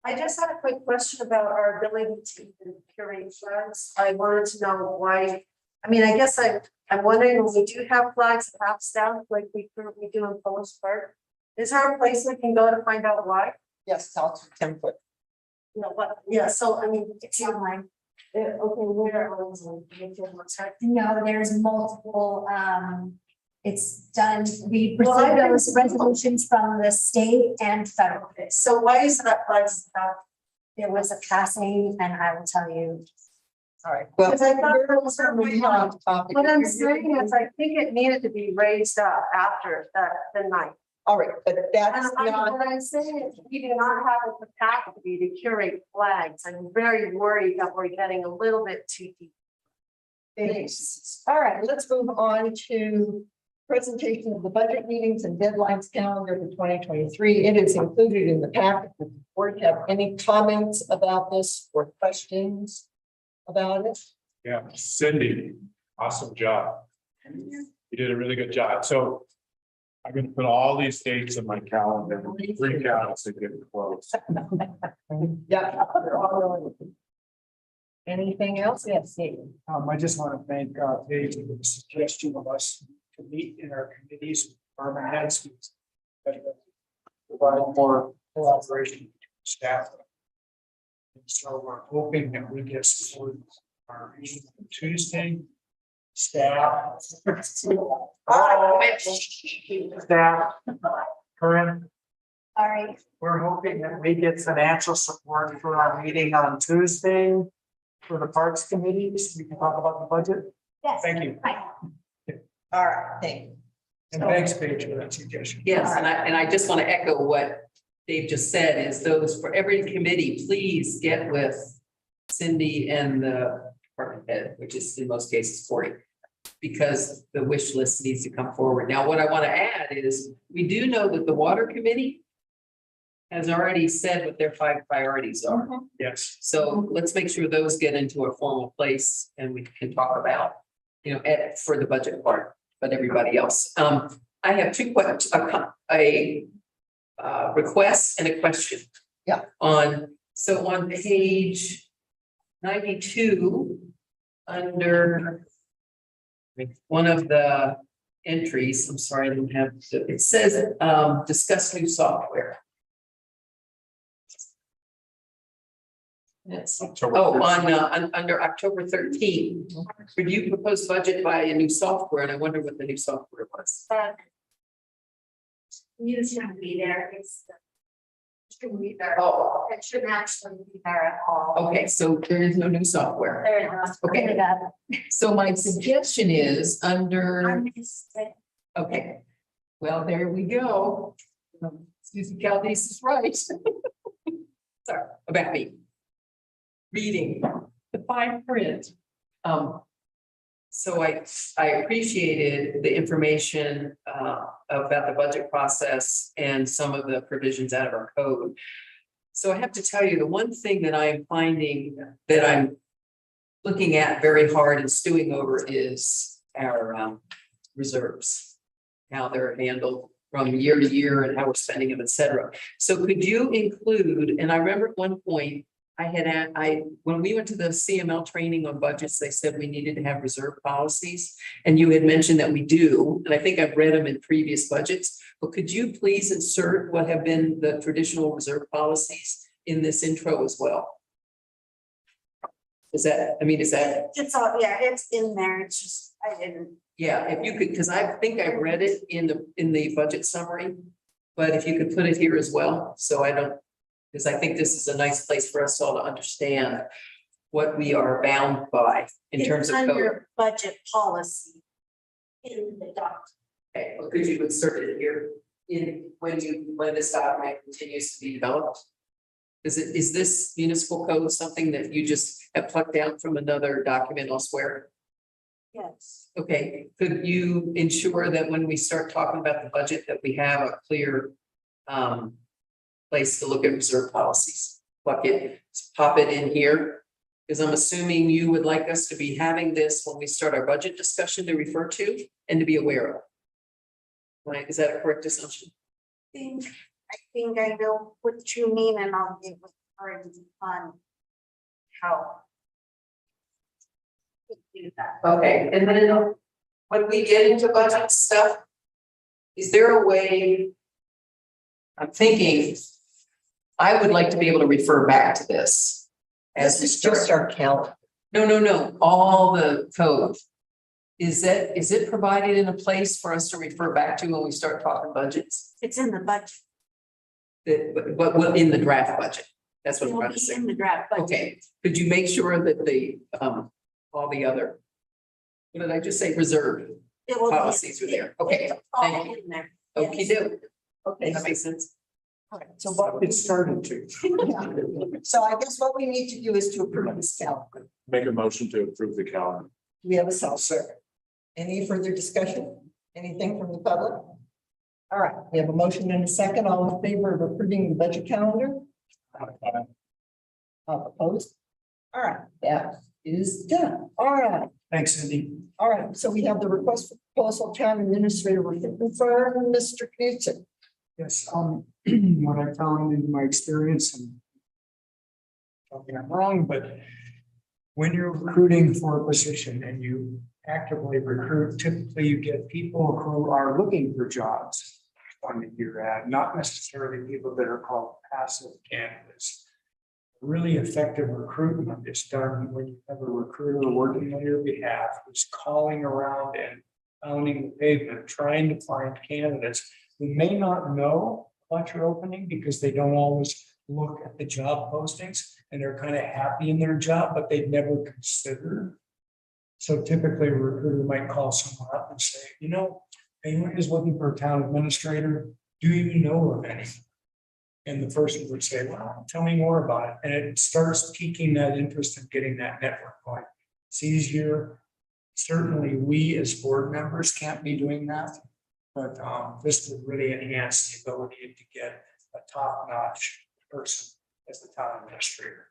I just had a quick question about our ability to curate flags. I wanted to know why, I mean, I guess I'm wondering, when we do have flags half staff like we currently do in Fullest Park, is there a place we can go to find out why? Yes, tell 10 foot. You know what, yeah, so I mean, it's online. Okay, where else? No, there's multiple, it's done, we Well, I received know- those resolutions from the state and federal. So why is that flags out? There was a passing, and I will tell you All right, well. Because I thought we're moving on to topic. What I'm saying is, I think it needed to be raised up after the night. All right, but that's And not, what I'm saying is, we do not have the capacity to curate flags. I'm very worried that we're getting a little bit too deep. thanks. All right, let's move on to presentation of the budget meetings and deadlines calendar for 2023. It is included in the packet. Does the board have any comments about this or questions about it? Yeah, Cindy, awesome job. You did a really good job. So I'm gonna put all these dates in my calendar, 3 counts to get close. Yeah. they're all really- Anything else? Yes, Steve. I just want to thank Dave for the suggestion of us to meet in our committees, department heads. Provide more cooperation with staff. And so we're hoping that we get support our meeting on Tuesday. Staff. Staff. Corinne, Sorry. we're hoping that we get financial support for our meeting on Tuesday for the Parks Committee, so we can talk about the budget. Yes. Thank you. Hi. All right, thank you. And thanks, Paige, for that suggestion. Yes, and I just want to echo what Dave just said, is those for every committee, please get with Cindy and the department head, which is in most cases Cory, because the wish list needs to come forward. Now, what I want to add is, we do know that the water committee has already said what their 5 priorities are. Yes. So let's make sure those get into a formal place and we can talk about, for the budget part, but everybody else. I have 2 questions, a request and a question. Yeah. So on page 92, under one of the entries, I'm sorry, I don't have, it says, discuss new software. Yes. Under October 13th, review proposed budget by a new software, and I wonder what the new software was. You shouldn't be there, shouldn't be there. Oh, It shouldn't actually be there at all. okay, so there is no new software. There it is. Okay. Bring it up. So my suggestion is under, I missed it. okay, well, there we go. Susie Caldesis is right. Sorry, about me. Reading the fine print. So I appreciated the information about the budget process and some of the provisions out of our code. So I have to tell you, the one thing that I am finding that I'm looking at very hard and stewing over is our reserves. How they're handled from year to year and how we're spending them, et cetera. So could you include, and I remember at one point, when we went to the CML training on budgets, they said we needed to have reserve policies. And you had mentioned that we do, and I think I've read them in previous budgets, but could you please insert what have been the traditional reserve policies in this intro as well? Is that? It's all, yeah, it's in there. It's just, I didn't. Yeah, if you could, because I think I read it in the budget summary, but if you could put it here as well, so I don't, because I think this is a nice place for us all to understand what we are bound by in terms of code. Under budget policy in the document. Okay, well, could you insert it here when this document continues to be developed? Is this municipal code something that you just have plucked down from another document elsewhere? Yes. Okay, could you ensure that when we start talking about the budget, that we have a clear place to look at reserve policies? Pop it in here, because I'm assuming you would like us to be having this when we start our budget discussion to refer to and to be aware of. Right, is that a correct assumption? I think I know what you mean, and I'll get with her on how to do that. Okay, and then when we get into budget stuff, is there a way? I'm thinking, I would like to be able to refer back to this. As This is just our calendar. No, all the code. Is it provided in a place for us to refer back to when we start talking budgets? It's in the budget. But in the draft budget That's what I'm It'll trying to be say. in the draft budget. Okay, could you make sure that the, all the other, what did I just say, reserve It will be. policies are there? Okay, All thank you. in there. Okay, Yes. do. Okay, That makes sense. so what we It started to. yeah. So I guess what we need to do is to approve this calendar. Make a motion to approve the calendar. Do we have a second? Any further discussion? Anything from the public? All right, we have a motion and a second. All in favor of approving the budget calendar? Opposed? All right, that is done. All right, Thanks, Cindy. all right. So we have the request for proposal town administrator recruitment firm, Mr. Knudsen. Yes, what I found in my experience and tell me I'm wrong, but when you're recruiting for a position and you actively recruit, typically you get people who are looking for jobs on the year ad, not necessarily people that are called passive candidates. Really effective recruitment is done when you have a recruiter working on your behalf, who's calling around and pounding the pavement, trying to find candidates who may not know about your opening because they don't always look at the job postings and they're kind of happy in their job, but they've never considered. So typically a recruiter might call someone up and say, you know, anyone who's looking for a town administrator, do you know of any? And the person would say, well, tell me more about it. And it starts piquing that interest in getting that network going. It's easier. Certainly, we as board members can't be doing that. But this would really enhance the ability to get a top-notch person as the town administrator.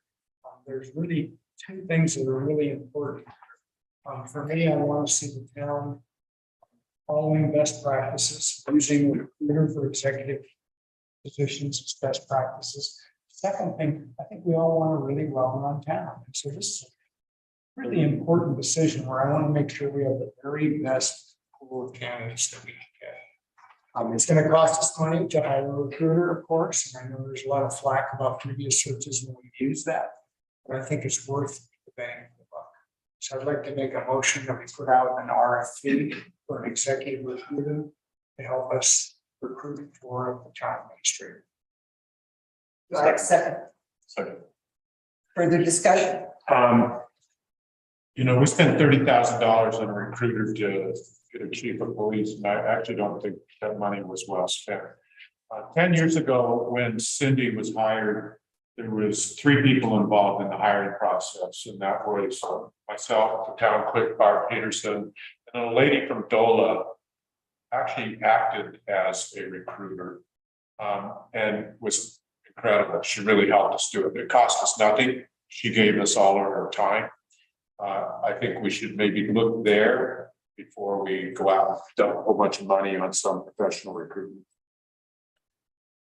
There's really two things that are really important. For me, I want to see the town following best practices, using the recruiter for executive positions as best practices. Second thing, I think we all want a really well-run town. And so this is a really important decision where I want to make sure we have the very best pool of candidates that we can get. It's going to cost us money to hire a recruiter, of course, and I know there's a lot of flack about previous searches when we use that, but I think it's worth the bang for the buck. So I'd like to make a motion that we put out an RFP for an executive recruiter to help us recruit for the town administrator. Do I have a second? Second. Further discussion? You know, we spent $30,000 on a recruiter to get a chief of police, and I actually don't think that money was well spent. 10 years ago, when Cindy was hired, there was 3 people involved in the hiring process, and that was myself, the town clerk, Barb Peterson, and a lady from DOLA actually acted as a recruiter and was incredible. She really helped us do it. It cost us nothing. She gave us all of her time. I think we should maybe look there before we go out and dump a whole bunch of money on some professional recruitment.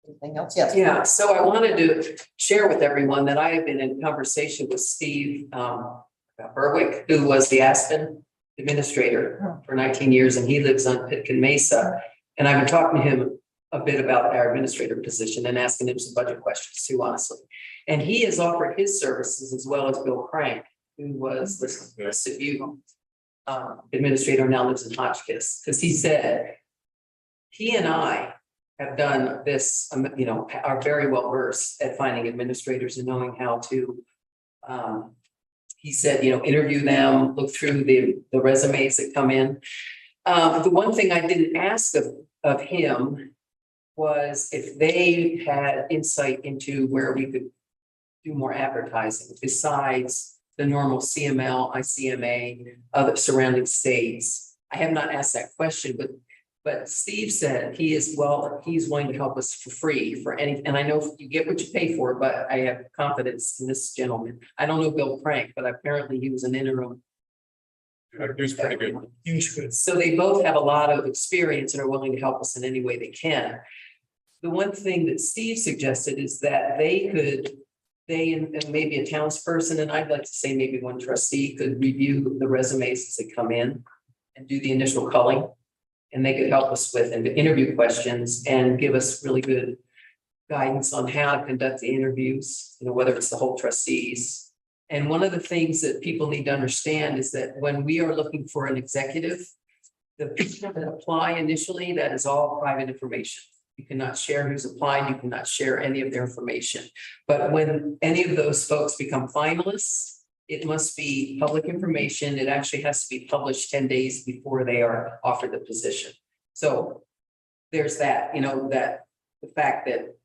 Anything else? Yes. Yeah, so I wanted to share with everyone that I have been in conversation with Steve Berwick, who was the Aspen administrator for 19 years, and he lives on Pitkin Mesa. And I've been talking to him a bit about our administrator position and asking him some budget questions too, honestly. And he has offered his services as well as Bill Crank, who was the Sibu administrator, now lives in Hotchkiss, because he said he and I have done this, you know, are very well versed at finding administrators and knowing how to, he said, you know, interview them, look through the resumes that come in. The one thing I didn't ask of him was if they had insight into where we could do more advertising besides the normal CML, ICMA, other surrounding states. I have not asked that question, but Steve said he's willing to help us for free for any, and I know you get what you pay for, but I have confidence in this gentleman. I don't know Bill Crank, but apparently he was an interim. He was pretty good. He was good. So they both have a lot of experience and are willing to help us in any way they can. The one thing that Steve suggested is that they and maybe a townsperson, and I'd like to say maybe one trustee could review the resumes as they come in and do the initial culling. And they could help us with and interview questions and give us really good guidance on how to conduct the interviews, you know, whether it's the whole trustees. And one of the things that people need to understand is that when we are looking for an executive, the people that apply initially, that is all private information. You cannot share who's applied, you cannot share any of their information. But when any of those folks become finalists, it must be public information. It actually has to be published 10 days before they are offered the position. So there's that, that the fact that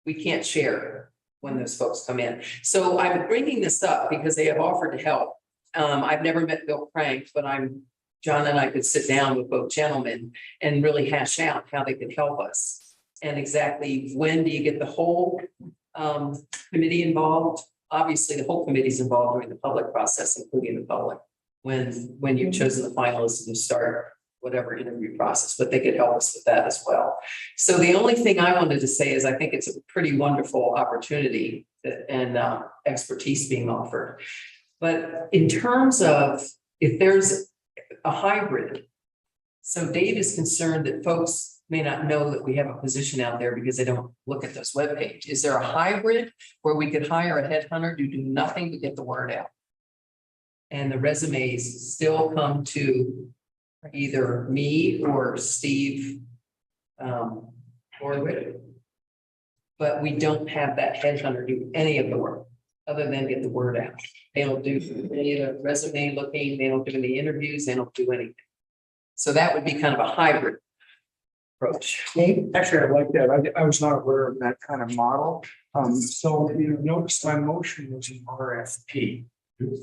we can't share when those folks come in. So I'm bringing this up because they have offered to help. I've never met Bill Crank, but John and I could sit down with both gentlemen and really hash out how they could help us. And exactly when do you get the whole committee involved? Obviously, the whole committee is involved during the public process, including the public. When you've chosen the finalists and you start whatever interview process, but they could help us with that as well. So the only thing I wanted to say is I think it's a pretty wonderful opportunity and expertise being offered. But in terms of if there's a hybrid, so Dave is concerned that folks may not know that we have a position out there because they don't look at this webpage. Is there a hybrid where we could hire a headhunter to do nothing to get the word out? And the resumes still come to either me or Steve Orwick. But we don't have that headhunter do any of the work other than get the word out. They don't do any of the resume looking, they don't do any interviews, they don't do anything. So that would be kind of a hybrid approach. Actually, I like that. I was not aware of that kind of model. So you notice my motion was an RFP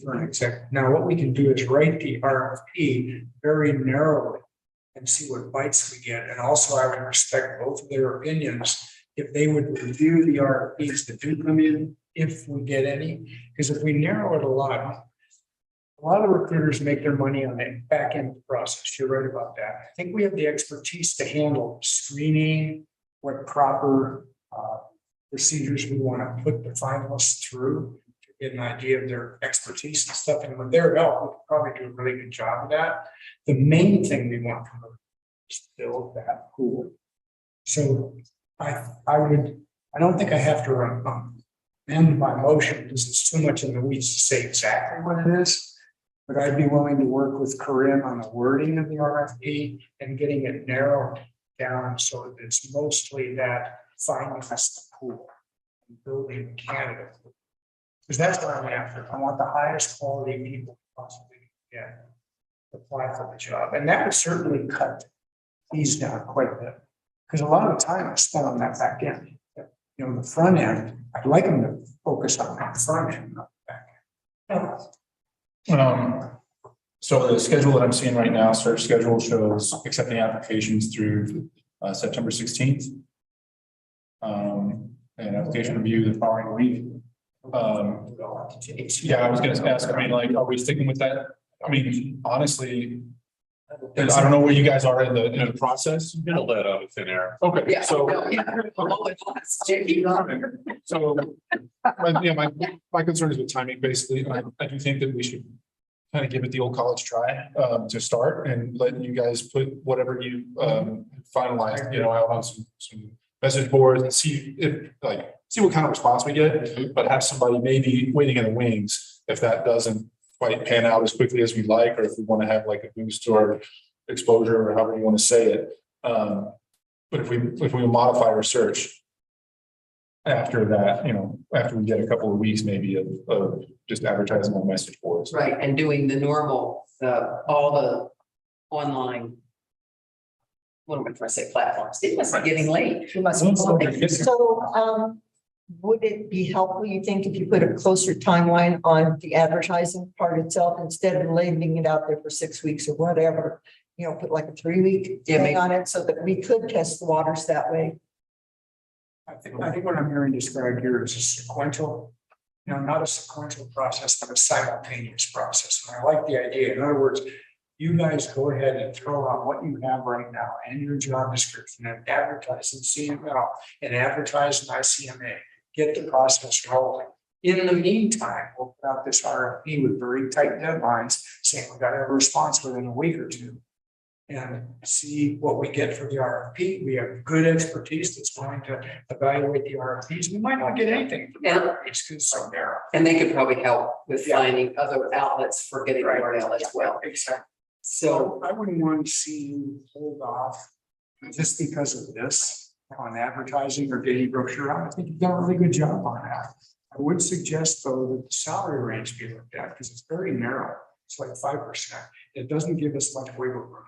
for an exec. Now, what we can do is write the RFP very narrowly and see what bites we get. And also I would respect both of their opinions if they would review the RFPs that do come in, if we get any. Because if we narrow it a lot of recruiters make their money on the back end process. You're right about that. I think we have the expertise to handle screening, what proper procedures we want to put the finalists through to get an idea of their expertise and stuff. And with their help, we could probably do a really good job of that. The main thing we want from them is build that pool. So I don't think I have to amend my motion because it's too much in the weeds to say exactly what it is. But I'd be willing to work with Corinne on the wording of the RFP and getting it narrowed down so that it's mostly that finding us the pool and building the candidate. Because that's what I'm after. I want the highest quality people possibly can apply for the job. And that would certainly cut fees down quite a bit. Because a lot of time I spent on that back end. The front end, I'd like them to focus on that front end, not the back end. So the schedule that I'm seeing right now, search schedule shows accepting applications through September 16th. And application review the following week. Yeah, I was gonna ask, are we sticking with that? Honestly, I don't know where you guys are in the process. Pull that out of thin air. Okay, Yeah. so. So, my concern is with timing, basically. I do think that we should kind of give it the old college try to start and let you guys put whatever you finalize, out on some message boards and see what kind of response we get, but have somebody maybe waiting in the wings if that doesn't quite pan out as quickly as we'd like, or if we want to have like a boost to our exposure or however you want to say it. But if we modify our search after that, after we get a couple of weeks maybe of just advertising on message boards. Right, and doing the normal, all the online, what am I trying to say, platforms. It must be getting late. So, would it be helpful, you think, if you put a closer timeline on the advertising part itself, instead of leaving it out there for 6 weeks or whatever? Put like a 3-week thing on it so that we could test the waters that way. I think what I'm hearing described here is a sequential, not a sequential process, but a simultaneous process. And I like the idea. In other words, you guys go ahead and throw out what you have right now and your job description and advertise in CML and advertise in ICMA. Get the process rolling. In the meantime, we'll put out this RFP with very tight deadlines saying we've got to have a response within a week or two. And see what we get for the RFP. We have good expertise that's going to evaluate the RFPs. We might not get anything from the RFPs because it's so narrow. And they could probably help with finding other outlets for getting the word out as well. Exactly. So, So I wouldn't want to see you hold off just because of this. I like the idea. In other words, you guys go ahead and throw out what you have right now and your job description and advertise in CML. Get the process rolling. In the meantime, we'll put out this RFP with very tight deadlines saying we've got to have a response within a week or two. And see what we get for the RFPs. We might not get anything from the RFPs because it's so narrow. so on advertising or getting brochure out. I think you've done a really good job on that. I would suggest though that the salary range be looked at because it's very narrow. It's like 5%. It doesn't give us much wiggle room.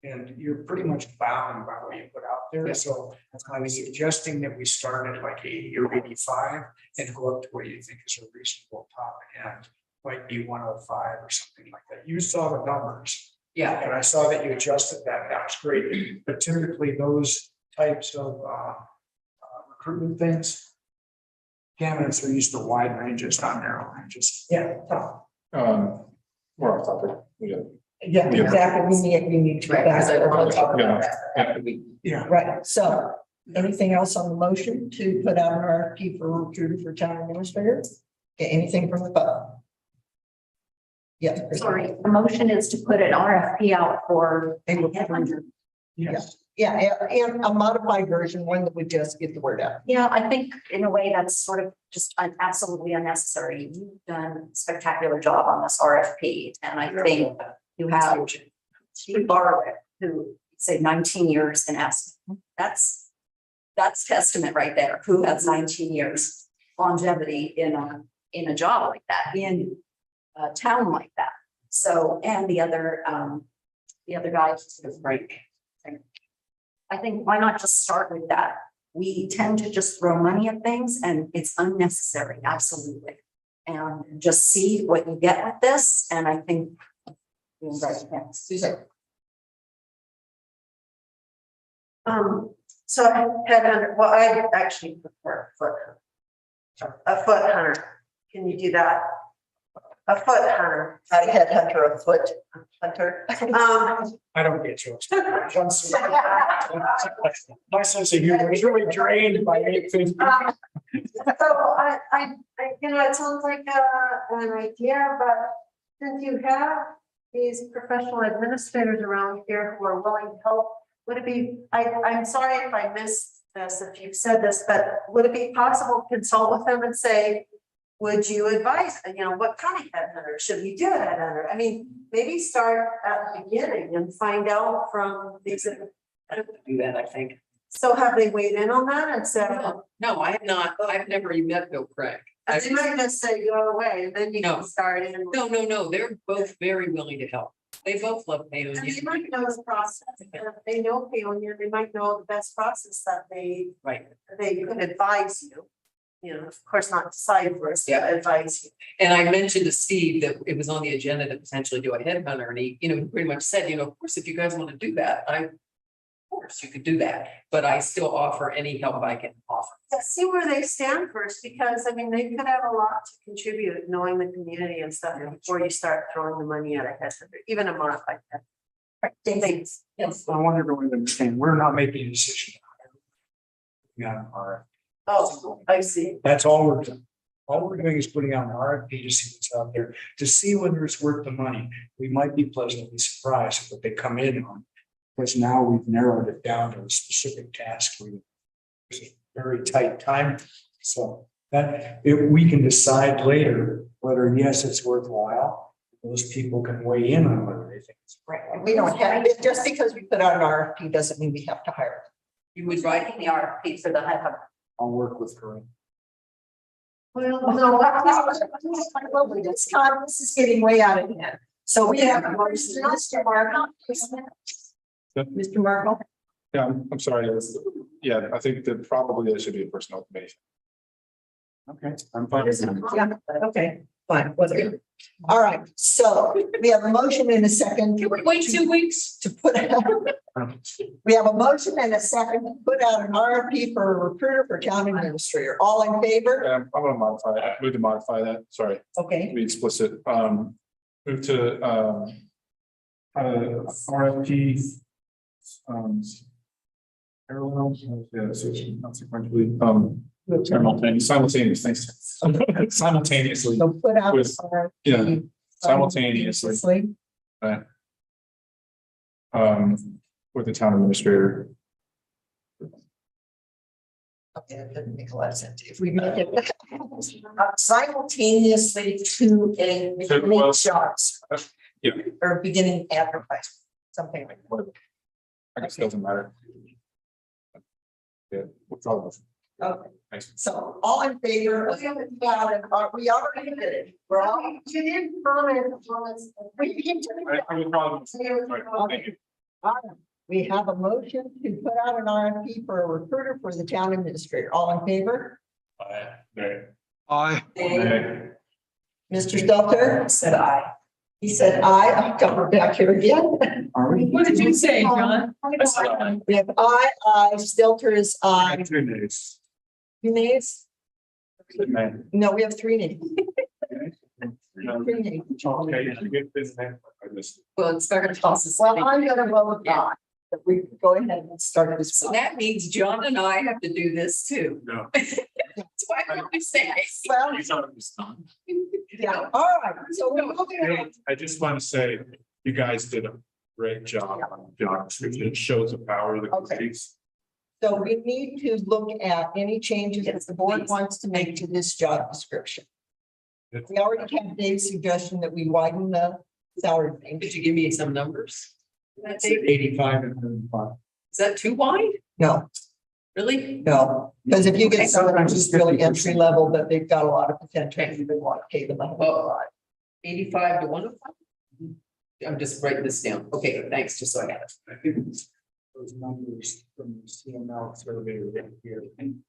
And you're pretty much bound by what you put out there. So I was suggesting that we start at like 80 or 85 and go up to what you think is a reasonable top end. Might be 105 or something like that. You saw the numbers. Yeah, And I saw that you adjusted that. That was great. But typically those types of recruitment things, candidates are used to wide ranges, not narrow ranges. Yeah, We're off topic. Yeah. yeah, exactly. We need to. right, because I want to talk Yeah. about that. After we Yeah. Right, so anything else on the motion to put out an RFP for recruiter for town administrator? Okay, anything from the public? Yes. Sorry, the motion is to put an RFP out for. Yes. Yeah, and a modified version, one that would just get the word out. Yeah, I think in a way that's sort of just absolutely unnecessary. You've done a spectacular job on this RFP. And I think you have Steve Barwick, who say 19 years in estimate. That's testament right there. Who has 19 years longevity in a job like that, in a town like that. So, and the other guy sort of break. I think why not just start with that? We tend to just throw money at things and it's unnecessary, absolutely. And just see what you get with this. And I think. Susan. So headhunter, well, I actually prefer a foot hunter. Can you do that? A foot hunter, not a headhunter, a foot hunter. I don't get you. My sense of humor is really drained by 8:50. So I, it sounds like an idea, but since you have these professional administrators around here who are willing to help, would it be, I'm sorry if I missed this, if you've said this, but would it be possible to consult with them and say, would you advise, what kind of headhunter? Should we do a headhunter? I mean, maybe start at the beginning and find out from these. Do that, I think. So have they weighed in on that and said, No, I have not. I've never even met Bill Craig. they might just say go away and then you can start in. No, they're both very willing to help. They both love And Paonia. they might know the process, and if they know Paonia, they might know the best process that they could advise you. Of course, not decide first, but advise you. And I mentioned to Steve that it was on the agenda to potentially do a headhunter, and he, pretty much said, of course, if you guys want to do that, of course you could do that, but I still offer any help I can offer. Yeah, see where they stand first, because they could have a lot to contribute, knowing the community and stuff before you start throwing the money at a headhunter, even a modified headhunter. Yes. I want everyone to understand, we're not making a decision. Yeah, all right. Oh, I see. That's all we're doing. All we're doing is putting out an RFP to see what's out there, to see whether it's worth the money. We might be pleasantly surprised at what they come in on. Because now we've narrowed it down to a specific task. There's a very tight time. So that if we can decide later whether, yes, it's worthwhile, those people can weigh in on whether they think it's Right, and we don't have, just because we put out an RFP doesn't mean we have to hire. You would write Writing the RFP for the headhunter. I'll work with Corinne. Well, no, this is getting way out of hand. So we have Mr. Markle. Mr. Markle. Yeah, I'm sorry. Yeah, I think that probably there should be a personnel committee. Okay, I'm fine with that. Yeah, okay, fine, whatever. All right, so we have a motion in a second. Can we wait 2 weeks? To put out, we have a motion and a second to put out an RFP for a recruiter for town administrator. All in favor? I'm gonna modify that, move to modify that, sorry, Okay, to be explicit, move to, RFP. Parallel, yeah, so not sequentially, simultaneous, thanks. Simultaneously, so put out. With- yeah, simultaneously. With the town administrator. Okay, that doesn't make a lot of sense. If we make it simultaneously to a beginning shots. Yeah. Or beginning advertisement, something like that. I guess it doesn't matter. Yeah, what's all this? Okay, Thanks. so all in favor of, we already did it. We're all. You didn't comment on this. We can do it. I would probably. Right, thank you. All right. We have a motion to put out an RFP for a recruiter for the town administrator. All in favor? Nay. Aye. Mr. Stelter? Said I. He said aye. I'll come back here again. What did you say, John? We have aye, Stelter is aye. 2 nays. 2 nays? Man. No, we have 3 nays. 3 nays. Okay, you get this name. I missed it. Well, it's not gonna cost us. Well, anything. I'm gonna vote aye. But we can go ahead and start this. So that means John and I have to do this too. No. That's why I'm saying. Well, You thought it was done? yeah, all right, so we're moving Hey, on. I just want to say, you guys did a great job on the job description. It shows the power of the Okay. committees. So we need to look at any changes that the board wants to make to this job description. We already have Dave's suggestion that we widen the salary range. Could you give me some numbers? That's it. 85 and 75. Is that too wide? No, Really? no, because if you Okay. get someone who's just really entry level, but they've got a lot of potential, you would want to pay them a whole lot. 85 to 105? I'm just writing this down. Okay, thanks, just so I have it. I think it's those numbers from the CML survey right here.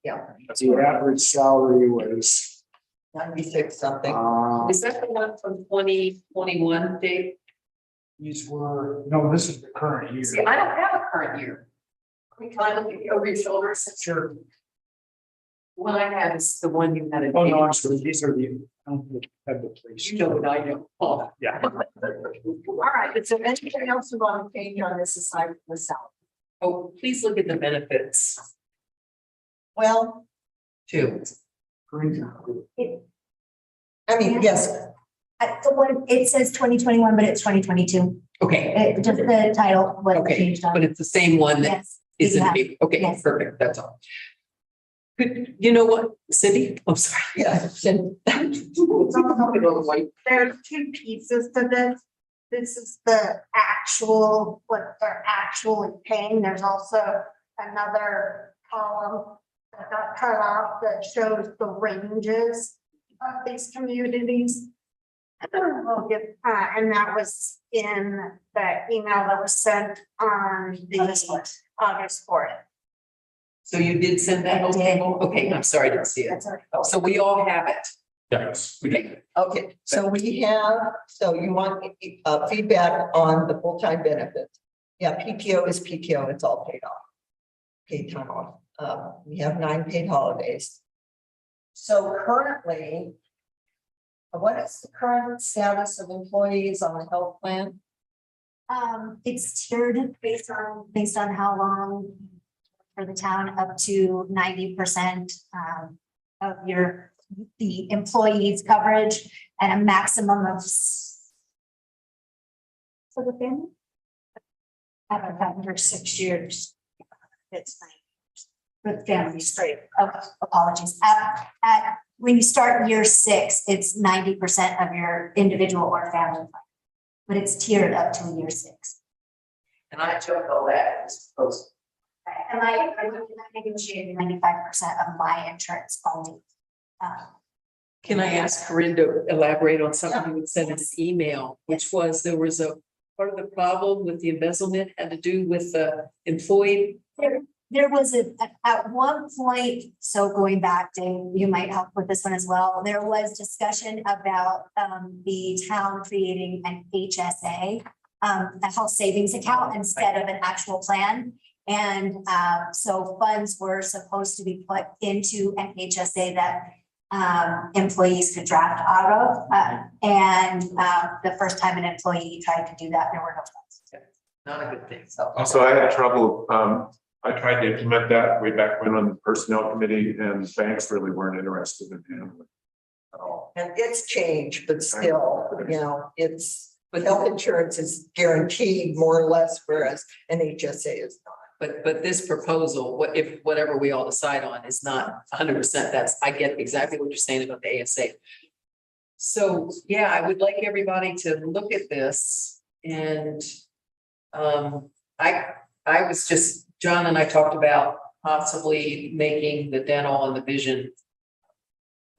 Yeah, The average salary was, 96 something. Is that the one from 2021, Dave? these were, no, this is the current year. See, I don't have a current year. Can I look over your shoulders? Sure. What I have is the one you had. Oh, no, actually, these are the, I don't have the place. You know what I know. Oh, Yeah. All right, is there anything else you want to change on this aside from the salary? Oh, please look at the benefits Well, too. I mean, yes, The one, it says 2021, but it's 2022. Okay, Just the title was okay, changed on. but it's the same one that Yes. is in yeah. the, okay, Yes. perfect, that's all. Good, you know what, Cindy? I'm sorry. yeah. There's 2 pieces to this. This is the actual, what they're actually paying. There's also another column that got cut off that shows the ranges of these communities. We'll get, and that was in the email that was sent on the August 4th. So you did send that whole table? Okay, I'm sorry, I didn't see it. That's all right. So we all have it. Yes. Okay, Okay, so we have, so you want feedback on the full-time benefits. Yeah, PTO is PTO, it's all paid off. Paid time off. We have 9 paid holidays. So currently, what is the current status of employees on the health plan? It's tiered based on how long for the town, up to 90% of the employees' coverage and a maximum of for the family. After that for 6 years. It's 9 for the family straight. Oh, apologies. When you start year 6, it's 90% of your individual or family. But it's tiered up to year 6. and I took all that as proposed. And I negotiated 95% of my insurance only. Can I ask Corinne to elaborate on something you said in an email, which was there was a part of the problem with the embezzlement had to do with the employee. There was at one point, so going back, Dave, you might help with this one as well. There was discussion about the town creating an HSA, a health savings account instead of an actual plan. And so funds were supposed to be put into an HSA that employees could draft out of. And the first time an employee tried to do that, there were no funds. Not a good thing, so. Also, I had trouble, I tried to implement that way back when on the personnel committee, and banks really weren't interested in handling it at all. And it's changed, but still, it's, but health insurance is guaranteed more or less, whereas an HSA is not. But this proposal, whatever we all decide on is not 100%, I get exactly what you're saying about the ASA. So, yeah, I would like everybody to look at this and I was just, John and I talked about possibly making the dental and the vision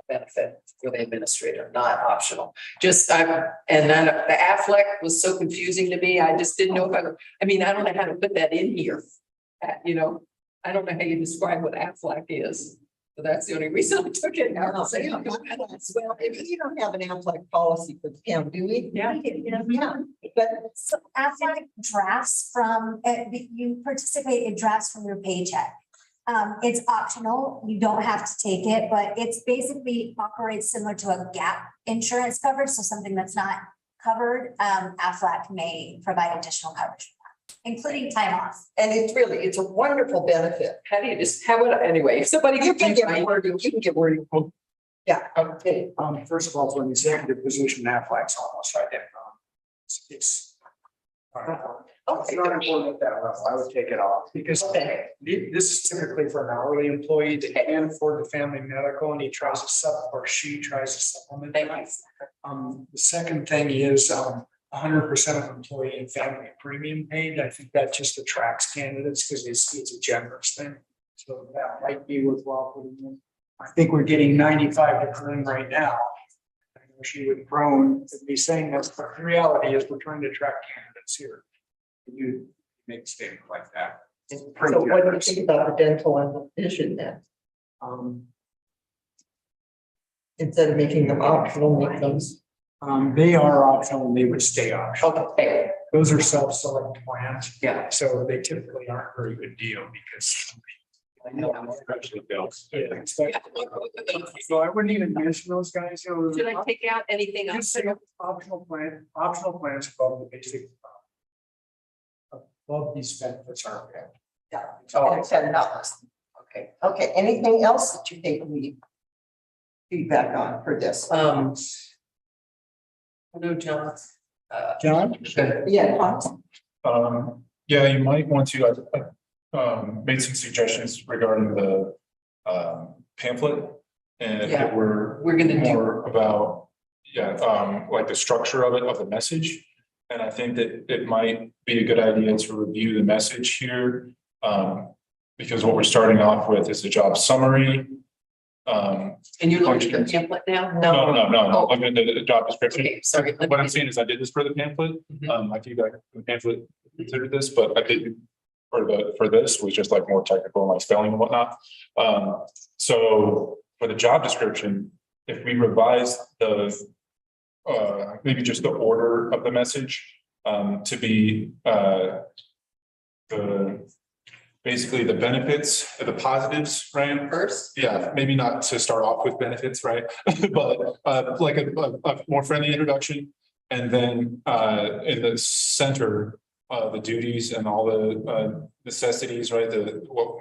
benefit for the administrator, not optional. Just, and then the Affleck was so confusing to me. I just didn't know if I mean, I don't know how to put that in here. You know, I don't know how you describe what Affleck is. So that's the only reason I took it out. Well, if you don't have an Aflac policy for the town, do we? Yeah. Yeah, but So athletic drafts from, you participate in drafts from your paycheck. It's optional, you don't have to take it, but it's basically operates similar to a gap insurance coverage, so something that's not covered, Aflac may provide additional coverage, including time off. and it's a wonderful benefit. How do you just, how would, anyway, if somebody You could can get give where you can get where you. Yeah, Okay, first of all, for an executive position, Aflac's almost right there. It's. It's not important at that level. I would take it off because this is typically for an hourly employee that can afford the family medical and he tries to or she tries to supplement that. The second thing is 100% of employee and family premium paid. I think that just attracts candidates because it's a generous thing. So that might be worthwhile putting in. I think we're getting 95 to Corinne right now. I know she would prone to be saying this, but the reality is we're trying to attract candidates here. You make a statement like that. It's pretty so what do you generous. think about the dental and the vision then? Instead of making them optional, make them. They are optional and they would stay optional. Okay, Those are self-select plans. yeah. So they typically aren't a very good deal because. Especially bills. So I wouldn't even mention those guys. You know, Should I take out anything just else? say optional plans above the basic. Above these benefits are. Yeah. $10. Okay. Okay, anything else that you think we need feedback on for this? No, John. John? Yeah, Tom? Yeah, you might want to, made some suggestions regarding the pamphlet. And if Yeah, it were we're gonna do- more about, like the structure of it, of the message. And I think that it might be a good idea to review the message here. Because what we're starting off with is a job summary. And you're looking at the template now? No, Oh. looking at the job description. Okay, sorry. What I'm saying is I did this for the pamphlet. Mhm. I think the pamphlet considered this, but I didn't for this was just like more technical, like spelling and whatnot. So for the job description, if we revise the maybe just the order of the message to be basically the benefits, the positives, right? First? Yeah, maybe not to start off with benefits, right? But like a more friendly introduction. And then in the center, the duties and all the necessities, right? What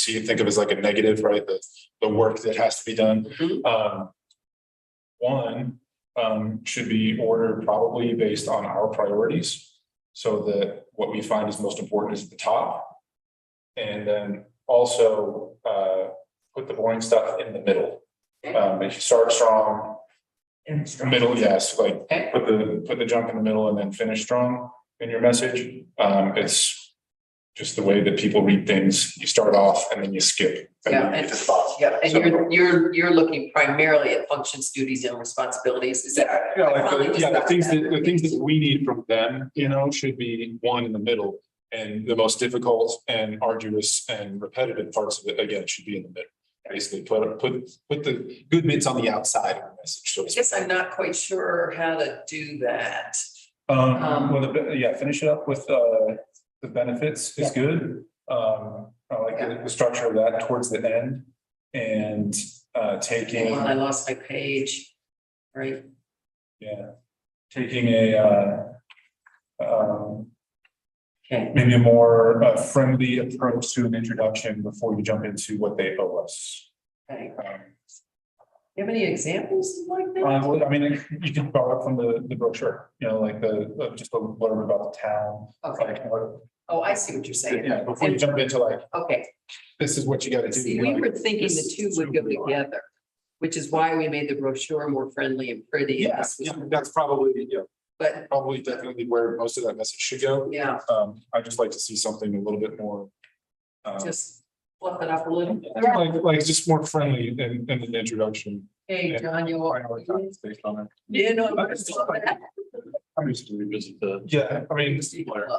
you think of as like a negative, right? The work that has to be done. One should be ordered probably based on our priorities. So that what we find is most important is at the top. And then also put the boring stuff in the middle. If you start strong, middle, yes, like put the junk in the middle and then finish strong in your message. It's just the way that people read things. You start off and then you skip. And you're looking primarily at functions, duties, and responsibilities. Is that? The things that we need from them, should be one in the middle. And the most difficult and arduous and repetitive parts of it, again, should be in the middle. Basically, put the good bits on the outside of the message. So I guess I'm not quite sure how to do that. Finish it up with the benefits is good. I like the structure of that towards the end and taking. I lost my page, right? Yeah, taking maybe a more friendly approach to an introduction before you jump into what they owe us. Okay. You have any examples like that? Well, I mean, you can borrow it from the brochure, like just a blurb about the town. Okay. Oh, I see what you're saying. Yeah, before you jump into like, Okay. this is what you got to do. See, we were thinking the two would go together, which is why we made the brochure more friendly and pretty. Yeah, that's probably, But probably definitely where most of that message should go. yeah, I just like to see something a little bit more just fluff it up a little. Like just more friendly in an introduction. Hey, John, you are. Prioritize based on it. You know. I'm used to revisit the. Yeah, I mean,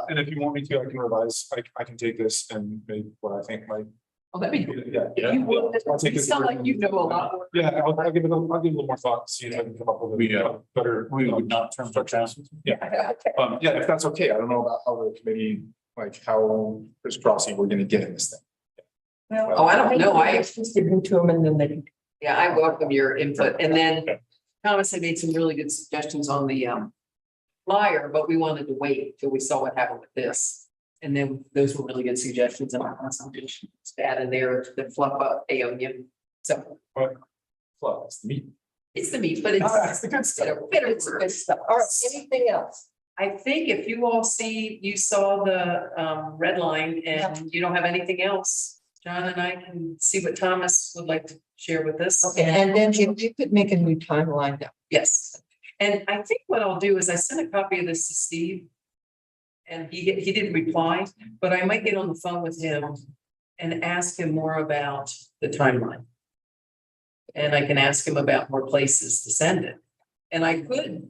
and if you want me to, I can revise, I can take this and make what I think might. Oh, that'd be good. Yeah. You would. I'll take You it. sound like you know a lot more. Yeah, I'll give it, I'll give it a little more thought, see if I can come up with a better. We would not turn that down. Yeah, yeah, if that's okay, I don't know about how the committee, like how crisscrossy we're gonna get in this thing. Oh, I don't know. I, Just give them to them and then they. yeah, I welcome your input. And then Thomas had made some really good suggestions on the flyer, but we wanted to wait till we saw what happened with this. And then those were really good suggestions and I found some just add in there to fluff up Aonian. So Well, it's the meat. it's the meat, but it's. That's the good stuff. It's good stuff. All right, anything else? I think if you all see, you saw the red line and you don't have anything else, John and I can see what Thomas would like to share with us. Okay, and then if you could make a new timeline now. Yes, and I think what I'll do is I sent a copy of this to Steve. And he didn't reply, but I might get on the phone with him and ask him more about the timeline. And I can ask him about more places to send it. And I could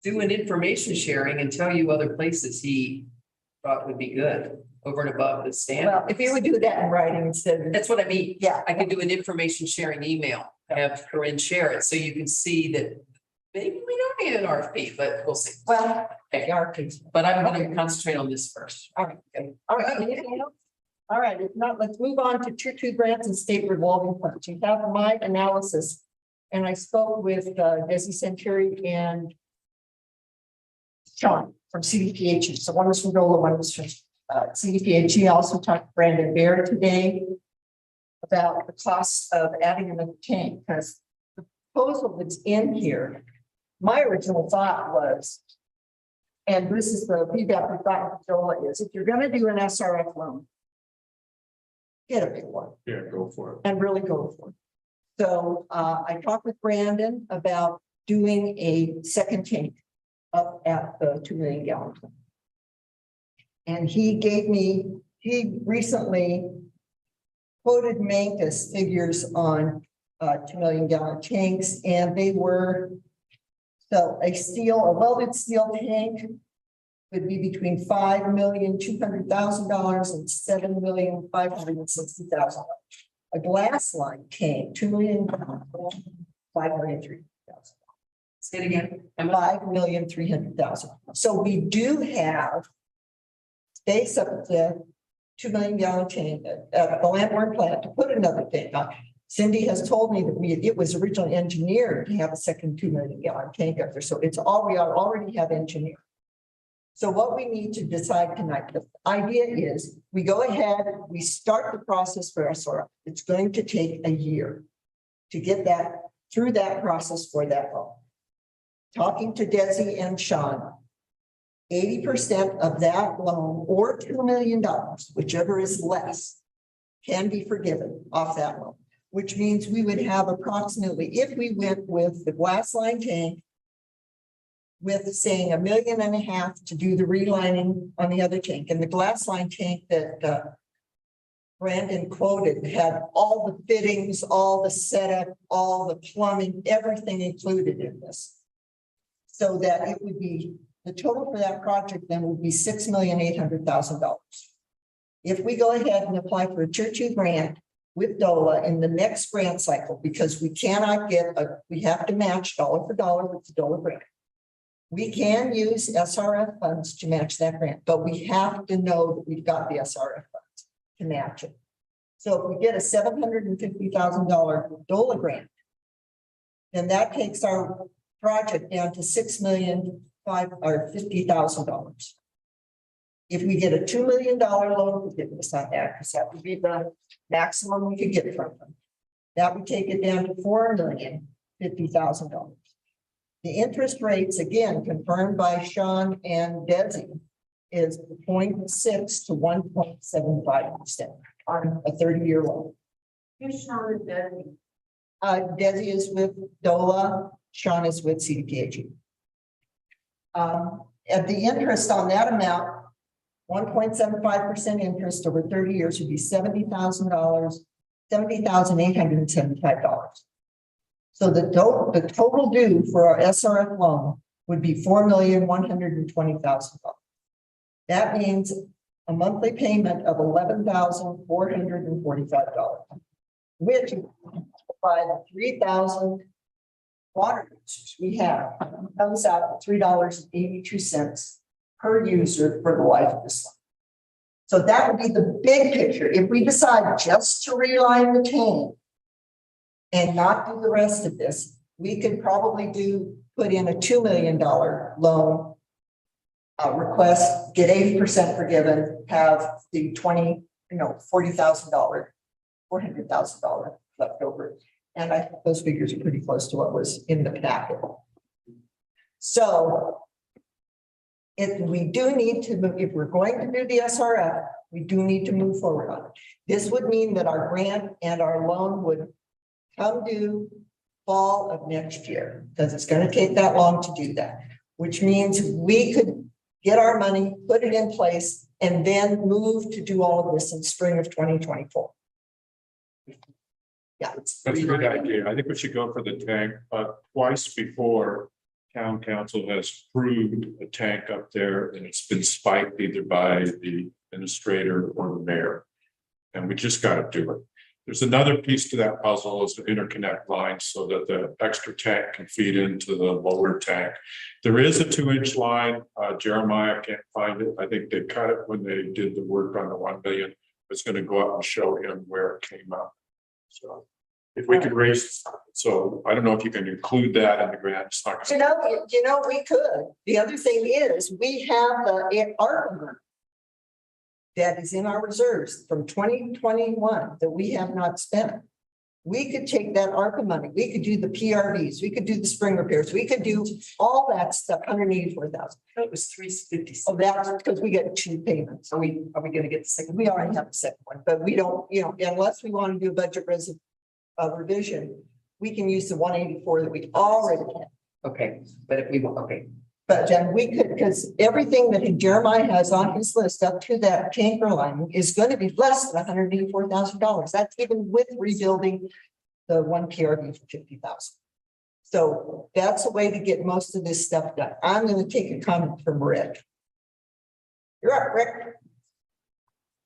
do an information sharing and tell you other places he thought would be good over and above the standard. Well, if you would do that in writing instead of. That's what I mean. Yeah. I could do an information sharing email, have Corinne share it, so you can see that maybe we don't need an RFP, but we'll see. Well, RFPs. But I'm gonna concentrate on this first. All right, good. All right, anything else? All right, if not, let's move on to tier 2 grants and state revolving funds. You have my analysis. And I spoke with Desi Centuri and Sean from CDPHE. So one was from DOLA, one was from CDPHE. I also talked to Brandon Bear today about the cost of adding another tank, because the proposal that's in here, my original thought was, and this is the feedback we got from DOLA, is if you're gonna do an SRF loan, get a big one Yeah, go for it. and really go for it. So I talked with Brandon about doing a second tank up at the 2 million gallon. And he recently quoted Mancus figures on 2 million gallon tanks, and they were, so a welded steel tank would be between $5,200,000 and $7,560,000. A glass line tank, 2 million, 5,300,000. Say it again. 5,300,000. So we do have space up at the 2 million gallon tank at the Lamborn plant to put another tank on. Cindy has told me that it was originally engineered to have a second 2 million gallon tank up there. So we already have engineered. So what we need to decide tonight, the idea is we go ahead, we start the process for SRF. It's going to take a year to get that through that process for that loan. Talking to Desi and Sean, 80% of that loan or $2 million, whichever is less, can be forgiven off that loan, which means we would have approximately, if we went with the glass line tank, with saying $1.5 million to do the relining on the other tank, and the glass line tank that Brandon quoted had all the fittings, all the setup, all the plumbing, everything included in this. So that it would be, the total for that project then would be $6,800,000. If we go ahead and apply for a tier 2 grant with DOLA in the next grant cycle, because we cannot we have to match dollar for dollar with the DOLA grant. We can use SRF funds to match that grant, but we have to know that we've got the SRF funds to match it. So if we get a $750,000 DOLA grant, then that takes our project down to $6,550,000. If we get a $2 million loan forgiveness on that, because that would be the maximum we could get from them, that would take it down to $4,050,000. The interest rates, again, confirmed by Sean and Desi, is 0.6 to 1.75% on a 30-year loan. Who's Sean and Desi? Desi is with DOLA, Sean is with CDPHE. At the interest on that amount, 1.75% interest over 30 years would be $70,000, $70,875. So the total due for our SRF loan would be $4,120,000. That means a monthly payment of $11,445, which by the 3,000 water users we have comes out to $3.82 per user for the life of this loan. So that would be the big picture. If we decide just to reline the tank and not do the rest of this, we could probably put in a $2 million loan request, get 80% forgiven, have the $40,000, $400,000 left over. And I think those figures are pretty close to what was in the packet. So if we do need to move, if we're going to do the SRF, we do need to move forward on it. This would mean that our grant and our loan would come due fall of next year, because it's going to take that long to do that, which means we could get our money, put it in place, and then move to do all of this in spring of 2024. Yeah, That's a good idea. I think we should go for the tank, but twice before town council has approved a tank up there and it's been spiked either by the administrator or the mayor. And we just got to do it. There's another piece to that puzzle is the interconnect line so that the extra tank can feed into the lower tank. There is a 2-inch line. Jeremiah can't find it. I think they cut it when they did the work on the 1 million. It's going to go up and show him where it came up. So if we could raise, so I don't know if you can include that in the grant. It's not gonna- we could. The other thing is we have the ARPA money that is in our reserves from 2021 that we have not spent. We could take that ARPA money. We could do the PRVs. We could do the spring repairs. We could do all that stuff, 184,000. That was 350. Oh, that's because we get 2 payments. Are we going to get the second? We already have the second one, but we don't, unless we want to do a budget revision, we can use the 184 that we already have. Okay, but if we want, okay. But Jen, we could, because everything that Jeremiah has on his list up to that tanker line is going to be less than $184,000. That's even with rebuilding the one PRV for 50,000. So that's a way to get most of this stuff done. I'm going to take a comment from Rick. You're up, Rick.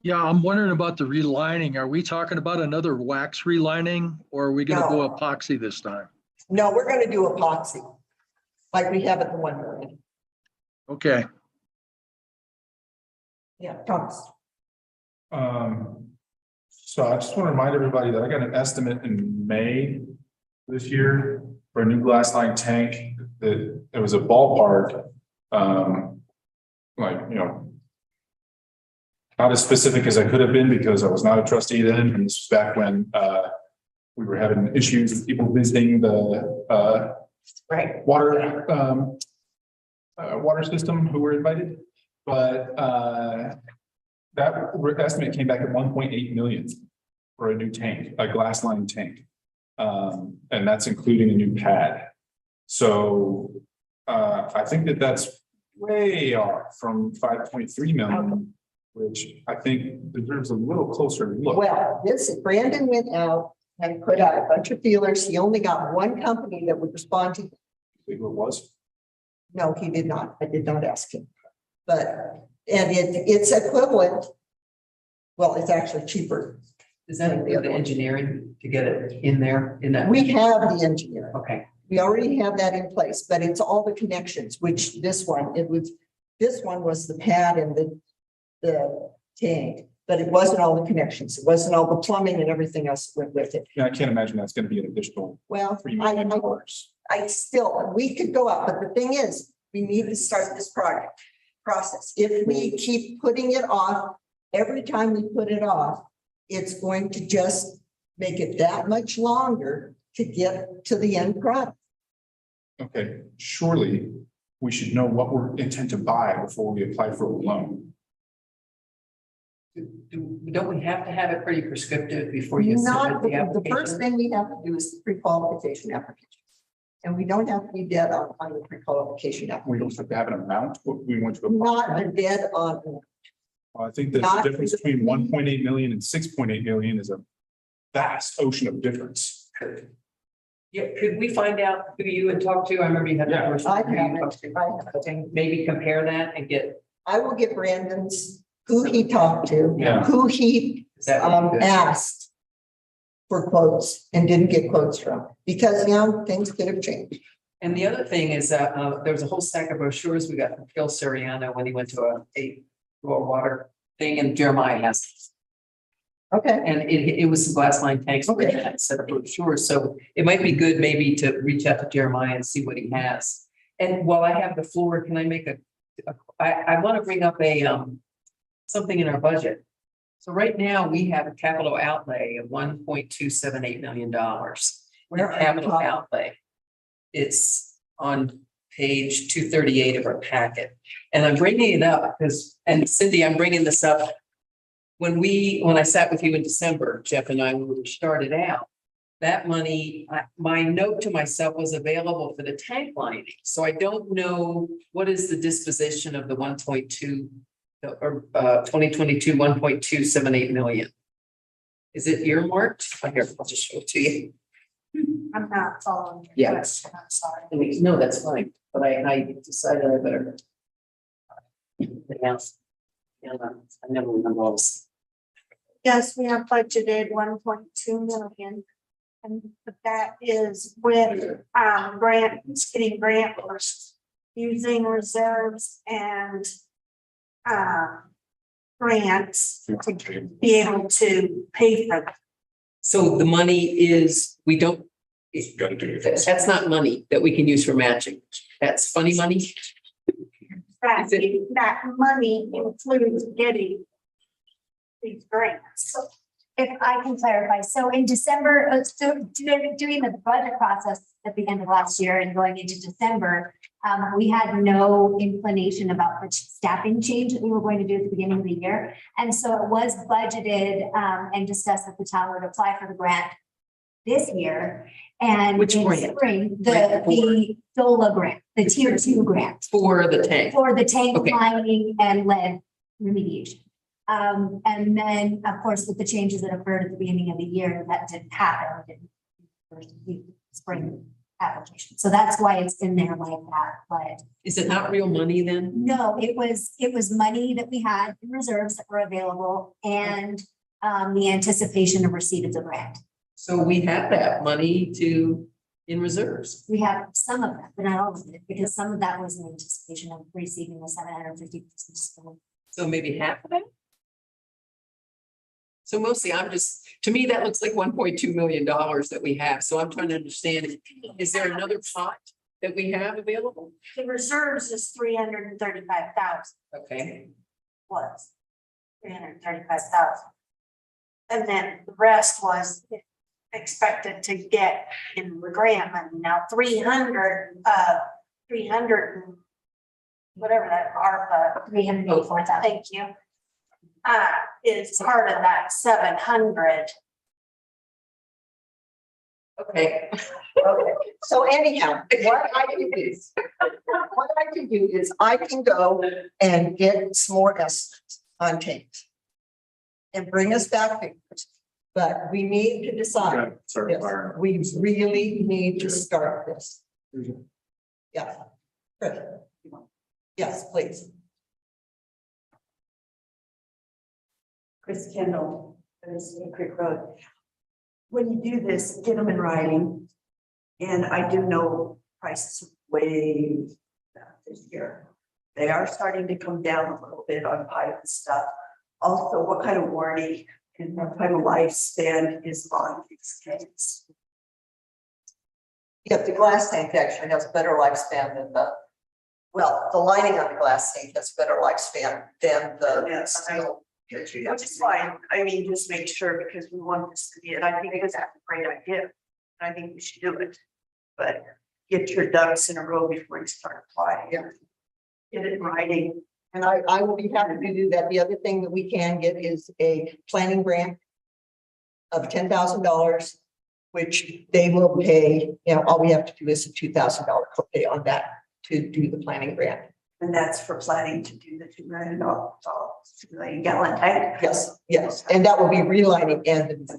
Yeah, I'm wondering about the relining. Are we talking about another wax relining or are we going to go epoxy this time? No, we're going to do epoxy like we have at the 1 million. Okay. Yeah, Thomas. So I just want to remind everybody that I got an estimate in May this year for a new glass line tank. That it was a ballpark, not as specific as I could have been because I was not a trustee then, and this was back when we were having issues with people visiting the water water system who were invited, but that estimate came back at 1.8 million for a new tank, a glass line tank, and that's including a new pad. So I think that's way off from 5.3 million, which I think deserves a little closer look. Well, Brandon went out and put out a bunch of feelers. He only got one company that would respond to. Think what it was? No, he did not. I did not ask him. But, and it's equivalent. Well, it's actually cheaper. Does that include the engineering to get it in there? In that? We have the engineer. Okay. We already have that in place, but it's all the connections, which this one was the pad and the tank, but it wasn't all the connections. It wasn't all the plumbing and everything else that went with it. Yeah, I can't imagine that's going to be an additional. Well, $3 million. we could go up, but the thing is, we need to start this process. If we keep putting it off, every time we put it off, it's going to just make it that much longer to get to the end product. Okay, surely we should know what we're intent to buy before we apply for a loan. Don't we have to have it pretty prescriptive before you submit the application? The first thing we have to do is the pre-qualification application. And we don't have to be dead on the pre-qualification application. We don't have to have an amount, what we want to apply. Not dead on. I think that Not the difference for the- between 1.8 million and 6.8 million is a vast ocean of difference. Yeah, could we find out who you would talk to? I remember you had. Yeah. I haven't. And maybe compare that and get. I will get Brandon's, who he talked to, Yeah. who he Is that would be good? asked for quotes and didn't get quotes from, because now things could have changed. And the other thing is that there was a whole stack of brochures we got from Phil Soriano when he went to a rural water thing, and Jeremiah has. Okay. And it was some glass line tanks with Okay. that set of brochures, so it might be good maybe to reach out to Jeremiah and see what he has. And while I have the floor, can I make I want to bring up something in our budget. So right now, we have a capital outlay of $1.278 million. Where are you Capital talking? outlay. It's on page 238 of our packet. And I'm bringing it up because, and Cindy, I'm bringing this up. When I sat with you in December, Jeff and I, when we started out, that money, my note to myself was available for the tank lining. So I don't know what is the disposition of the 1.2 or 2022, 1.278 million. Is it earmarked? Here, I'll just show it to you. I'm not following. your Yeah. question, I'm sorry. No, that's fine, but I decided I better. Anything else? Yeah, I never remember all this. Yes, we have budgeted 1.2 million. And that is with getting grant versus using reserves and grants to be able to pay for that. So the money is, we don't, Gotta do it. that's not money that we can use for matching. That's funny money. That money includes getting these grants. If I can clarify, so in December, doing the budget process at the end of last year and going into December, we had no inclination about the staffing change that we were going to do at the beginning of the year. And so it was budgeted and discussed that the town would apply for the grant this year. And Which in grant? spring, the DOLA grant, the tier 2 grant For the tank. for the tank Okay. lining and lead remediation. And then, of course, with the changes that occurred at the beginning of the year, that didn't happen. We didn't first spring application. So that's why it's in there like that. But Is it not real money then? no, it was money that we had in reserves that were available and the anticipation of receipt of the grant. So we have that money in reserves. We have some of that, but not all of it, because some of that was in anticipation of receiving the 750. So maybe half of that? So mostly to me, that looks like $1.2 million that we have. So I'm trying to understand, is there another pot that we have available? The reserves is 335,000 Okay, was 335,000. And then the rest was expected to get in the grant money. Now 300, whatever that ARPA, 384,000. thank you. Is part of that 700. okay. Okay, so anyhow, what I can do is I can go and get some more estimates on tanks. And bring us back pictures, but we need to decide. Sorry, Yes, Byron. we really need to start this. Yeah. Good. Yes, please. Chris Kendall, Creek Road. When you do this, get them in writing. And I do know prices are way down this year. They are starting to come down a little bit on pipe and stuff. Also, what kind of warranty and what kind of lifespan is on these tanks? Yeah, the glass tank actually has a better lifespan than the lining on the glass tank has a better lifespan than the steel. Which is fine. I mean, just make sure because we want this to be, and I think it's a great idea. I think we should do it. But get your ducks in a row before you start applying. Yeah. Get it in writing. And I will be happy to do that. The other thing that we can get is a planning grant of $10,000, which they will pay, all we have to do is a $2,000 copay on that to do the planning grant. And that's for planning to do the 2 million gallon tank. Yes, and that will be relining and.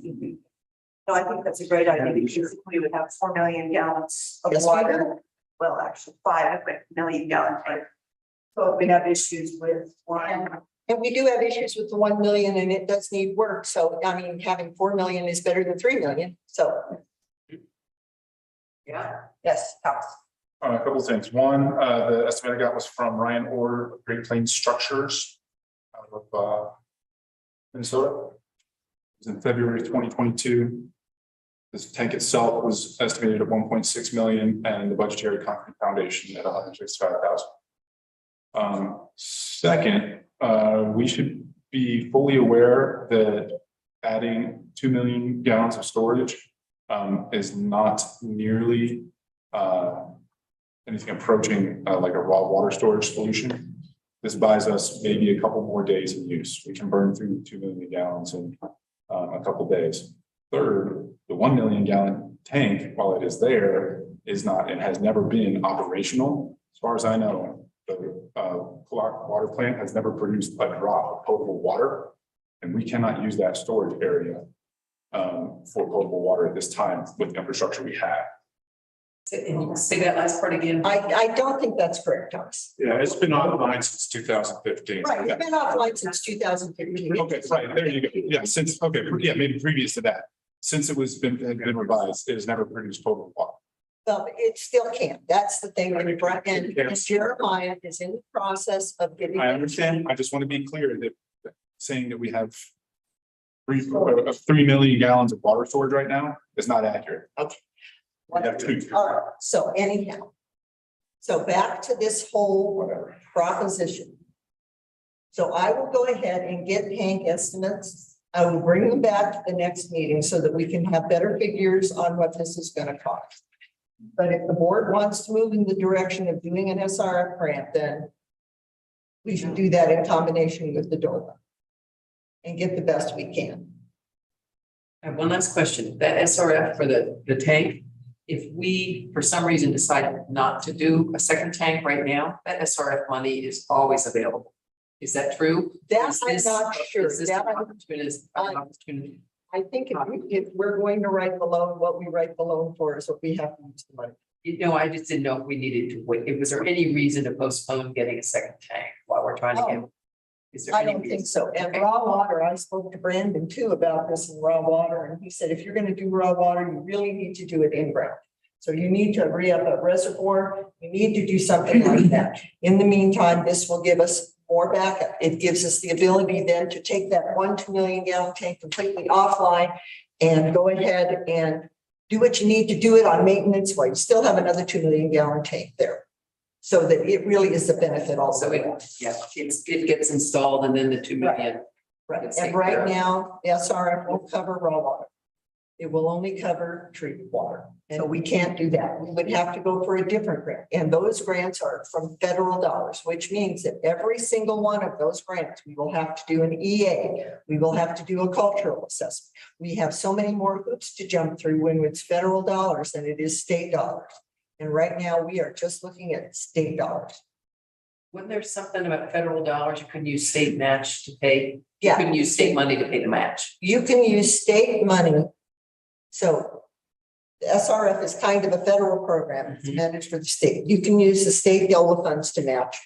No, I think that's a great idea because we would have 4 million gallons of Yes, we water. Well, actually 5 million gallon tank. So if we have issues with one. And we do have issues with the 1 million and it does need work. So I mean, having 4 million is better than 3 million. So. Yeah. Yes, Thomas. A couple of things. One, the estimate I got was from Ryan Orr, of Great Plains Structures out of Minnesota. It was in February 2022. This tank itself was estimated at 1.6 million and the budgetary concrete foundation at 165,000. Second, we should be fully aware that adding 2 million gallons of storage is not nearly anything approaching like a raw water storage solution. This buys us maybe a couple more days of use. We can burn through 2 million gallons in a couple days. Third, the 1 million gallon tank, while it is there, is not and has never been operational. As far as I know, the Clock water plant has never produced a drop of potable water, and we cannot use that storage area for potable water at this time with the infrastructure we have. Say that last part again. I don't think that's correct, Thomas. Yeah, it's been offline since 2015. Right, it's been offline since 2015. Okay, right, there you go. Yeah, since, okay, yeah, maybe previous to that. Since it was had been revised, it has never produced potable water. Well, it still can. That's the thing. And Jeremiah is in the process of getting. I understand. I just want to be clear that saying that we have 3 million gallons of water storage right now is not accurate. Okay. We have 2. All right, so anyhow. So back to this whole proposition. So I will go ahead and get tank estimates. I will bring them back to the next meeting so that we can have better figures on what this is going to cost. But if the board wants to move in the direction of doing an SRF grant, then we should do that in combination with the DORA and get the best we can. I have one last question. That SRF for the tank, if we, for some reason, decide not to do a second tank right now, that SRF money is always available. Is that true? That Is I'm this- not sure. is this That an I'm- opportunity? I think if we're going to write the loan, what we write the loan for is what we have to use the money. You know, I just didn't know if we needed to wait. Was there any reason to postpone getting a second tank while we're trying to get? Is there I any don't think reason? so. And Okay. raw water, I spoke to Brandon too about this in raw water, and he said, if you're gonna do raw water, you really need to do it in ground. So you need to re-up a reservoir, you need to do something like that. In the meantime, this will give us more backup. It gives us the ability then to take that 2 million gallon tank completely offline and go ahead and do what you need to do it on maintenance while you still have another 2 million gallon tank there. So that it really is a benefit also. So it gets installed and then the 2 million. Right, It's and taken care right of. now, SRF won't cover raw water. It will only cover treated water, and we can't do that. We would have to go for a different grant, and those grants are from federal dollars, which means that every single one of those grants, we will have to do an EA. We will have to do a cultural assessment. We have so many more hoops to jump through when it's federal dollars than it is state dollars. And right now, we are just looking at state dollars. Wasn't there something about federal dollars? You couldn't use state match to pay? You Yeah. couldn't use state money to pay the match. You can use state money. So the SRF is kind of a federal program. It's managed for the state. You can use the state DOLA funds to match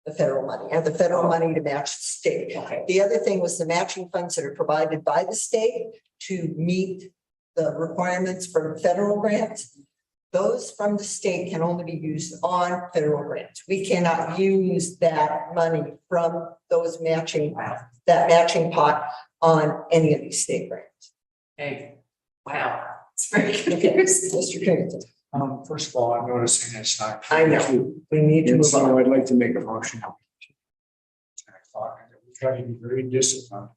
the federal money and the federal money to match the state. Okay. The other thing was the matching funds that are provided by the state to meet the requirements for federal grants. Those from the state can only be used on federal grants. We cannot use that money from those matching, that matching pot on any of these state grants. Hey, wow, it's very confusing. Mr. Kennedy. First of all, I'm noticing it's not. I know, we need to And move on. so I'd like to make a motion. 10 o'clock, and we try to be very disciplined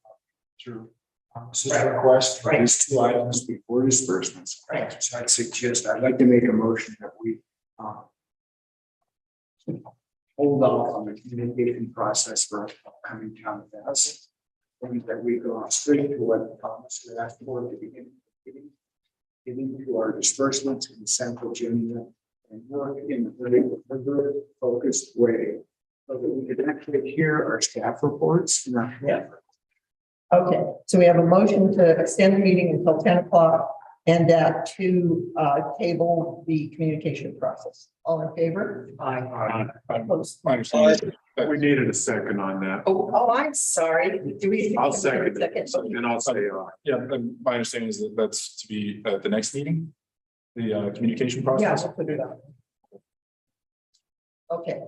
through this request for these 2 items before disbursements. Right. So I'd like to make a motion that we hold off on the communication process for upcoming town events. And that we go straight to what Thomas had asked for at the beginning. Getting to our disbursements in Central Virginia and work in a very focused way so that we could actually hear our staff reports. Yeah. Okay, so we have a motion to extend the meeting until 10 o'clock and that to table the communication process. All in favor? My Opposed? understanding is that we needed a second on that. Oh, I'm sorry. Do we? I'll second it, and I'll say aye. Yeah, and my understanding is that that's to be at the next meeting, the communication Yeah, process. we'll put it on. Okay,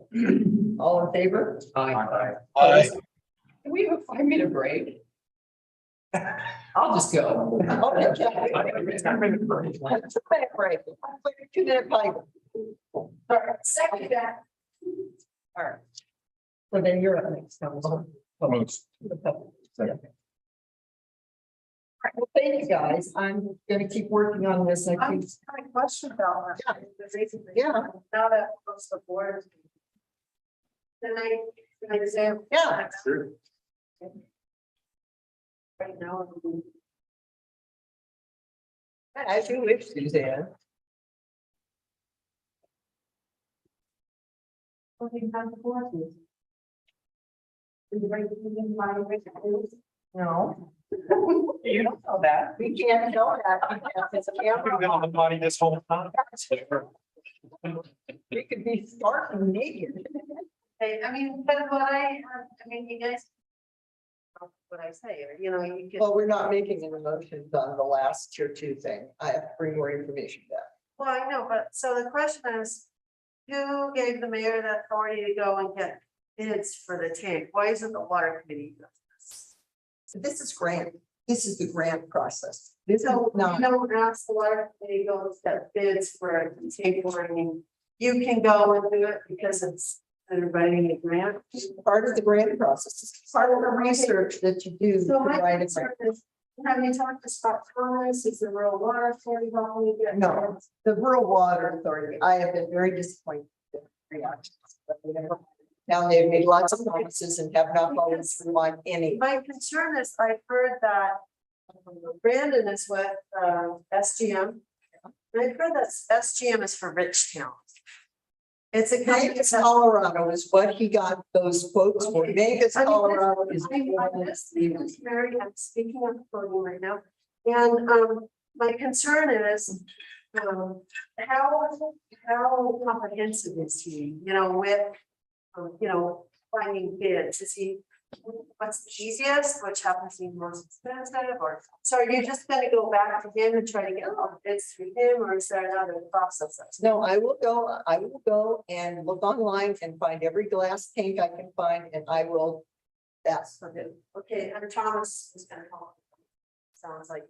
all in favor? Aye. Aye. Can we have a 5-minute break? I'll just go. Okay. 2-minute break. 2-minute break. All right, second that. All right. So then you're up next. Council. Most. Yeah. Well, thank you, guys. I'm gonna keep working on this. I I think, have a question about that. Yeah. Now that most of the board. Then I say, yeah, Sure. right now. as you wish, Suzanne. No. You don't know that. We can't know that. It's a camera. on the body this whole time. We could be starting naked. I mean, but I mean, you guys. What I say, or, you know, you can, Well, we're not making any motions on the last tier 2 thing. I have to bring more information back. well, I know, but so the question is. Who gave the mayor the authority to go and get bids for the tank? Why isn't the water committee doing this? So this is grant. This is the grant process. This is So not. you don't ask the water committee to go and get bids for the tank boring. You can go and do it because it's, they're writing a grant. Part of the grant process. It's part of the research that you do to So my write a concern grant. is, have you talked to Scott Thomas? Is the rural water authority helping you get? No, the Rural Water Authority, I have been very disappointed with their reactions. But we never- Now they've made lots of promises and have not followed through on any. My concern is I've heard that Brandon is with SGM. And I've heard that SGM is for rich towns. It's a company Vegas, that- Colorado is what he got those quotes for. Vegas, I mean, Colorado is. I'm just speaking to Mary, I'm speaking of the podium right now, and my concern is. How comprehensive is he, you know, with, finding bids, is he? What's the easiest, which happens to be most expensive, or, so are you just gonna go back to him and try to get all the bids through him, or is there another process? No, I will go and look online and find every glass tank I can find and I will ask for him. Okay, and Thomas is gonna help. Sounds like.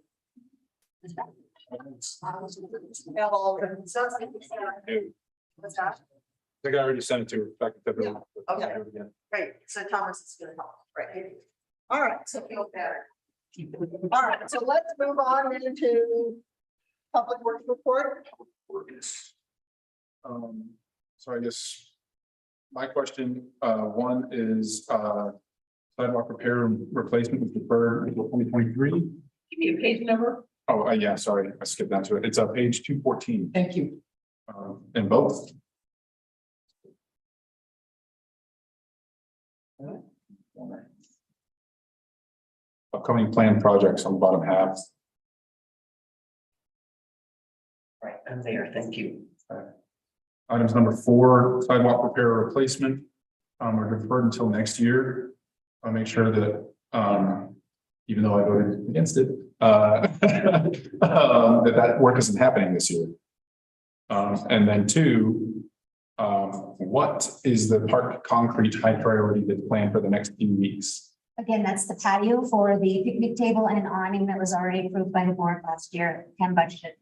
Have all of them. Sounds like he's gonna- What's that? I think I already sent it to her. Back to February. Okay. Do it again. Great, so Thomas is gonna help, right? All right, So feel better. all right, so let's move on into public works report. So I guess my question, one is, sidewalk repair and replacement was deferred until 2023. Give me a page number. Oh, yeah, sorry, I skipped down to it. It's page 214, Thank you. in both. Upcoming planned projects on the bottom half. Right, I'm there. Thank you. Items number 4, sidewalk repair or replacement, are deferred until next year. I'll make sure that, even though I voted against it, that work isn't happening this year. And then 2, what is the park concrete high priority that's planned for the next few weeks? Again, that's the patio for the picnic table and awning that was already approved by the board last year and budgeted.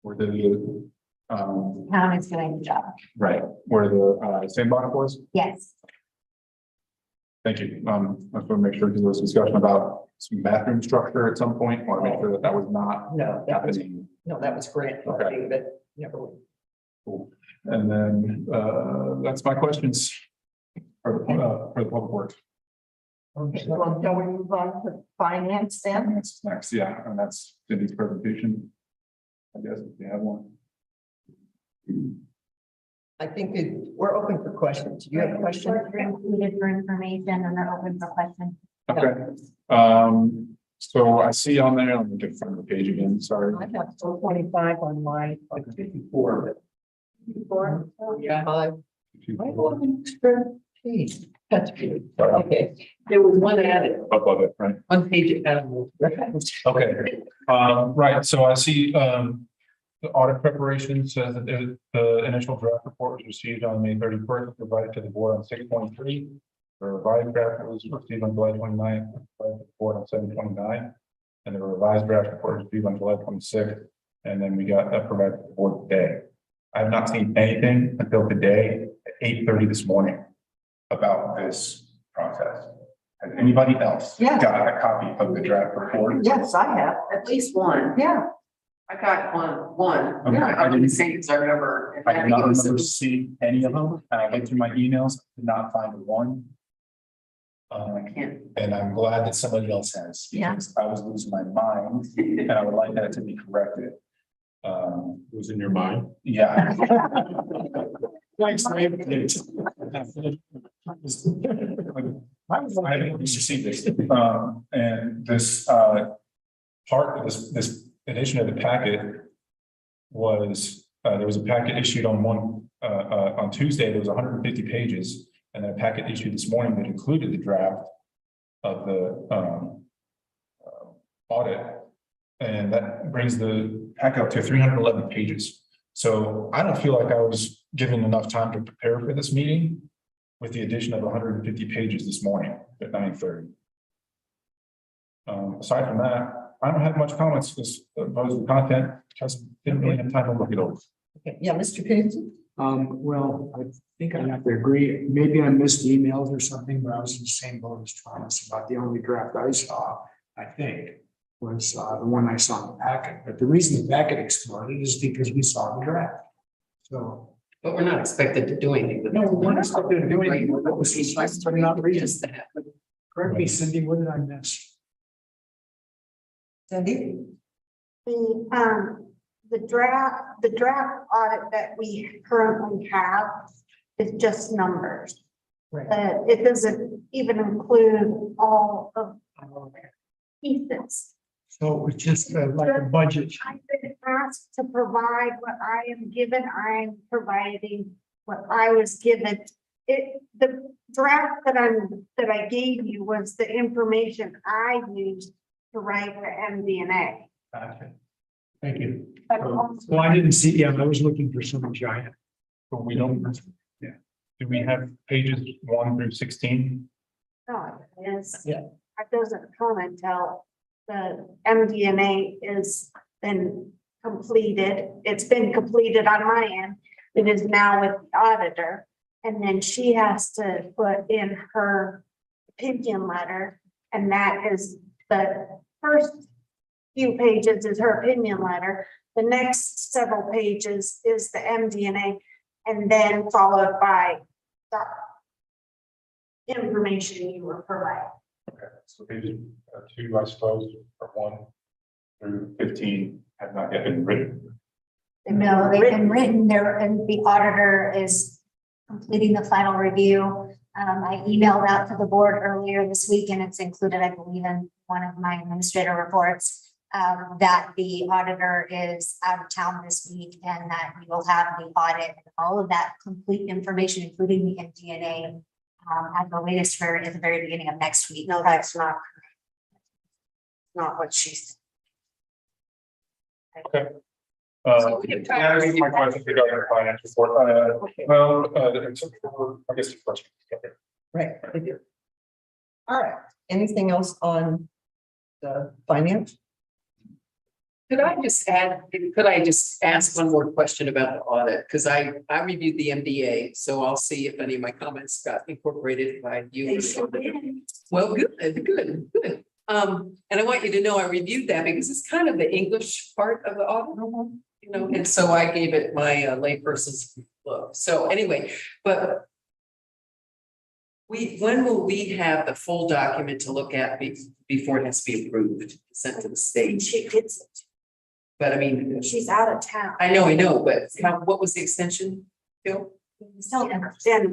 Where the, Town is doing the job. right, where the sandbox was? Yes. Thank you. I just want to make sure, because there was discussion about some bathroom structure at some point. Want to make sure that that was not No, that was, happening. no, that was grant, Okay. but never. Mind. Cool. And then, that's my questions for the public works. Okay, well, shall we move on to finance then? That's next, yeah, and that's Cindy's presentation. I guess if you have one. I think we're open for questions. Do you have a question? They're included for information and they're open for questions. Okay. So I see on there, let me get from the page again, sorry. I have 25 on my. 54. Yeah. I have an extra page. That's good. Okay. There was one added, Above it, right? one page added. Okay, right, so I see, the audit preparation says that the initial draft report was received on May 31st, provided to the board on 6/23. The revised draft was received on July 29th, provided to the board on 7/29. And the revised draft report was received on July 26th, and then we got that provided to the board today. I have not seen anything until today at 8:30 this morning about this process. Has anybody else Yeah. got a copy of the draft report? Yes, I have. At least one. Yeah. I got one. Okay, I didn't say because I remember. I did not remember seeing any of them. I went through my emails, did not find one. I can't. And I'm glad that somebody else has, Yeah. because I was losing my mind and I would like that to be corrected. It was in your mind. Yeah. Thanks, Dave. I haven't received this, and this, part of this edition of the packet was, there was a packet issued on Tuesday, there was 150 pages, and a packet issued this morning that included the draft of the, audit, and that brings the packet up to 311 pages. So I don't feel like I was given enough time to prepare for this meeting with the addition of 150 pages this morning at 9:30. Aside from that, I don't have much comments because the content just didn't really have time to look it over. Okay. Yeah, Mr. Peterson? Well, I think I have to agree. Maybe I missed emails or something, but I was in the same boat as Thomas about the only draft I saw, I think, was the one I saw in the packet. But the reason the packet exploded is because we saw the draft. So. But we're not expected to do anything. with it. No, we're not expected to do anything. What was the last time not reading? Just that. Correct me, Cindy, what did I miss? Cindy? The draft audit that we currently have is just numbers. Right. It doesn't even include all of the pieces. So it's just like a budget. I've been asked to provide what I am given. I'm providing what I was given. The draft that I gave you was the information I used to write the MD&A. Okay. Thank you. But Well, I didn't see, yeah, I was looking for some giant. But we don't, do we have pages 1 through 16? no, Yeah. it doesn't come until the MD&A is been completed. It's been completed on my end. It is now with the auditor. And then she has to put in her opinion letter. And that is the first few pages is her opinion letter. The next several pages is the MD&A, and then followed by the information you were provided. Okay, so pages 2, I suppose, or 1 through 15 have not yet been written. No, they've been written there and the auditor is completing the final review. I emailed out to the board earlier this week and it's included, I believe, in one of my administrator reports. That the auditor is out of town this week and that we will have the audit and all of that complete information, including the MD&A, at the latest for at the very beginning of next week. No, that's not what she said. Okay. Yeah, this is my question regarding the finance report. Well, I guess the question. Okay. Right. Thank you. All right. Anything else on the finance? Could I just ask one more question about the audit? Because I reviewed the MDA, so I'll see if any of my comments got incorporated by you. Well, good. And I want you to know I reviewed that because it's kind of the English part of the audit, you know, and so I gave it my layperson's look. So anyway, but when will we have the full document to look at before it has to be approved, sent to the state? She gets it. But I mean, She's out of town. I know, but what was the extension, Bill? End of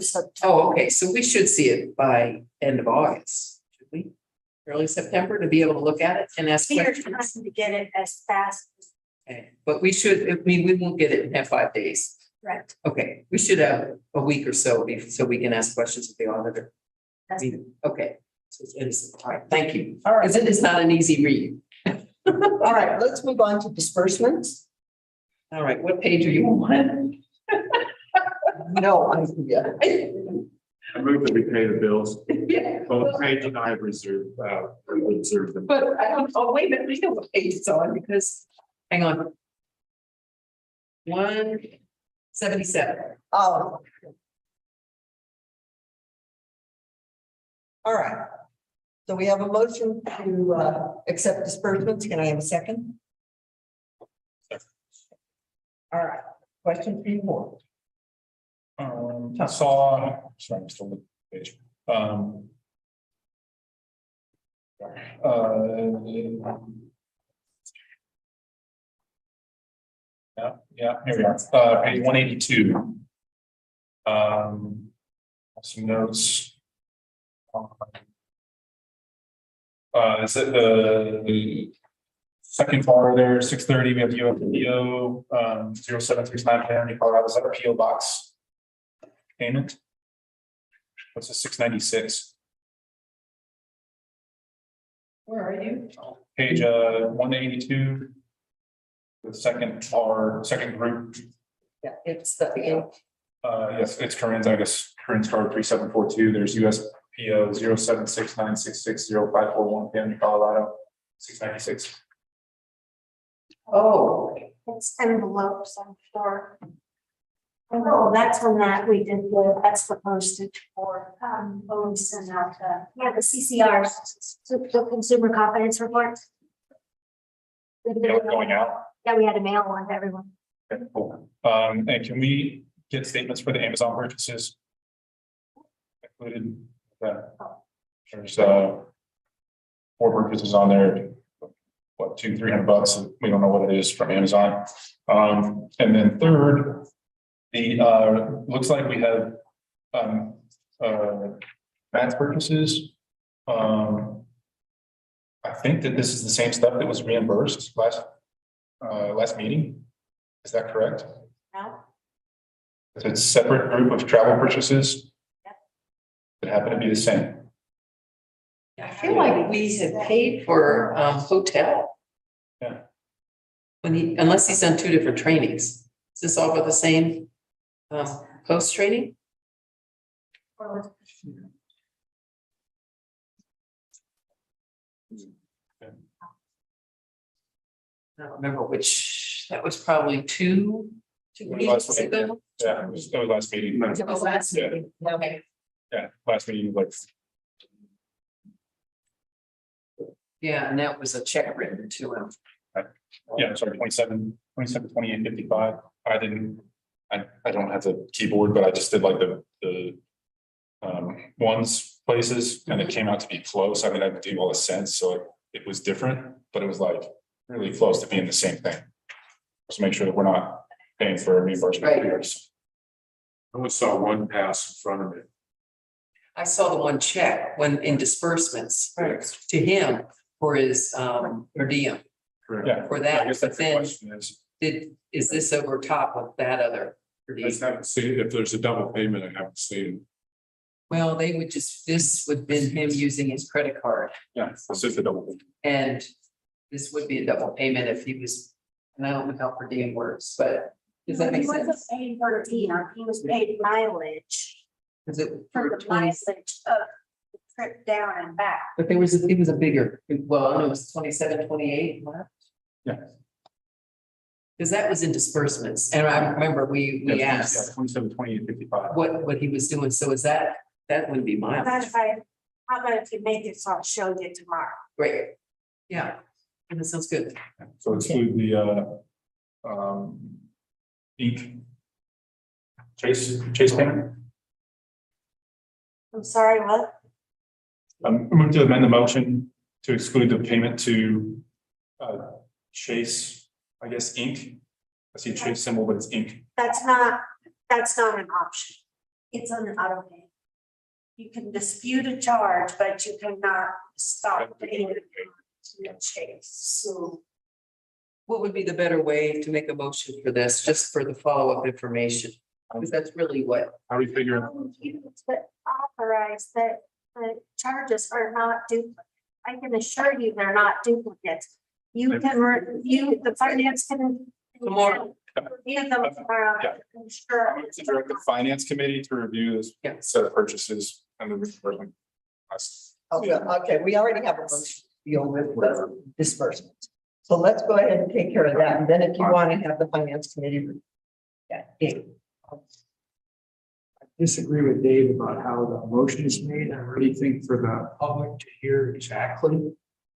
September. Oh, okay, so we should see it by end of August, should we? Early September to be able to look at it and ask We are questions. trying to get it as fast as Okay, but we should, I mean, we won't get it in 5 days. correct. Okay, we should have a week or so so we can ask questions of the auditor. That's Okay, so it's, all right, thank you. All right, Because it is not an easy read. all right, let's move on to disbursements. All right, what page are you on? No idea. I move that we pay the bills. Yeah, Both Paige and I have reserved them. but I don't, oh, wait a minute, we know what page it's on because, hang on. 177. Oh. All right. So we have a motion to accept disbursements. Can I have a second? All right, question 3 more. I saw, sorry, I'm still on the page. Yeah, here we are, page 182. Some notes. Is it the second bar there, 630, we have UFPO 0769 Miami, Colorado, is that our PO box payment? What's the 696? Where are you? Page 182. The second group. Yeah, it's the, Yes, it's Corinne's, I guess, Corinne's card 3742. There's USPO 0769660541 Miami, Colorado, 696. Oh, It's envelopes, I'm sure. Oh, that's when that we did, that's the postage for, when we sent out the. Yeah, the CCRs, the consumer confidence report. Going out. Yeah, we had to mail one to everyone. Okay, cool. And can we get statements for the Amazon purchases? Included. There's 4 purchases on there. What, $200-300? We don't know what it is from Amazon. And then third, the looks like we have Matt's purchases. I think that this is the same stuff that was reimbursed last meeting. Is that correct? No. It's a separate group of travel purchases. That happen to be the same. I feel like we had paid for hotel. Yeah. Unless he's done 2 different trainings. Is this all for the same post training? I don't remember which, that was probably two weeks ago. Yeah, it was last meeting. It was last Yeah. meeting. Okay. Yeah, last meeting, like, Yeah, and that was a check written to him. yeah, sorry, 28, 55. I don't have the keyboard, but I just did like the ones places and it came out to be close. I mean, I do all the sense, so it was different, but it was like really close to being the same thing. Just make sure that we're not paying for a reimbursement. Right. Here. I only saw one pass in front of me. I saw the one check when in disbursements to him for his per diem Yeah. for I that, guess but that's the then question is, is this over top of that other per I diem? just haven't seen, if there's a double payment, I haven't seen. Well, this would have been him using his credit card, yeah, this is the double thing. and this would be a double payment if he was, and I don't know how per diem works, but does that make He wasn't sense? paid per diem, he was paid mileage Is it for for the 20? mileage of the trip down and back. But it was a bigger, well, I know it was 27, 28 left. Yeah. Because that was in disbursements, and I remember we asked 27, 28, 55. what he was doing, so is that wouldn't be How about mileage, how about if you make it so I'll show you tomorrow? great, yeah, and that sounds good. So exclude the Inc. Chase payment. I'm sorry, what? I'm going to amend the motion to exclude the payment to Chase, I guess, Inc. I see a Chase symbol, but it's Inc. That's not, That's not an option. It's on the auto pay. You can dispute a charge, but you cannot stop paying it to a chase. So What would be the better way to make a motion for this, just for the follow-up information? Because that's really what, How do you figure it? But authorize that the charges are not duplicate. I can assure you they're not duplicates. You can review, the finance can. Tomorrow. Review them tomorrow. Yeah. I'm sure. To direct the finance committee to review this set of purchases and the reimbursement. Okay, we already have a motion to deal with the disbursement. So let's go ahead and take care of that. And then if you want to have the finance committee. Yeah, Dave. I disagree with Dave about how the motion is made. I really think for the public to hear exactly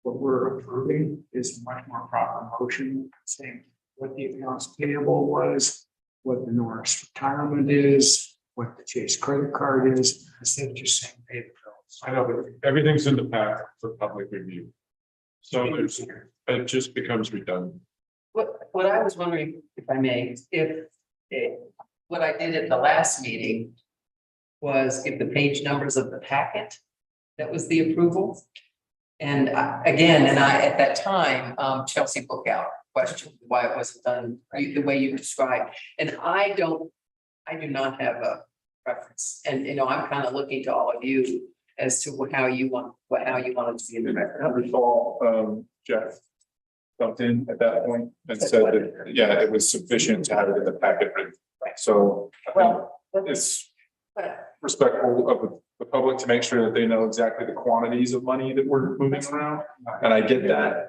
what we're approving is a much more proper motion, saying what the accounts payable was, what the Norris retirement is, what the Chase credit card is, instead of just saying pay the bills. I know, but everything's in the packet for public review. So it just becomes redundant. what I was wondering, if I may, if what I did at the last meeting was give the page numbers of the packet. That was the approval. And again, at that time, Chelsea Bookout questioned why it wasn't done the way you described. And I do not have a preference. And, I'm kind of looking to all of you as to how you want it to be in the record. I recall, Jeff jumped in at that point and said that, yeah, it was sufficient to have it in the packet. So I think it's respectful of the public to make sure that they know exactly the quantities of money that we're moving around. And I get that.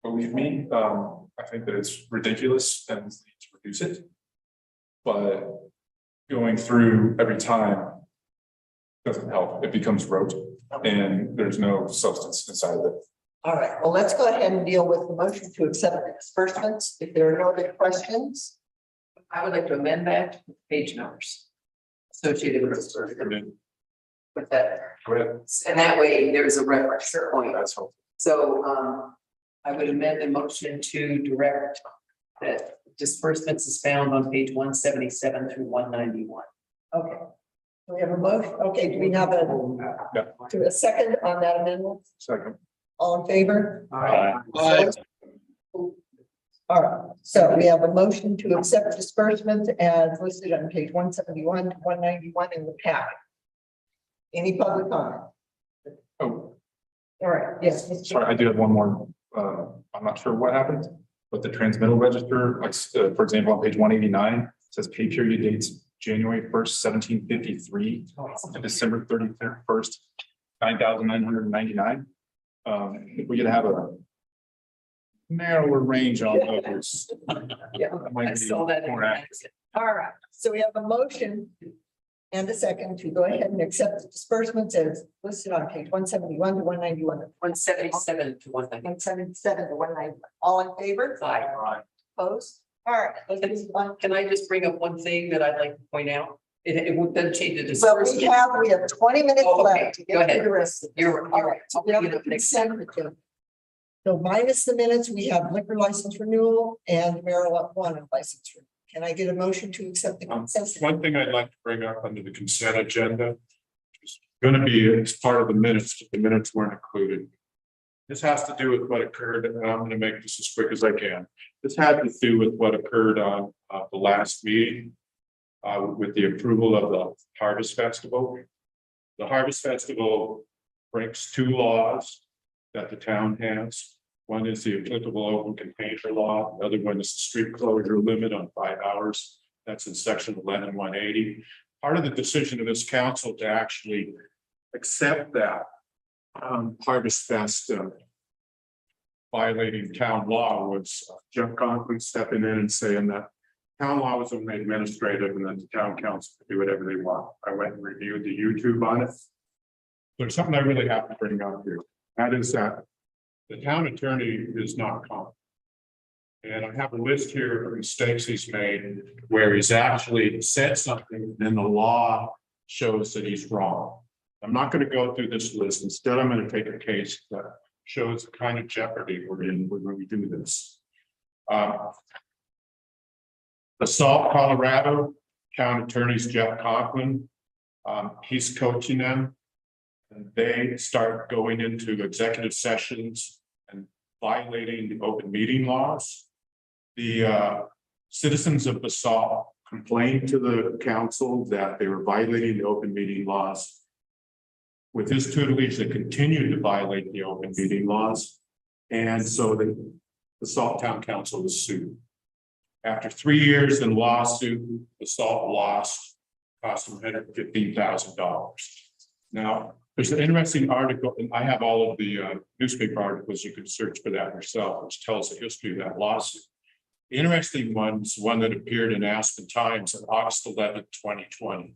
Believe me, I think that it's ridiculous and we need to reduce it. But going through every time doesn't help. It becomes rote and there's no substance inside of it. All right, well, let's go ahead and deal with the motion to accept the disbursements. If there are no other questions. I would like to amend that with page numbers associated with disbursement. With that, Go ahead. and that way there's a reference point. That's helpful. So I would amend the motion to direct that disbursements is found on page 177 through 191. Okay. Do we have a motion? Okay, do we have a second on that amendment? Second. All in favor? Aye. All right, so we have a motion to accept disbursement as listed on page 171 to 191 in the packet. Any public comment? Oh, All right, yes. Mr. sorry, I do have one more. I'm not sure what happened, but the transmittal register, like, for example, on page 189, says pay period dates January 1st, 1753 to December 31st, 9,999. If we could have a narrower range on those. Yeah, I saw that. More accurate. All right, so we have a motion and a second to go ahead and accept the disbursements as listed on page 171 to 191. 177 to 191. 177 to 191. All in favor? Aye. Opposed? All right. let's move on. Can I just bring up one thing that I'd like to point out? It doesn't change the Well, disbursement. we have 20 minutes Oh, okay. left to Go get ahead. to the rest of it. You're right. So we have the consent agenda. So minus the minutes, we have liquor license renewal and marijuana license renewal. Can I get a motion to accept the consent? One thing I'd like to bring up under the consent agenda is going to be as part of the minutes, but the minutes weren't included. This has to do with what occurred, and I'm going to make this as quick as I can. This had to do with what occurred on the last meeting with the approval of the Harvest Festival. The Harvest Festival breaks two laws that the town has. One is the applicable open container law. The other one is the street closure limit on 5 hours. That's in section 11-180. Part of the decision of this council to actually accept that Harvest Fest violating town law was Jeff Conklin stepping in and saying that town law was only administrative and then the town council could do whatever they want. I went and reviewed the YouTube on it. There's something I really have to bring up here. That is that the town attorney is not competent. And I have a list here of mistakes he's made where he's actually said something and the law shows that he's wrong. I'm not going to go through this list. Instead, I'm going to take a case that shows the kind of jeopardy we're in when we do this. Assault, Colorado, town attorney's Jeff Conklin. He's coaching them. And they start going into executive sessions and violating the open meeting laws. The citizens of Basalt complained to the council that they were violating the open meeting laws. With his tutelage, they continued to violate the open meeting laws. And so the Basalt Town Council was sued. After 3 years in lawsuit, Basalt lost, cost them $115,000. Now, there's an interesting article, and I have all of the newspaper articles. You can search for that yourself, which tells the history of that lawsuit. The interesting one is one that appeared in Aspen Times on August 11, 2020.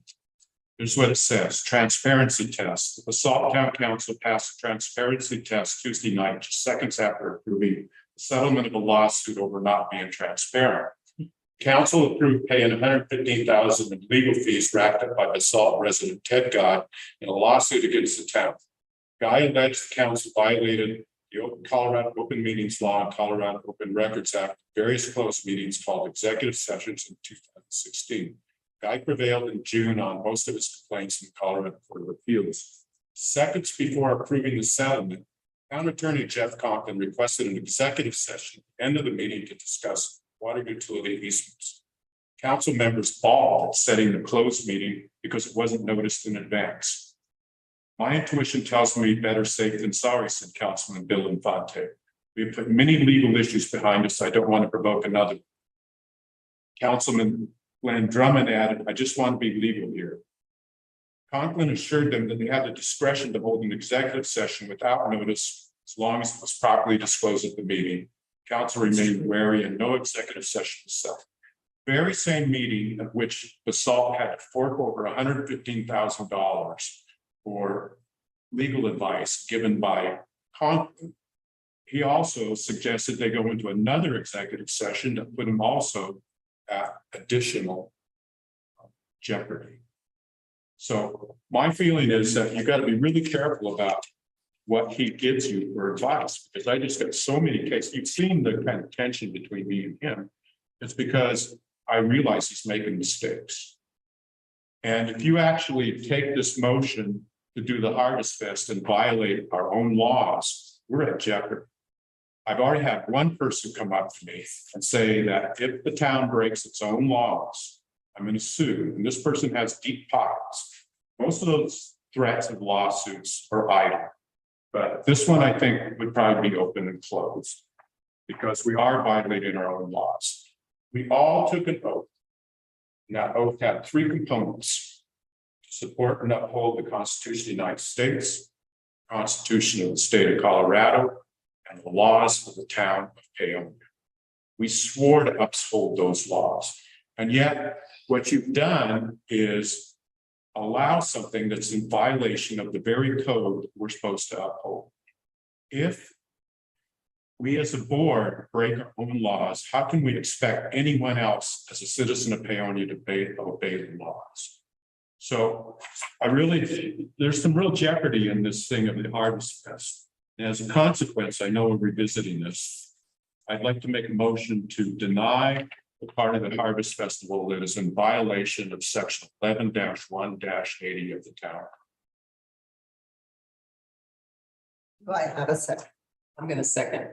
Here's what it says: transparency test. The Basalt Town Council passed a transparency test Tuesday night, just seconds after approving the settlement of a lawsuit over not being transparent. Council approved paying $115,000 in legal fees racked up by Basalt resident Ted God in a lawsuit against the town. Guy alleged the council violated the Colorado Open Meetings Law and Colorado Open Records Act, various closed meetings called executive sessions in 2016. Guy prevailed in June on most of his complaints in the Colorado Court of Appeals. Seconds before approving the settlement, Town Attorney Jeff Conklin requested an executive session at the end of the meeting to discuss water utility easements. Council members bawled at setting the closed meeting because it wasn't noticed in advance. My intuition tells me better safe than sorry, said Councilman Bill Infante. We have put many legal issues behind us. I don't want to provoke another. Councilman Glenn Drummond added, I just want to be legal here. Conklin assured them that they had the discretion to hold an executive session without notice as long as it was properly disclosed at the meeting. Council remained wary and no executive session was set. Very same meeting at which Basalt had to fork over $115,000 for legal advice given by Conklin. He also suggested they go into another executive session that put him also at additional jeopardy. So my feeling is that you got to be really careful about what he gives you for advice, because I just got so many cases. You've seen the kind of tension between me and him. It's because I realize he's making mistakes. And if you actually take this motion to do the Harvest Fest and violate our own laws, we're at jeopardy. I've already had one person come up to me and say that if the town breaks its own laws, I'm going to sue. And this person has deep pockets. Most of those threats of lawsuits are idle. But this one, I think, would probably be open and closed because we are violating our own laws. We all took an oath. And that oath had three components: to support and uphold the Constitution of the United States, the Constitution of the state of Colorado, and the laws of the town of Paonia. We swore to uphold those laws. And yet, what you've done is allow something that's in violation of the very code we're supposed to uphold. If we as a board break our own laws, how can we expect anyone else as a citizen of Paonia to obey the laws? So I really think there's some real jeopardy in this thing of the Harvest Fest. And as a consequence, I know we're revisiting this. I'd like to make a motion to deny the part of the Harvest Festival that is in violation of section 11-1-80 of the town. Do I have a second? I'm going to second.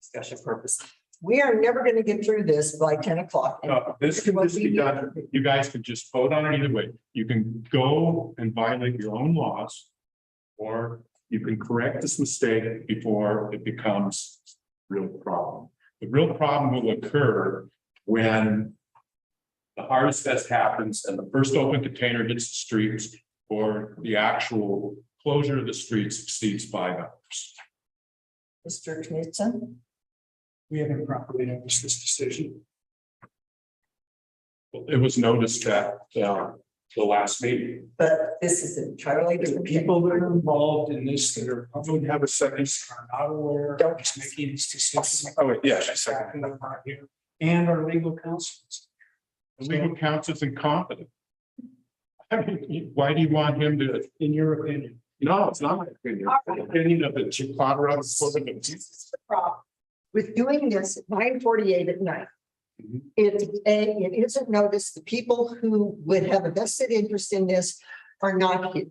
Discussion purpose. We are never going to get through this by 10 o'clock. This can just be done. You guys can just vote on it either way. You can go and violate your own laws, or you can correct this mistake before it becomes a real problem. The real problem will occur when the Harvest Fest happens and the first open container hits the streets, or the actual closure of the streets exceeds 5 hours. Mr. Knudsen? We haven't properly noticed this decision. It was noticed at the last meeting. But this is entirely The different. people that are involved in this that are probably have a sentence are not aware. Don't. It's making these decisions. Oh, wait, yeah, I second. That are here. And our legal counsels. The legal counsel is incompetent. I mean, why do you want him to? In your opinion. No, it's not my opinion. The opinion of the Colorado Court of Appeals. Problem with doing this at 9:48 at night. It isn't noticed. The people who would have a vested interest in this are not here.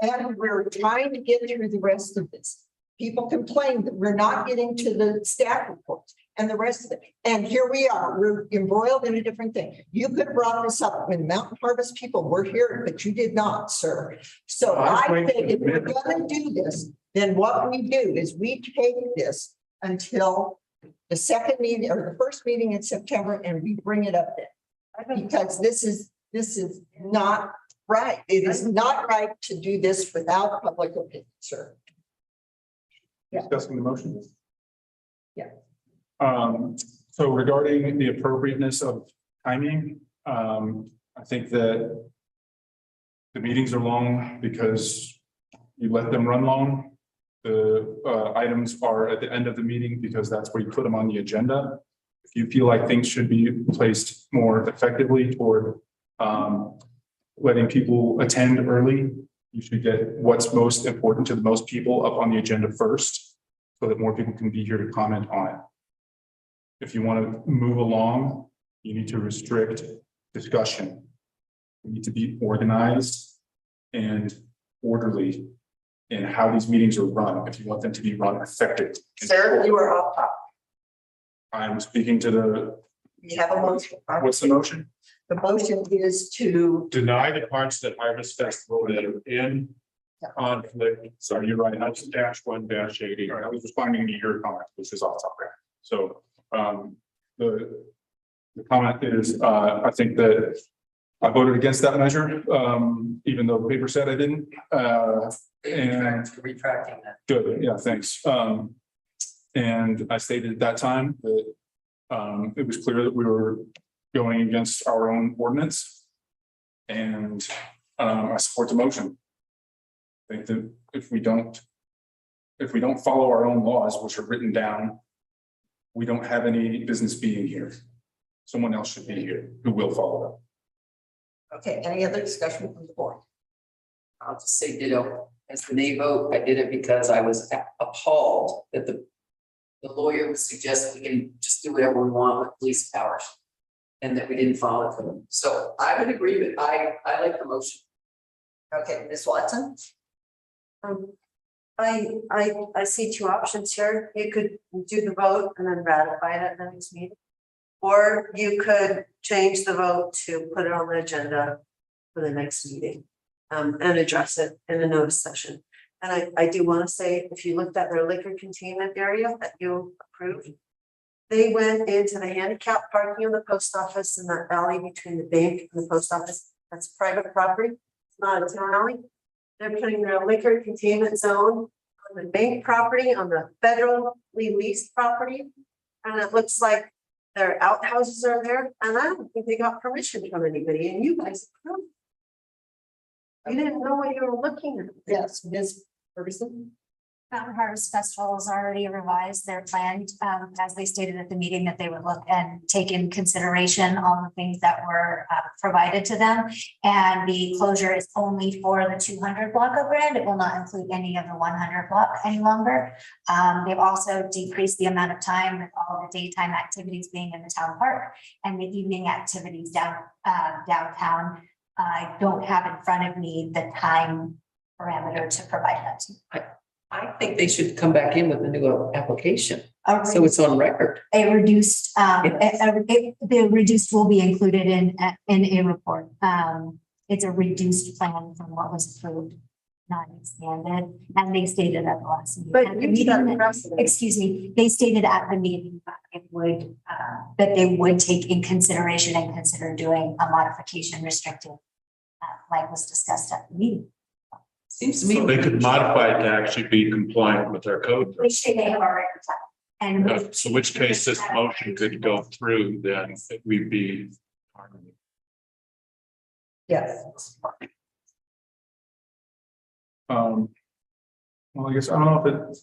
And we're trying to get through the rest of this. People complain that we're not getting to the staff reports and the rest of it. And here we are, we're embroiled in a different thing. You could have brought this up when Mountain Harvest people were here, but you did not, sir. So I think if we're gonna do this, then what we do is we take this until the second meeting or the first meeting in September and we bring it up then. Because this is not right. It is not right to do this without public opinion, sir. Discussing the motion? Yeah. So regarding the appropriateness of timing, I think that the meetings are long because you let them run long. The items are at the end of the meeting because that's where you put them on the agenda. If you feel like things should be placed more effectively toward letting people attend early, you should get what's most important to the most people up on the agenda first, so that more people can be here to comment on it. If you want to move along, you need to restrict discussion. You need to be organized and orderly in how these meetings are run, if you want them to be run effectively. Sir, you are off topic. I'm speaking to the, You have a motion. what's the motion? The motion is to, Deny the parts that Harvest Festival that are in conflict. So you're right, that's -1-80. I was responding to your comment, which is off topic. So the comment is, I think that I voted against that measure, even though the paper said I didn't. And Retracting that. good, yeah, thanks. And I stated at that time that it was clear that we were going against our own ordinance. And I support the motion. I think that if we don't follow our own laws, which are written down, we don't have any business being here. Someone else should be here who will follow them. okay, any other discussion from the board? I'll just say ditto. As the nay vote, I did it because I was appalled that the lawyer was suggesting we can just do whatever we want with police powers. And that we didn't follow it for them. So I'm in agreement. I like the motion. Okay, Ms. Watson? I see two options here. You could do the vote and then ratify it at the next meeting. Or you could change the vote to put it on the agenda for the next meeting. And address it in a notice session. And I do want to say, if you looked at their liquor containment area that you approved, they went into the handicap parking of the post office in that alley between the bank and the post office. That's private property, it's not a town alley. They're putting their liquor containment zone on the bank property, on the federally leased property. And it looks like their outhouses are there, and I don't think they got permission from anybody, and you guys approved. You didn't know what you were looking at. Yes, Ms. Ferguson? Mountain Harvest Festival has already revised their plan, as they stated at the meeting, that they would look and take in consideration all the things that were provided to them. And the closure is only for the 200 block of Grand. It will not include any of the 100 block any longer. They've also decreased the amount of time with all the daytime activities being in the town park and the evening activities downtown. I don't have in front of me the time parameter to provide that to you. I think they should come back in with a new application. So it's on record. A reduced, the reduced will be included in a report. It's a reduced plan from what was approved, not expanded, and they stated at the last meeting. But you set precedent. Excuse me, they stated at the meeting that it would, that they would take in consideration and consider doing a modification restrictive, like was discussed at the meeting. Seems to me. So they could modify it to actually be compliant with our code. Which they have already done. And So which case this motion could go through, then we'd be. Yes. Well, I guess, I don't know if it.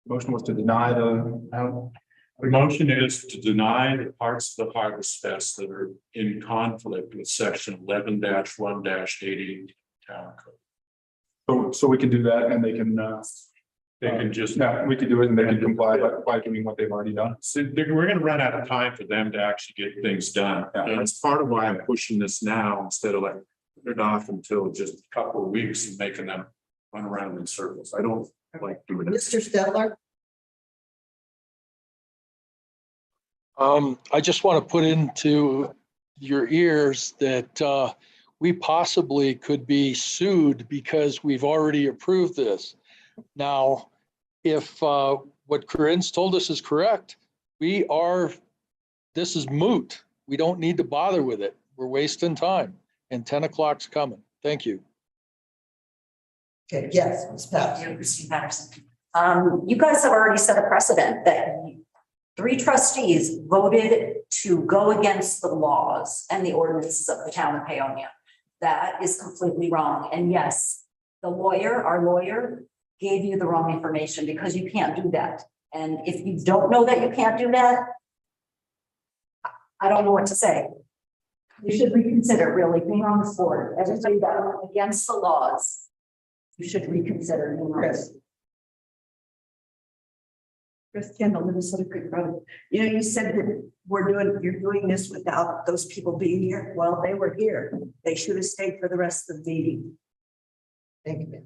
Motion was to deny The motion is to deny the parts of the Harvest Fest that are in conflict with section 11-1-80 town code. so we can do that and they can They can just, No, we could do it and they can comply by doing what they've already done. so we're gonna run out of time for them to actually get things done. And that's part of why I'm pushing this now instead of like putting it off until just a couple of weeks and making them run around in circles. I don't like doing it. Mr. Stetler? I just want to put into your ears that we possibly could be sued because we've already approved this. Now, if what Corinne's told us is correct, this is moot. We don't need to bother with it. We're wasting time and 10 o'clock's coming. Thank you. Okay, yes, Ms. Pat. Yeah, Christine Patterson. You guys have already set a precedent that 3 trustees voted to go against the laws and the ordinances of the town of Paonia. That is completely wrong. And yes, our lawyer gave you the wrong information because you can't do that. And if you don't know that you can't do that, I don't know what to say. You should reconsider really being on this board. Everybody that went against the laws, you should reconsider. Chris Kendall, Minnesota Creek Road. You know, you said that you're doing this without those people being here. Well, they were here. They should have stayed for the rest of the meeting. Thank you.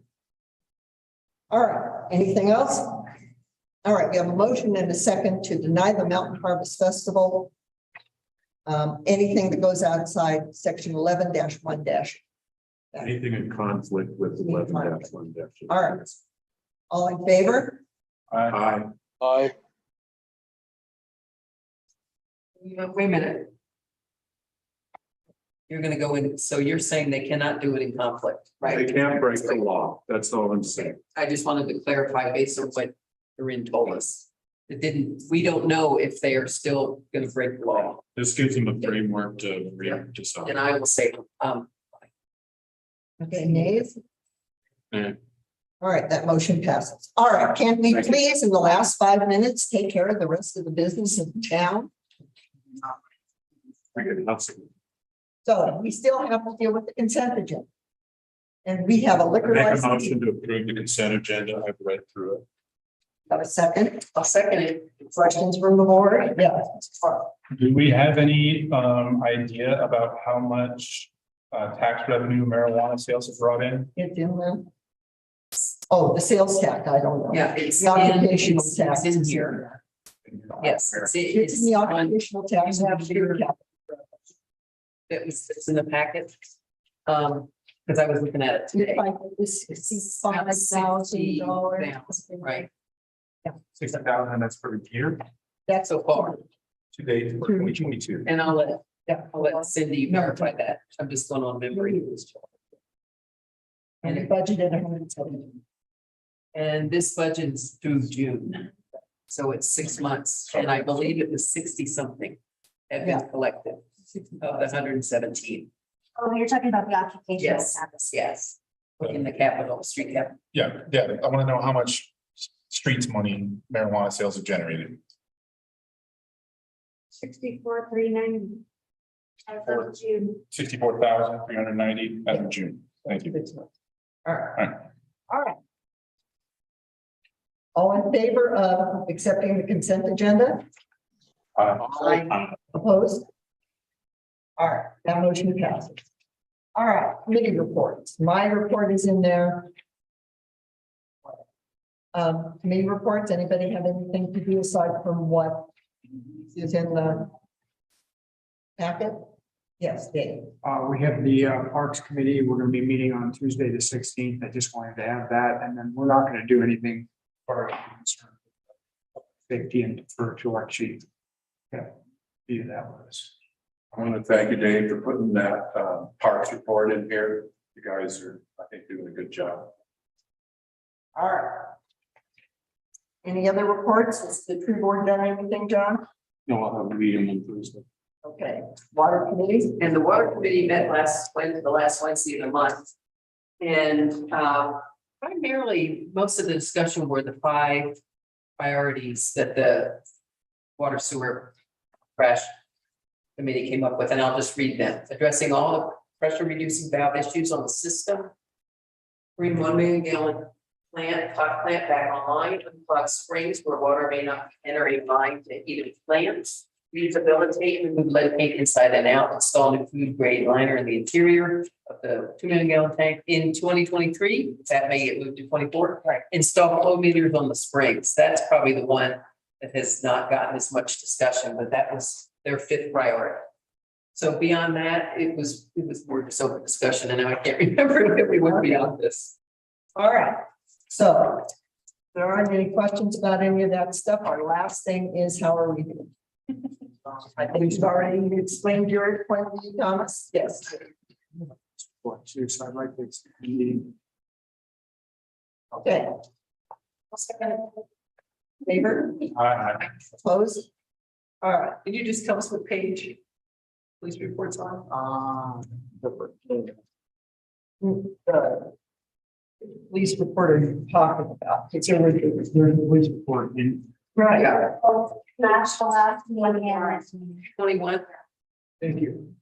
All right, anything else? All right, we have a motion and a second to deny the Mountain Harvest Festival. Anything that goes outside section 11-1-. Anything in conflict with 11-1. All right. All in favor? Aye. Aye. Wait a minute. You're gonna go in, so you're saying they cannot do it in conflict, They right? can't break the law. That's all I'm saying. I just wanted to clarify based on what Corinne told us. We don't know if they are still gonna break the law. This gives them a framework to react to And something. I will say, Okay, nays? Yeah. All right, that motion passes. All right, can we Thank you. please, in the last 5 minutes, take care of the rest of the business of the town? I get nothing. So we still have to deal with the consent agenda. And we have a liquor Make a license. motion to approve the consent agenda. I've read through it. Have a second. I'll second it. Questions from the board? Yes. Do we have any idea about how much tax revenue marijuana sales have brought in? It's in there. Oh, the sales tax, I don't know. Yeah, it's The occupational it's tax. in is here. Yes, It's in the occupational tax. You have your- cap. it's in the packet. Because I was looking at it today. It's $65,000. Right, 60,000, that's for the year, That's so far, to date, for 2022. and I'll let Cindy verify that. I'm just going on memory. And it budgeted 170. And this budget is through June. So it's 6 months, and I believe it was 60 something had been collected of the 117. Oh, you're talking about the occupational Yes, tax. yes. In the capital, street capital. Yeah, I want to know how much streets money marijuana sales have generated. 64,390. As of June. 64,390 as of June. Thank you. All right. All right. All in favor of accepting the consent agenda? Opposed? All right, that motion passes. All right, committee reports. My report is in there. Committee reports, anybody have anything to do aside from what is in the packet? Yes, Dave. We have the Parks Committee. We're gonna be meeting on Tuesday, the 16th. I just wanted to add that, and then we're not gonna do anything for safety and for elect sheet. Yeah, do that with us. I want to thank you, Dave, for putting that parks report in here. You guys are, I think, doing a good job. All right. Any other reports? Has the tree board done anything, John? No, I'll have a meeting on Thursday. Okay, water committee? And the water committee met the last Wednesday of the month. And primarily, most of the discussion were the 5 priorities that the water sewer crash committee came up with, and I'll just read them. Addressing all the pressure reducing valve issues on the system. Bring 1 million gallon pot plant back online, unclog springs where water may not enter a line to even plants. Rehabilitate and remove lead paint inside and out, install new food grade liner in the interior of the 2 million gallon tank in 2023. That may get moved to 24. Right. Install flow meters on the springs. That's probably the one that has not gotten as much discussion, but that was their 5th priority. So beyond that, it was more just open discussion, and now I can't remember if we went beyond this. All right, so if there aren't any questions about any of that stuff. Our last thing is, how are we doing? I think you've already explained your point of view, Thomas. Yes. So I'd like to extend the meeting. Okay. Favor? Opposed? All right. Can you just tell us what page police reports on? The police report are you talking about? It's over there, it's during the police report. Right. Flash the last one, yeah. 21. Thank you.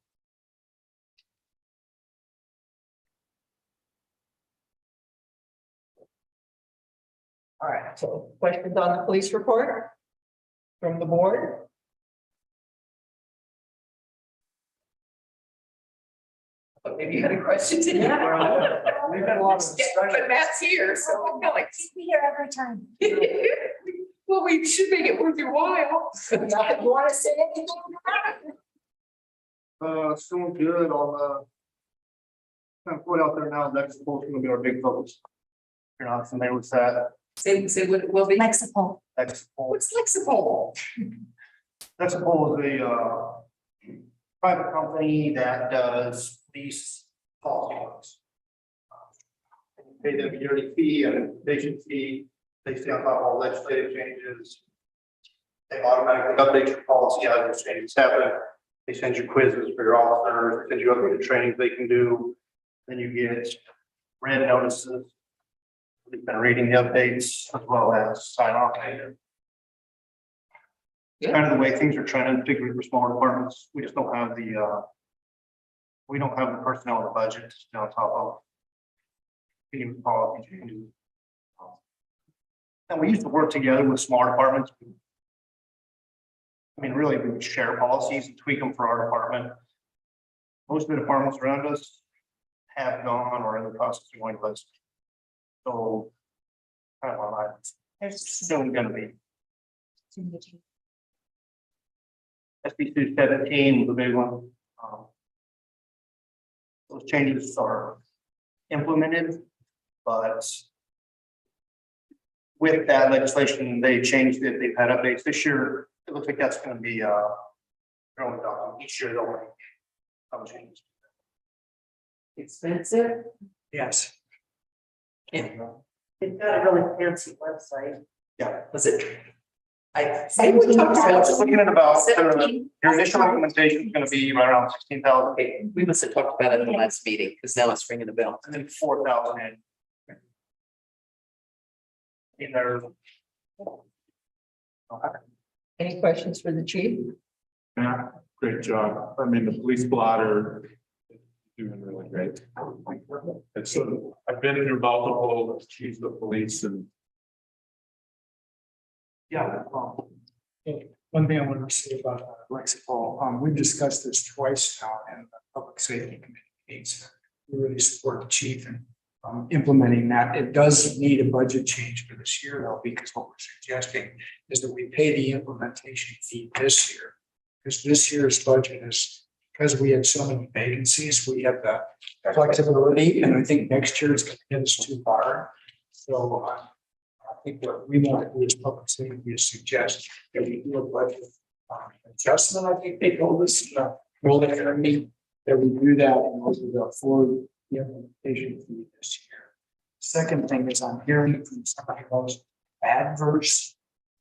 All right, so questions on the police report from the board? But maybe you had a question. We've had a lot of discussion. But Matt's here, so I feel like. He'll be here every time. Well, we should make it worth your while. You want to say anything? Still good on kind of put out there now, that's supposed to be our big focus. You're not familiar with that. Say what it will be. Lexipol. What's Lexipol? Lexipol is a private company that does these policy books. Pay them a yearly fee and a patient fee. They stay on top of all legislative changes. They automatically update your policy as those changes happen. They send you quizzes for your officers, they send you updated trainings they can do. Then you get red notices. We've been reading the updates as well as sign off. It's kind of the way things are trending, particularly for smaller departments. We just don't have the personnel in the budget to stay on top of any policy changes. And we used to work together with smaller departments. I mean, really, we would share policies and tweak them for our department. Most of the departments around us have gone or in the process of going list. So, kind of on it's soon gonna be. SB 217 was the big one. Those changes are implemented, but with that legislation, they changed it. They've had updates this year. It looks like that's going to be growing document each year. They'll make some changes. Expensive? Yes. Yeah. They've got a really fancy website. Yeah. Was it? I we talked about- So it's looking at about 17? your initial implementation is going to be right around 16,000. Okay, we must have talked about it in the last meeting, because now it's ringing a bell. And then 4,000 in there. Any questions for the chief? Yeah, great job. I mean, the police blotter is doing really great. It's sort of, I've been through multiple chiefs of police and. Yeah. One thing I wanted to say about Lexipol, we've discussed this twice now in the public safety committee meetings. We really support the chief in implementing that. It does need a budget change for this year though, because what we're suggesting is that we pay the implementation fee this year. Because this year's budget is, because we had so many vacancies, we have the flexibility, and I think next year it's going to get us too far. So I think what we want to do as public safety is suggest that we do a budget adjustment. I think they told us, well, that we do that in order to afford the implementation fee this year. Second thing is I'm hearing from some of the most adverse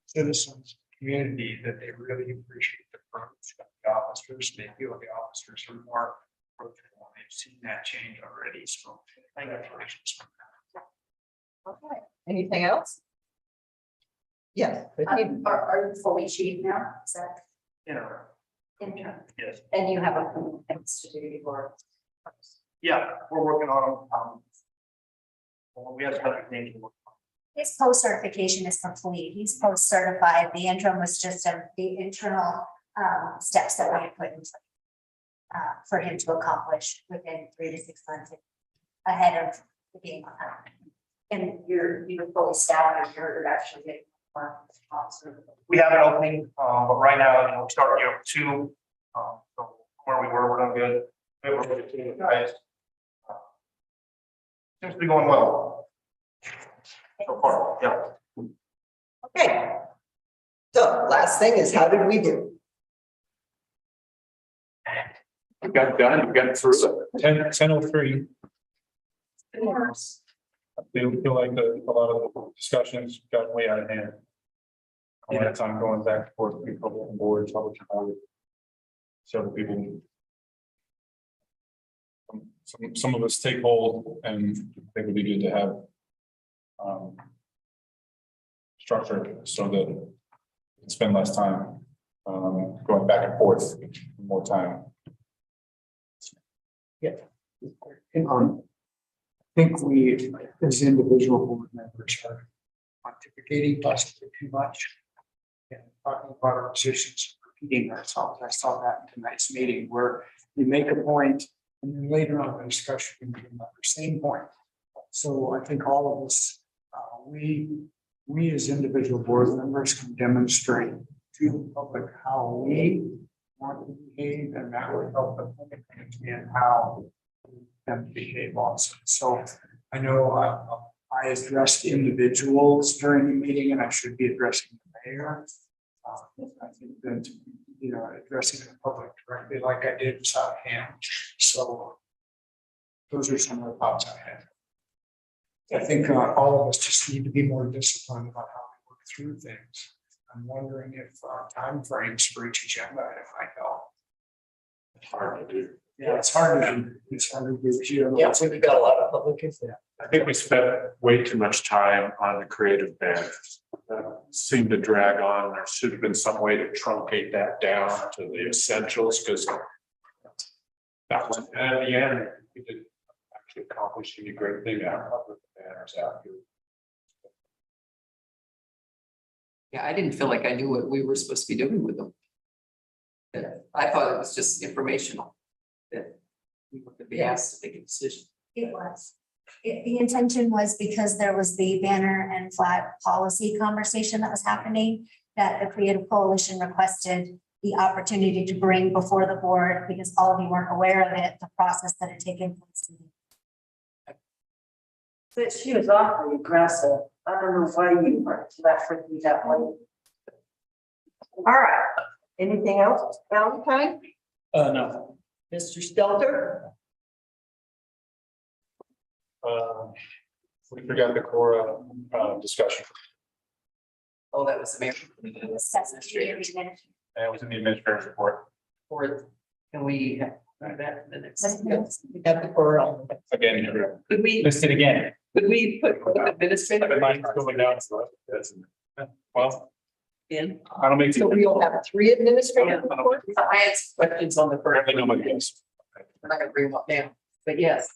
citizens community that they really appreciate the approach of the officers. They feel the officers are more approachable. They've seen that change already. So congratulations. Okay, anything else? Yes. Are you fully chief now? Is that interim? Yes. And you have a things to do before? Yeah, we're working on them. Well, we have other things to work on. His post-certification is complete. He's post-certified. The interim was just the internal steps that we had put in place for him to accomplish within 3 to 6 months ahead of the game. And you're fully staffed, and you're actually getting more officers. We have an opening, but right now, we start year 2. So where we were, we're doing good. We have a really good team of guys. Seems to be going well. So far, yeah. Okay. So last thing is, how did we do? We got done, we got through it. 10:03. I feel like a lot of the discussions got way out of hand. A lot of time going back and forth between public and board, public and board. Several people. Some of us take hold, and I think it'd be good to have structure so that we can spend less time going back and forth, more time. I think we, as individual board members, are pontificating possibly too much. And talking about our positions, repeating ourselves. I saw that in tonight's meeting where you make a point and then later on in the discussion, you make another same point. So I think all of us, we as individual board members can demonstrate to the public how we want to behave, and that will help the public understand how and behave also. So I know I addressed individuals during the meeting, and I should be addressing the mayor. I think that, addressing the public directly like I did was out of hand. So those are some of the thoughts I had. I think all of us just need to be more disciplined about how we work through things. I'm wondering if timeframes for each agenda item might help. It's hard to do. Yeah, it's hard to do. It's hard to do. Yeah, so we've got a lot of public input. I think we spent way too much time on the creative banners. Seemed to drag on. There should have been some way to truncate that down to the essentials, because that was, and at the end, we did actually accomplish a great thing out of the banners out here. Yeah, I didn't feel like I knew what we were supposed to be doing with them. I thought it was just informational. That we were gonna be asked to make a decision. It was. The intention was because there was the banner and flag policy conversation that was happening, that the Creative Coalition requested the opportunity to bring before the board, because all of you weren't aware of it, the process that had taken place. But she was awfully aggressive. I don't know why you weren't left with me that way. All right. Anything else? Valentine? No. Mr. Stelter? We forgot the core discussion. Oh, that was the mayor. And it was in the administrator's report. Or can we have that in the next? At the core. Again, you're Could we, listed again. could we put administrative Mine's going down. Well, in? I don't make. So we'll have 3 administrative reports. I had some questions on the first. Apparently nobody does. I'm not gonna bring them up now, but yes,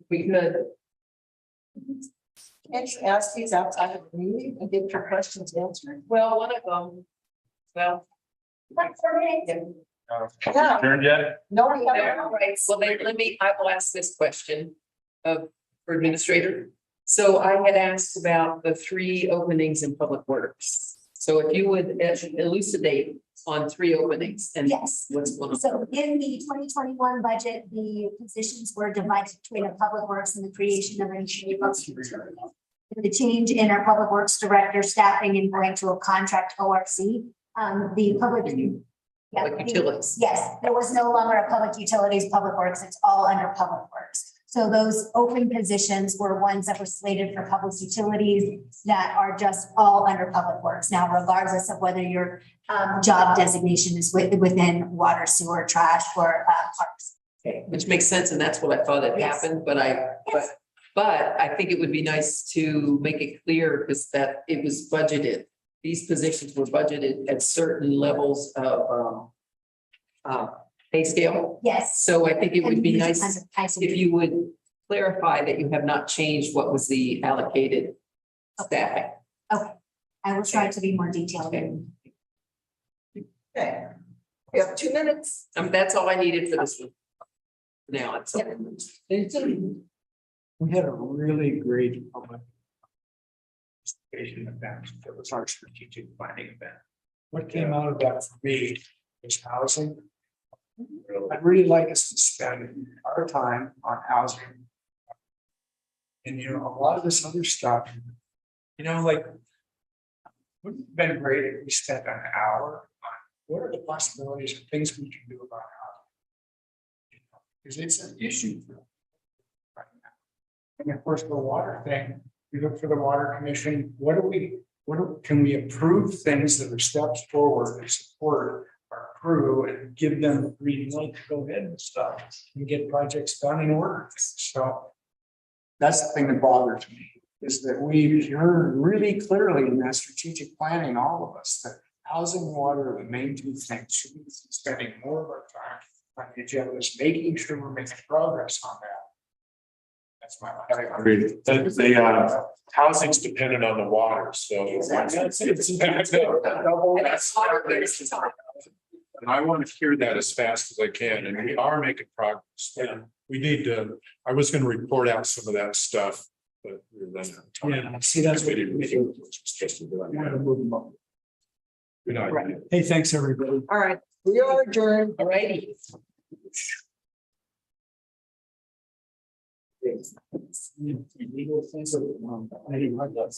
we could. Can't you ask these outside of the meeting and get your questions answered? Well, one of them, well. Yeah. Adjourned yet? No, we All haven't. right, well, then I will ask this question for administrator. So I had asked about the 3 openings in public works. So if you would elucidate on 3 openings and Yes. what's going on. So in the 2021 budget, the positions were divided between the public works and the creation of an engineering function. The change in our public works director staffing and going to a contract ORC, the public. Yeah, Public utilities. Yes, there was no longer a public utilities, public works, it's all under public works. So those open positions were ones that were slated for public utilities that are just all under public works. Now, regardless of whether your job designation is within water, sewer, trash, or parks. Okay, which makes sense, and that's what I thought had Yes. happened, but I think it would be nice to make it clear, because that it was budgeted. These positions were budgeted at certain levels of pay scale. Yes. So I think it would be And nice these kinds of- if you would clarify that you have not changed what was the allocated staffing. I will try to be more detailed. Okay. We have 2 minutes. That's all I needed for this one. Now, it's. We had a really great public participation event. That was our strategic planning event. What came out of that for me was housing. I'd really like us to spend our time on housing. And you know, a lot of this other stuff, you know, like. Wouldn't it have been great if we spent an hour on what are the possibilities of things we can do about housing? Because it's an issue for right now. And of course, the water thing, we look for the water commission, can we approve things that are steps forward to support our crew and give them the green light to go ahead and stuff and get projects done in order. So that's the thing that bothers me, is that we heard really clearly in that strategic planning, all of us, that housing and water are the main two things. Should be spending more of our time on the agenda, is making sure we're making progress on that. That's my. The housing's dependent on the water, so. And I want to hear that as fast as I can, and we are making progress. And we need to, I was going to report out some of that stuff, but we're then. Yeah, see, that's what it is. Good night. Hey, thanks, everybody. All right, we are adjourned. All righty. Legal things, I didn't like that.